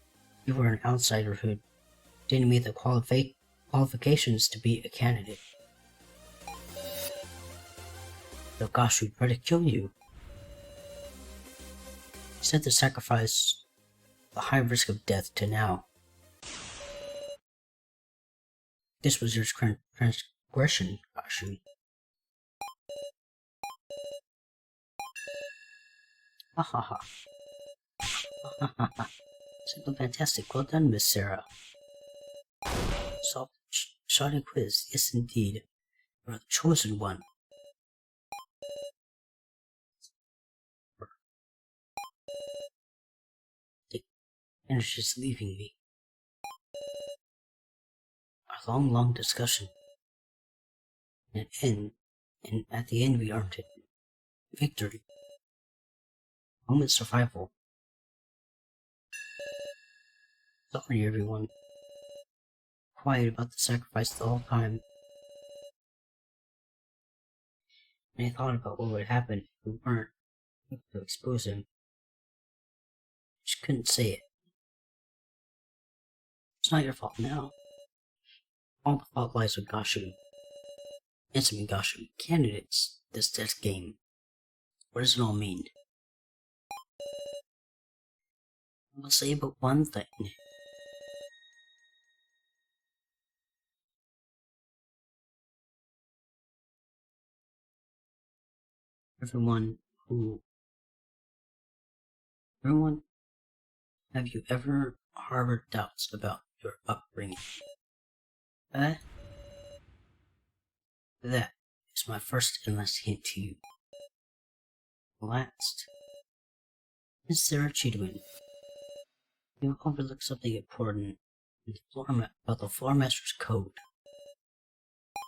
you were an outsider who didn't meet the qualifications to be a candidate. So gosh, we tried to kill you. He said to sacrifice the high risk of death to Now. This was your transgression, Gashu. Ha ha ha. Ha ha ha. Simple fantastic. Well done, Miss Sarah. Solved shot and quiz. Yes, indeed. You are the chosen one. The energy is leaving me. A long discussion. And at the end we earned it. Victory. Moment survival. Sorry, everyone. quiet about the sacrifice the whole time. And I thought about what would happen if we weren't able to expose him. Just couldn't say it. It's not your fault now. All the fault lies with Gashu. Insumi Gashu, candidates, this death game. What does it all mean? I'll say but one thing. Everyone, have you ever harbored doubts about your upbringing? That is my first and last hint to you. Last, is there a Chidwin? You overlooked something important about the Floor Master's code.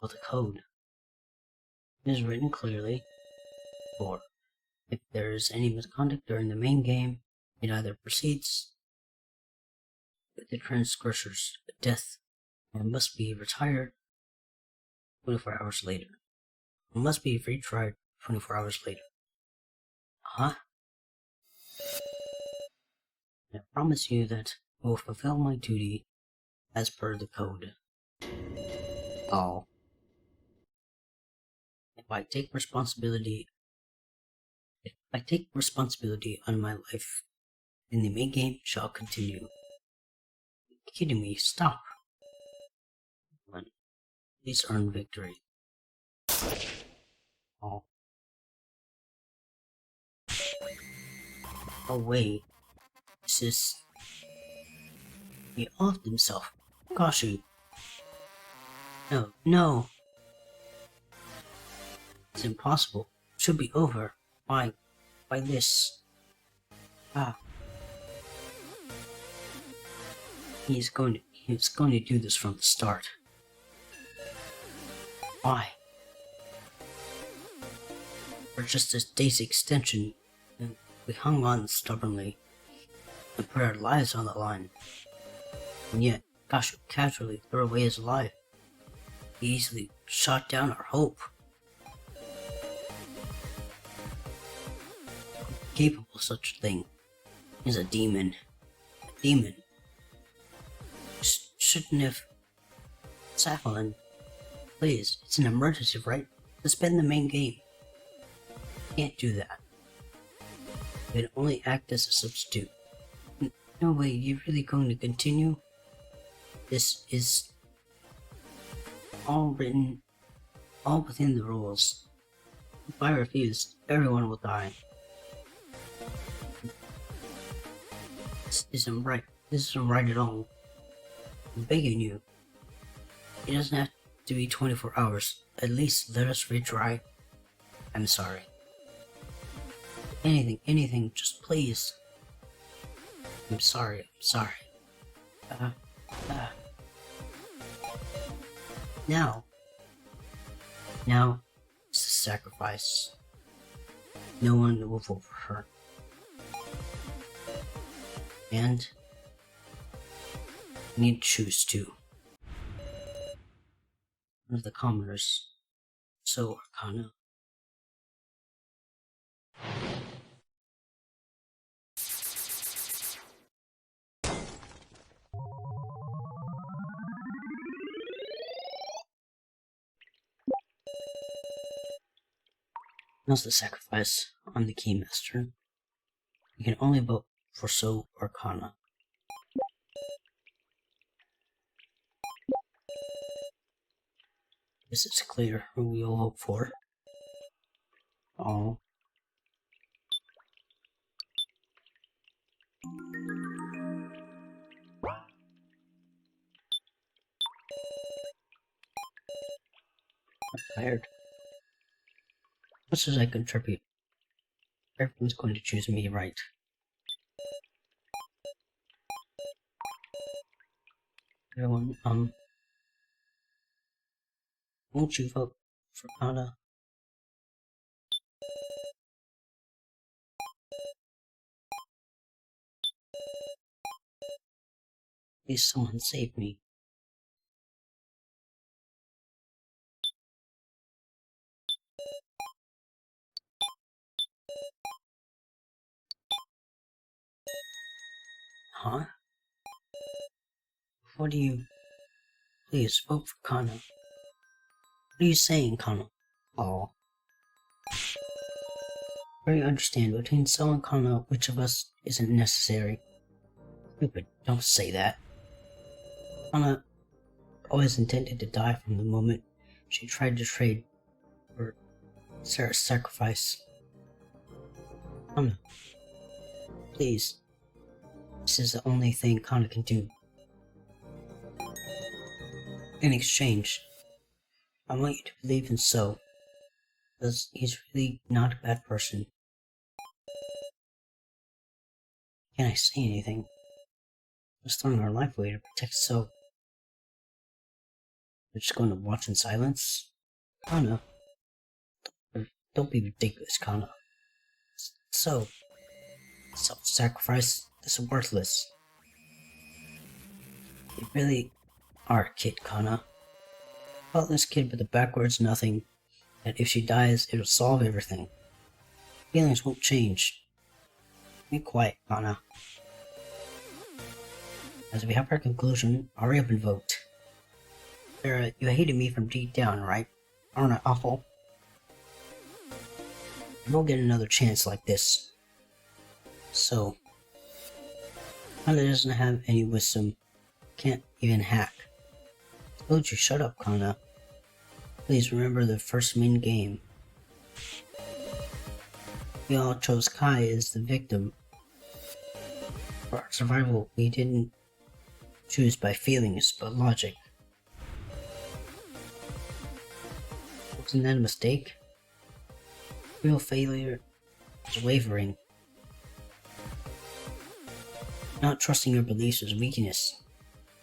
About the code. It is written clearly, for if there is any misconduct during the main game, it either proceeds with the transgressor's death or must be retired 24 hours later. Or must be retried 24 hours later. Huh? I promise you that I will fulfill my duty as per the code. Oh. If I take responsibility on my life, then the main game shall continue. Are you kidding me? Stop. Please earn victory. Oh. Oh wait. This is... He offed himself. Gashu. No, no. It's impossible. It should be over. By this. Ah. He's going to do this from the start. Why? For just a day's extension, and we hung on stubbornly and put our lives on the line. And yet, Gashu casually threw away his life. He easily shot down our hope. Capable of such a thing. He's a demon. A demon. Shouldn't have... Safalin, please, it's an emergency, right? Suspend the main game. Can't do that. You can only act as a substitute. No way, you're really going to continue? This is all written, all within the rules. If I refuse, everyone will die. This isn't right. This isn't right at all. I'm begging you. It doesn't have to be 24 hours. At least let us retry. I'm sorry. Anything, just please. I'm sorry. Now it's the sacrifice. No one will vote for her. And I need to choose two. One of the commoners. So Arcana. Now's the sacrifice. I'm the Keymaster. You can only vote for So Arcana. This is clear who we'll vote for. Oh. I'm tired. Much as I contribute, everyone's going to choose me, right? Everyone, won't you vote for Kana? Please, someone save me. Huh? What do you... Please, vote for Kana. What are you saying, Kana? Oh. Very understand, between Cell and Kana, which of us isn't necessary? Stupid, don't say that. Kana always intended to die from the moment she tried to trade for Sarah's sacrifice. Kana, please. This is the only thing Kana can do. In exchange, I want you to believe in So, because he's really not a bad person. Can I say anything? Just throwing our life away to protect So. We're just going to watch in silence? Kana, don't be ridiculous, Kana. So, self-sacrifice is worthless. You really are a kid, Kana. Thoughtless kid with a backwards nothing, that if she dies, it'll solve everything. Feelings won't change. Be quiet, Kana. As we have our conclusion, hurry up and vote. Sarah, you hated me from deep down, right? Aren't I awful? You won't get another chance like this. So, Kana doesn't have any wisdom. Can't even hack. I told you, shut up, Kana. Please remember the first main game. We all chose Kai as the victim. For our survival, we didn't choose by feelings, but logic. Wasn't that a mistake? Real failure is wavering. Not trusting your beliefs is weakness.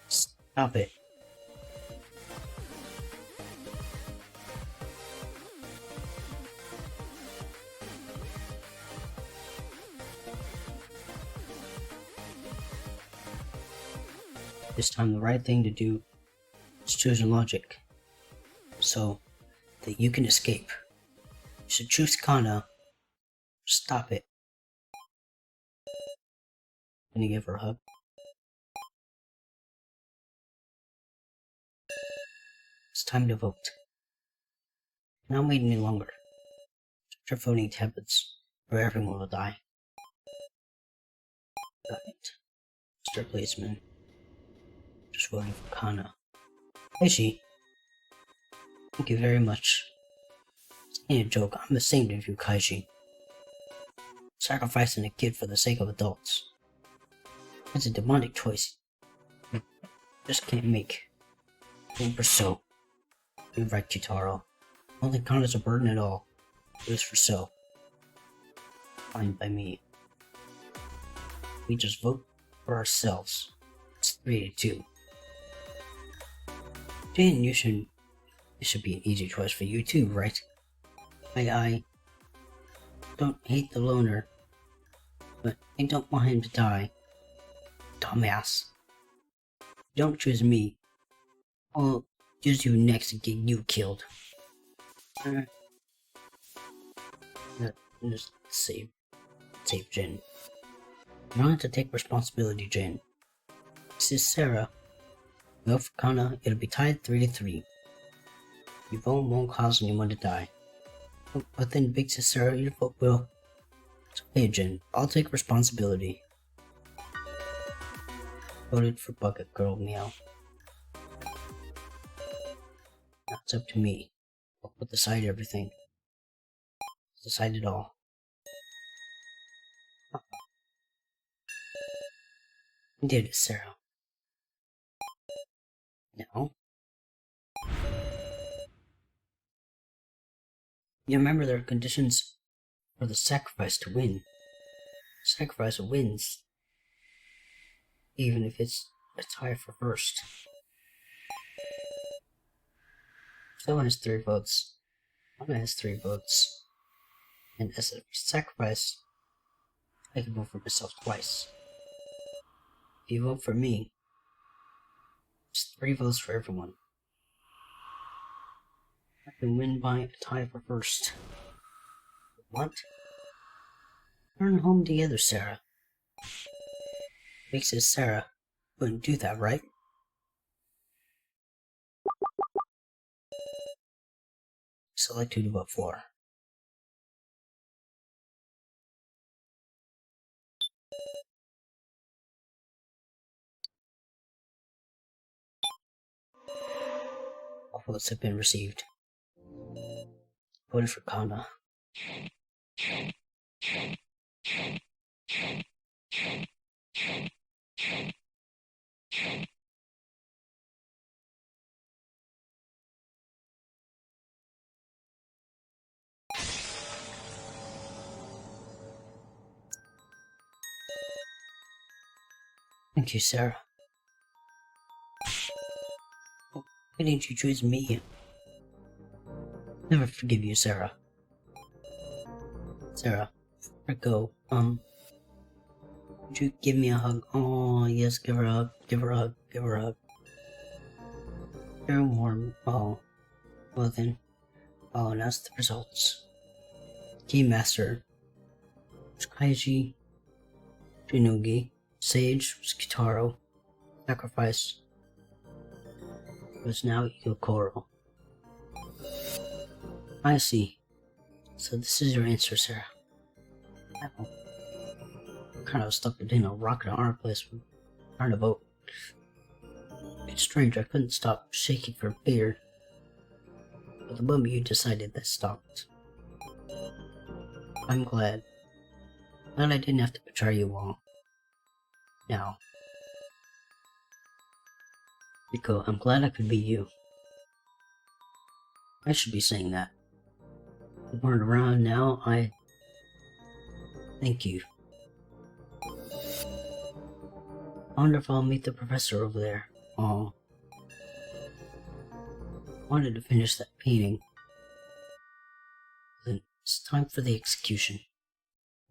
Stop it. This time the right thing to do is choose logic, so that you can escape. You should choose Kana. Stop it. Can you give her a hug? It's time to vote. Not wait any longer. Start your voting tablets, or everyone will die. Got it. Mr. Policeman. Just voting for Kana. Kaiji. Thank you very much. This ain't a joke. I'm ashamed of you, Kaiji. Sacrificing a kid for the sake of adults. It's a demonic choice. Just can't make. Vote for So. You're right, Kitaro. I don't think Kana's a burden at all. It was for So. Fine by me. We just vote for ourselves. It's 3-2. Jin, it should be an easy choice for you too, right? I don't hate the loner, but I don't want him to die. Dumbass. Don't choose me. I'll choose you next and get you killed. Just save Jin. You don't have to take responsibility, Jin. This is Sarah. Vote for Kana, it'll be tied 3-3. Your vote won't cause anyone to die. But then Big Sis Sarah, your vote will. It's okay, Jin. I'll take responsibility. Voted for Bucket Girl, meow. Now it's up to me. I'll decide everything. Decide it all. You did it, Sarah. Now, you remember there are conditions for the sacrifice to win. Sacrifice wins, even if it's a tie for first. Phil has 3 votes. Anna has 3 votes. And as a sacrifice, I can vote for myself twice. If you vote for me, it's 3 votes for everyone. I can win by a tie for first. What? Return home together, Sarah. Makes it Sarah wouldn't do that, right? Select 2 to vote for. All votes have been received. Voted for Kana. Thank you, Sarah. Why didn't you choose me? Never forgive you, Sarah. Sarah, before I go, would you give me a hug? Oh, yes, give her a hug, give her a hug, give her a hug. Very warm. Oh, well then, I'll announce the results. Keymaster, Kaiji, Shinogi, Sage, Skitaro, Sacrifice, was now Yokoro. I see. So this is your answer, Sarah. I'm kind of stuck between a rock and a hard place when trying to vote. It's strange, I couldn't stop shaking from fear. But the moment you decided, that stopped. I'm glad. Glad I didn't have to betray you all. Now, Rico, I'm glad I could be you. I should be saying that. You weren't around now, I thank you. I wonder if I'll meet the professor over there. Oh. Wanted to finish that painting. Then it's time for the execution.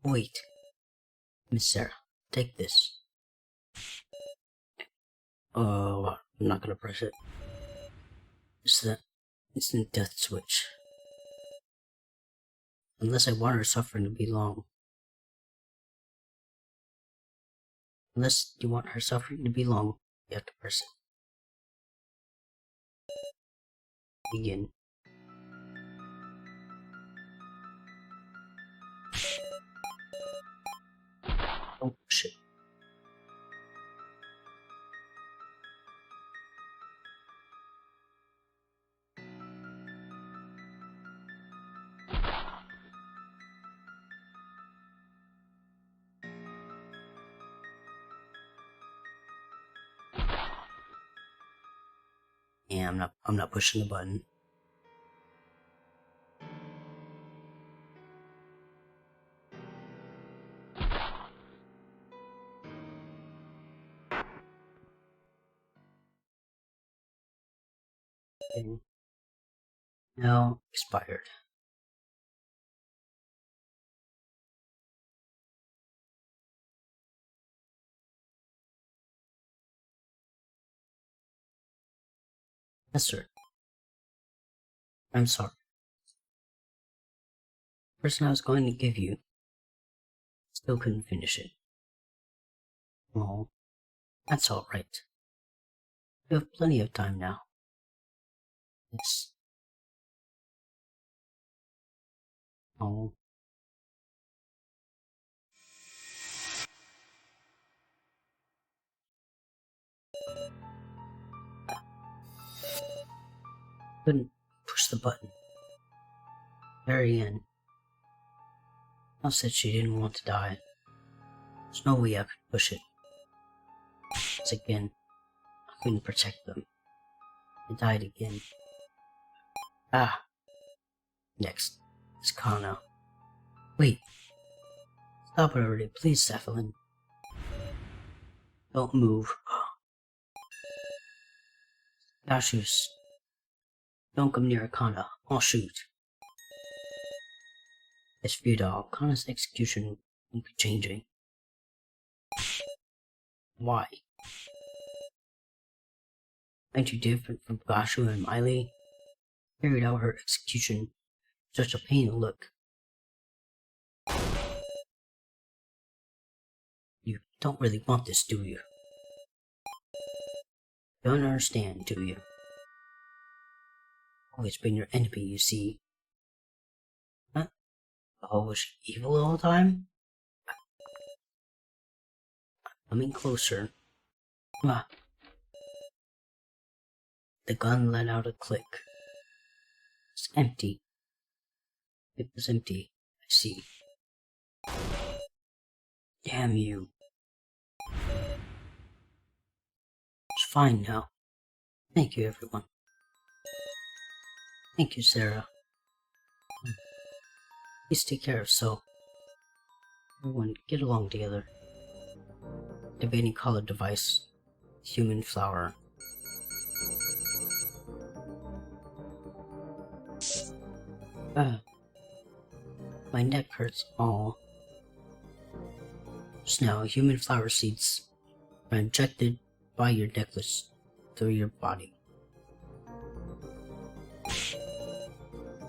Wait. Miss Sarah, take this. Oh, I'm not gonna press it. It's the instant death switch. Unless I want her suffering to be long. Unless you want her suffering to be long, you have to press it. Begin. Oh shit. Yeah, I'm not pushing the button. Okay. Now expired. Yes, sir. I'm sorry. The person I was going to give you still couldn't finish it. Well, that's alright. You have plenty of time now. Yes. Oh. Couldn't push the button. Very end. Mel said she didn't want to die. There's no way I could push it. Once again, I couldn't protect them. They died again. Ah. Next is Kana. Wait. Stop it already, please, Cephalin. Don't move. Yashus. Don't come near Kana. I'll shoot. It's futile. Kana's execution won't be changing. Why? Aren't you different from Gashu and Miley? Carried out her execution. Such a pain to look. You don't really want this, do you? You don't understand, do you? Always been your enemy, you see. Huh? Oh, was she evil all the time? Coming closer. Ah. The gun let out a click. It's empty. It was empty. I see. Damn you. It's fine now. Thank you, everyone. Thank you, Sarah. Please take care of So. Everyone, get along together. Activating color device. Human flower. My neck hurts. All. Just now, human flower seeds are injected by your necklace through your body.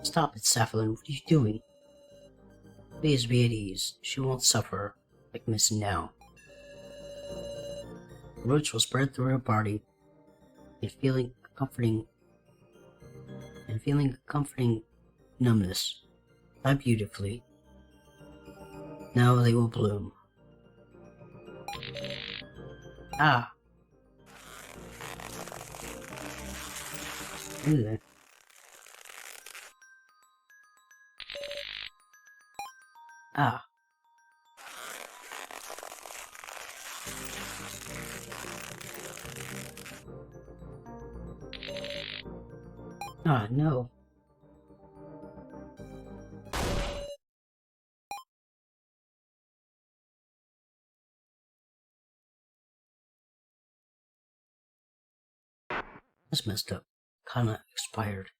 Stop it, Safflin. What are you doing? Please be at ease. She won't suffer like Miss now. The roots will spread through her body, and feeling a comforting numbness. Fly beautifully. Now they will bloom. Ah. Ugh. Ah. Ah, no. That's messed up. Kana expired.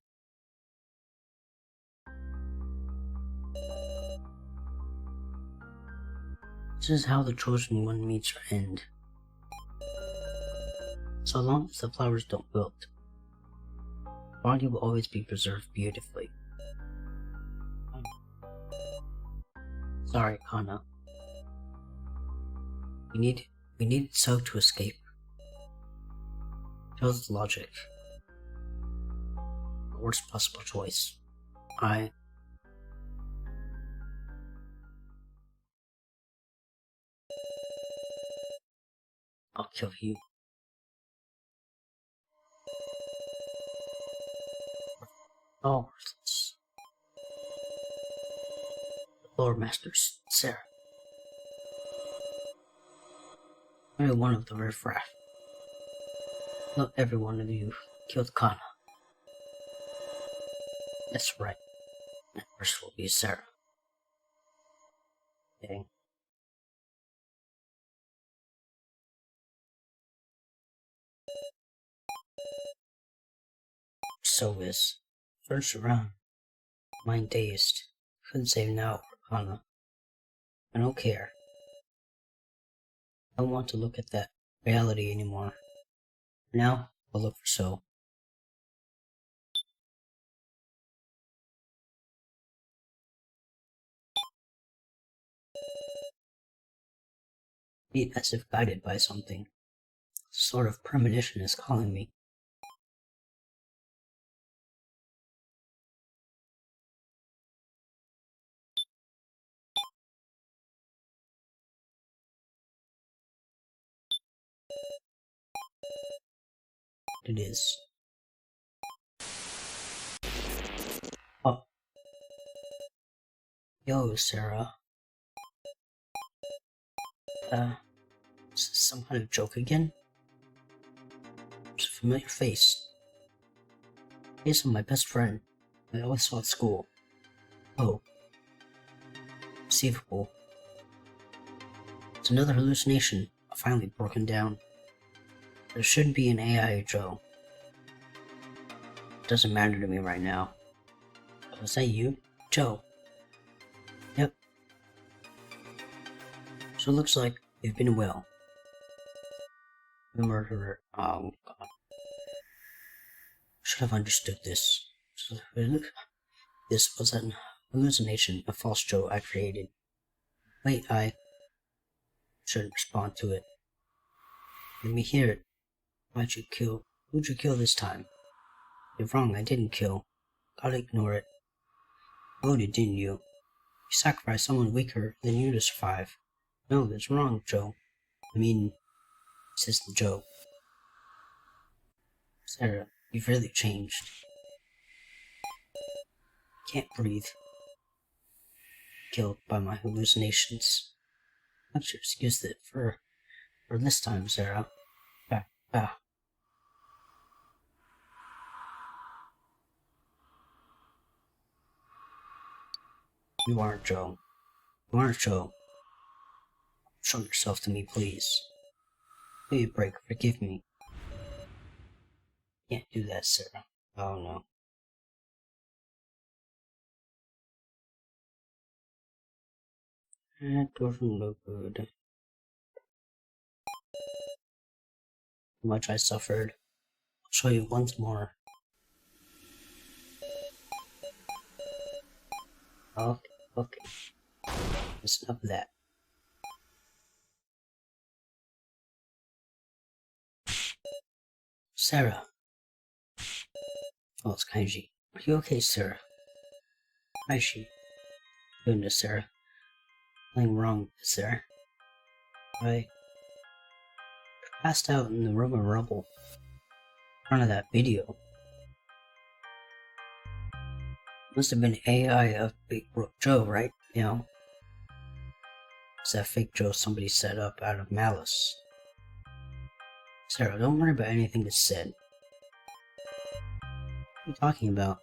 This is how the chosen one meets her end. So long as the flowers don't wilt, the body will always be preserved beautifully. Sorry, Kana. We needed So to escape. Chose logic. The worst possible choice. I'll kill you. Oh, the Lord Masters, Sarah. Every one of the riffraff. Not every one of you killed Kana. That's right. And first will be Sarah. Dang. So is. First around. Mind dazed. Couldn't save now for Kana. I don't care. I don't want to look at that reality anymore. For now, I'll look for So. Be as if guided by something. A sort of premonition is calling me. It is. Oh. Yo, Sarah. Is this some kind of joke again? It's a familiar face. Face of my best friend I always saw at school. Oh. Conceivable. It's another hallucination. I've finally broken down. There should be an AI Joe. It doesn't matter to me right now. Oh, is that you? Joe. Yep. So it looks like you've been well. The murderer. Oh god. Should have understood this. This was an hallucination, a false Joe I created. Wait, shouldn't respond to it. Let me hear it. Why'd you kill? Who'd you kill this time? You're wrong, I didn't kill. Gotta ignore it. Voted, didn't you? You sacrificed someone weaker than you to survive. No, that's wrong, Joe. I mean, says the Joe. Sarah, you've really changed. Can't breathe. Killed by my hallucinations. What's your excuse that for this time, Sarah? You aren't Joe. You aren't Joe. Show yourself to me, please. Give me a break. Forgive me. Can't do that, Sarah. Oh no. That doesn't look good. How much I suffered. I'll show you once more. Okay. That's enough of that. Sarah. Oh, it's Kaiji. Are you okay, Sarah? Kaiji. Goodness, Sarah. Nothing wrong, is there? I passed out in the room of rubble. In front of that video. Must have been AI of Big Brook Joe, right? You know? It's that fake Joe somebody set up out of malice. Sarah, don't worry about anything that's said. What are you talking about?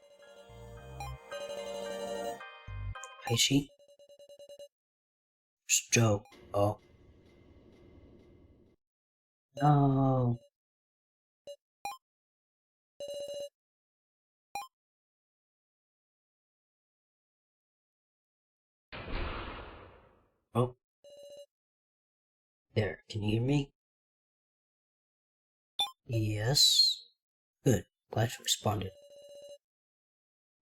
Kaiji? It's Joe. Oh. No. Oh. There, can you hear me? Yes. Good. Glad you responded.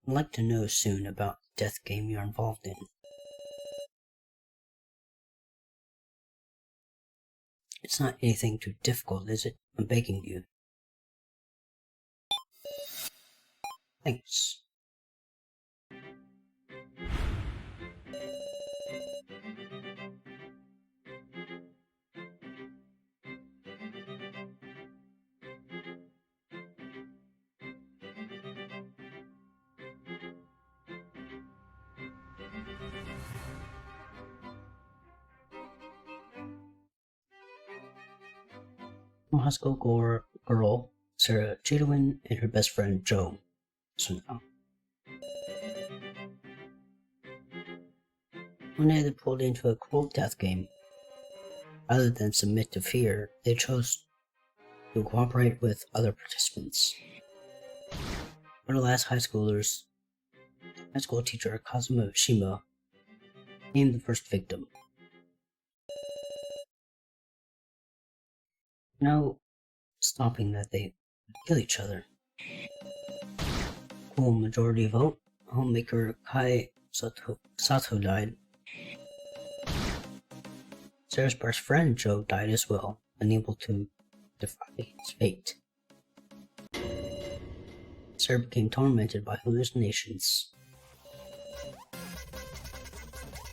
I'd like to know soon about the death game you're involved in. It's not anything too difficult, is it? I'm begging you. Thanks. High school girl, Sarah Jadwin, and her best friend, Joe. So now. One day they pulled into a cruel death game. Rather than submit to fear, they chose to cooperate with other participants. One of the last high school teacher, Kazuma Shima, named the first victim. No stopping that they kill each other. Cool majority vote. Homemaker Kai Sato died. Sarah's best friend Joe died as well, unable to defy his fate. Sarah became tormented by hallucinations,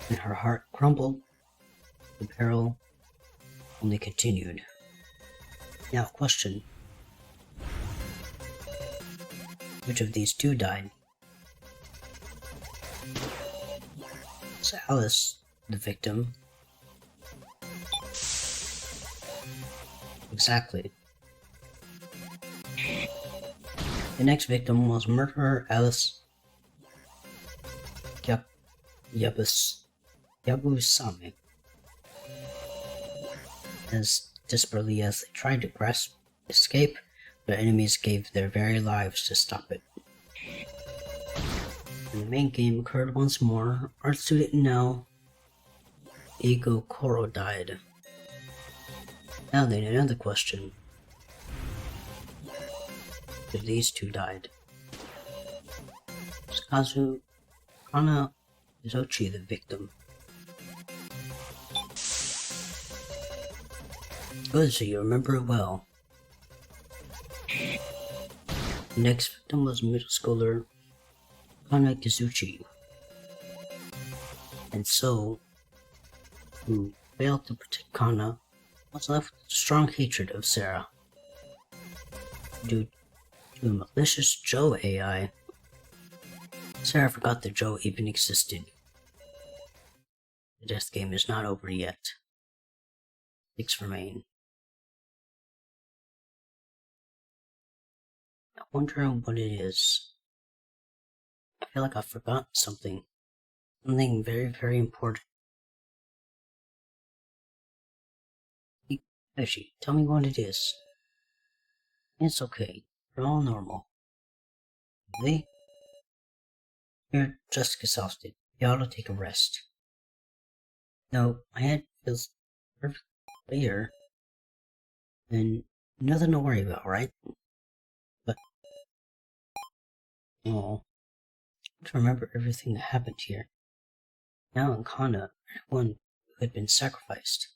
and her heart crumbled. The peril only continued. Now, question. Which of these two died? Is Alice the victim? Exactly. The next victim was murderer Alice Yabusame. As desperately as they tried to escape, their enemies gave their very lives to stop it. When the main game occurred once more, art student now Ego Koro died. Now then, another question. If these two died, was Kana Izochi the victim? Good, so you remember it well. The next victim was middle schooler Kana Kizuchi, and so, who failed to protect Kana, was left with a strong hatred of Sarah. Due to a malicious Joe AI, Sarah forgot that Joe even existed. The death game is not over yet. 6 remain. I wonder what it is. I feel like I've forgotten something. Something very, very important. Actually, tell me what it is. It's okay. We're all normal. Really? You're just exhausted. You ought to take a rest. No, my head feels perfectly clear. And nothing to worry about, right? But, oh, to remember everything that happened here. Now in Kana, one who had been sacrificed.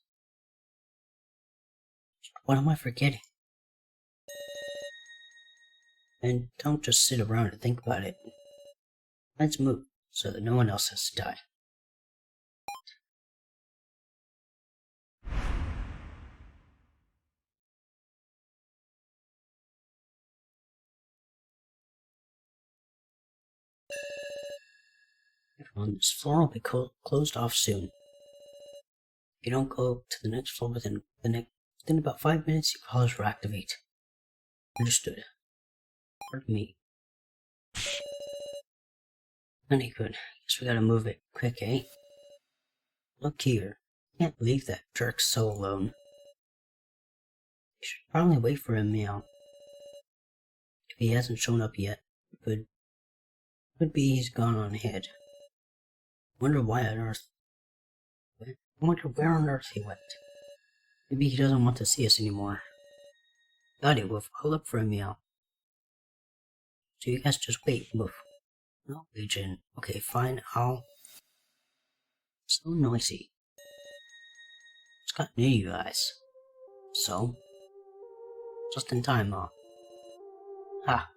What am I forgetting? And don't just sit around and think about it. Let's move, so that no one else has to die. Everyone, this floor will be closed off soon. If you don't go to the next floor within about 5 minutes, your collars will activate. Understood. Pardon me. Honey, good. Guess we gotta move it quick, eh? Look here. Can't leave that jerk so alone. You should probably wait for him now. If he hasn't shown up yet, could be he's gone on ahead. Wonder why on earth. I wonder where on earth he went. Maybe he doesn't want to see us anymore. Got it, Woof. I'll look for him now. So you guys just wait, Woof. No, Agent. Okay, fine, I'll... So noisy. Just got near you guys. So? Just in time, huh? Ha!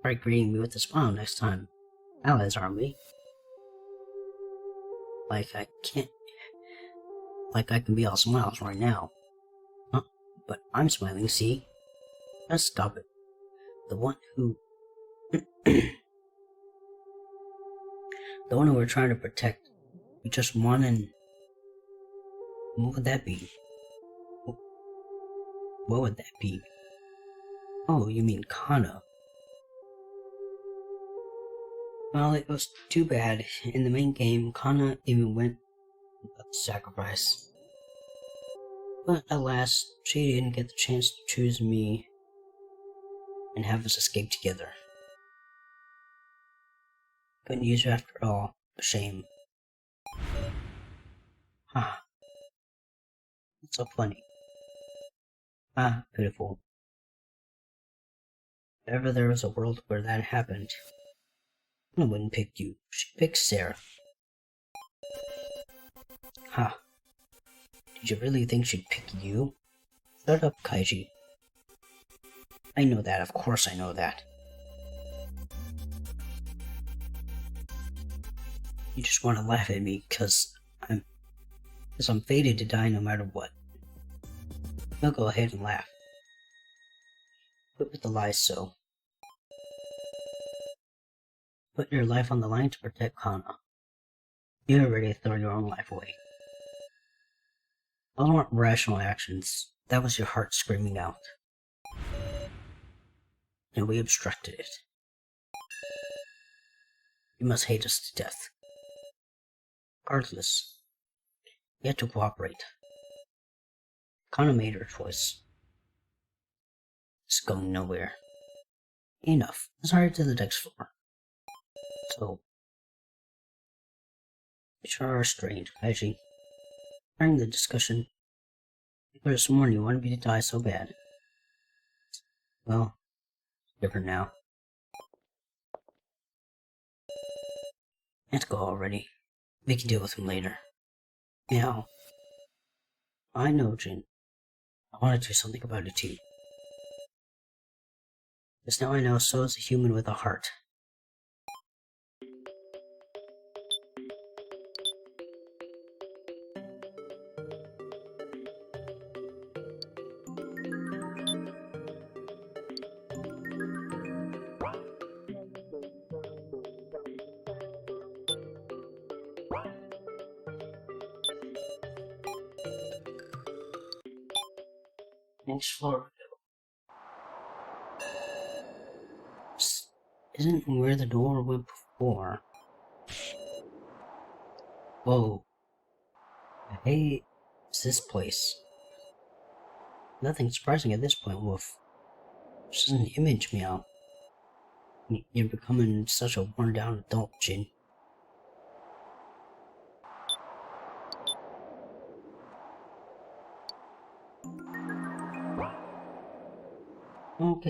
Try greeting me with a smile next time. Allies, aren't we? Like I can be all smiles right now. Huh? But I'm smiling, see? Just stop it. The one who... the one who we're trying to protect. We just won and... What would that be? What would that be? Oh, you mean Kana. Well, it was too bad. In the main game, Kana even went without the sacrifice. But alas, she didn't get the chance to choose me and have us escape together. Couldn't use her after all. A shame. Ah, that's so funny. Ah, pitiful. If ever there was a world where that happened, I wouldn't pick you. She picked Sarah. Ha. Did you really think she'd pick you? Shut up, Kaiji. I know that, of course I know that. You just want to laugh at me because I'm fated to die no matter what. You'll go ahead and laugh. Quit with the lies, so. Put your life on the line to protect Kana. You already throw your own life away. Those weren't rational actions. That was your heart screaming out. And we obstructed it. You must hate us to death. Regardless, you have to cooperate. Kana made her choice. It's going nowhere. Enough. Let's hurry to the next floor. So, you sure are strange, Kaiji. During the discussion, you could have sworn you wanted me to die so bad. Well, it's different now. Let's go already. We can deal with him later. Meow. I know, Jin. I want to do something about it too. Because now I know so is a human with a heart. Next floor. This isn't where the door went before. Whoa. Hey, it's this place. Nothing surprising at this point, Wolf. Just an image, Meow. You're becoming such a worn down adult, Jin. Okay,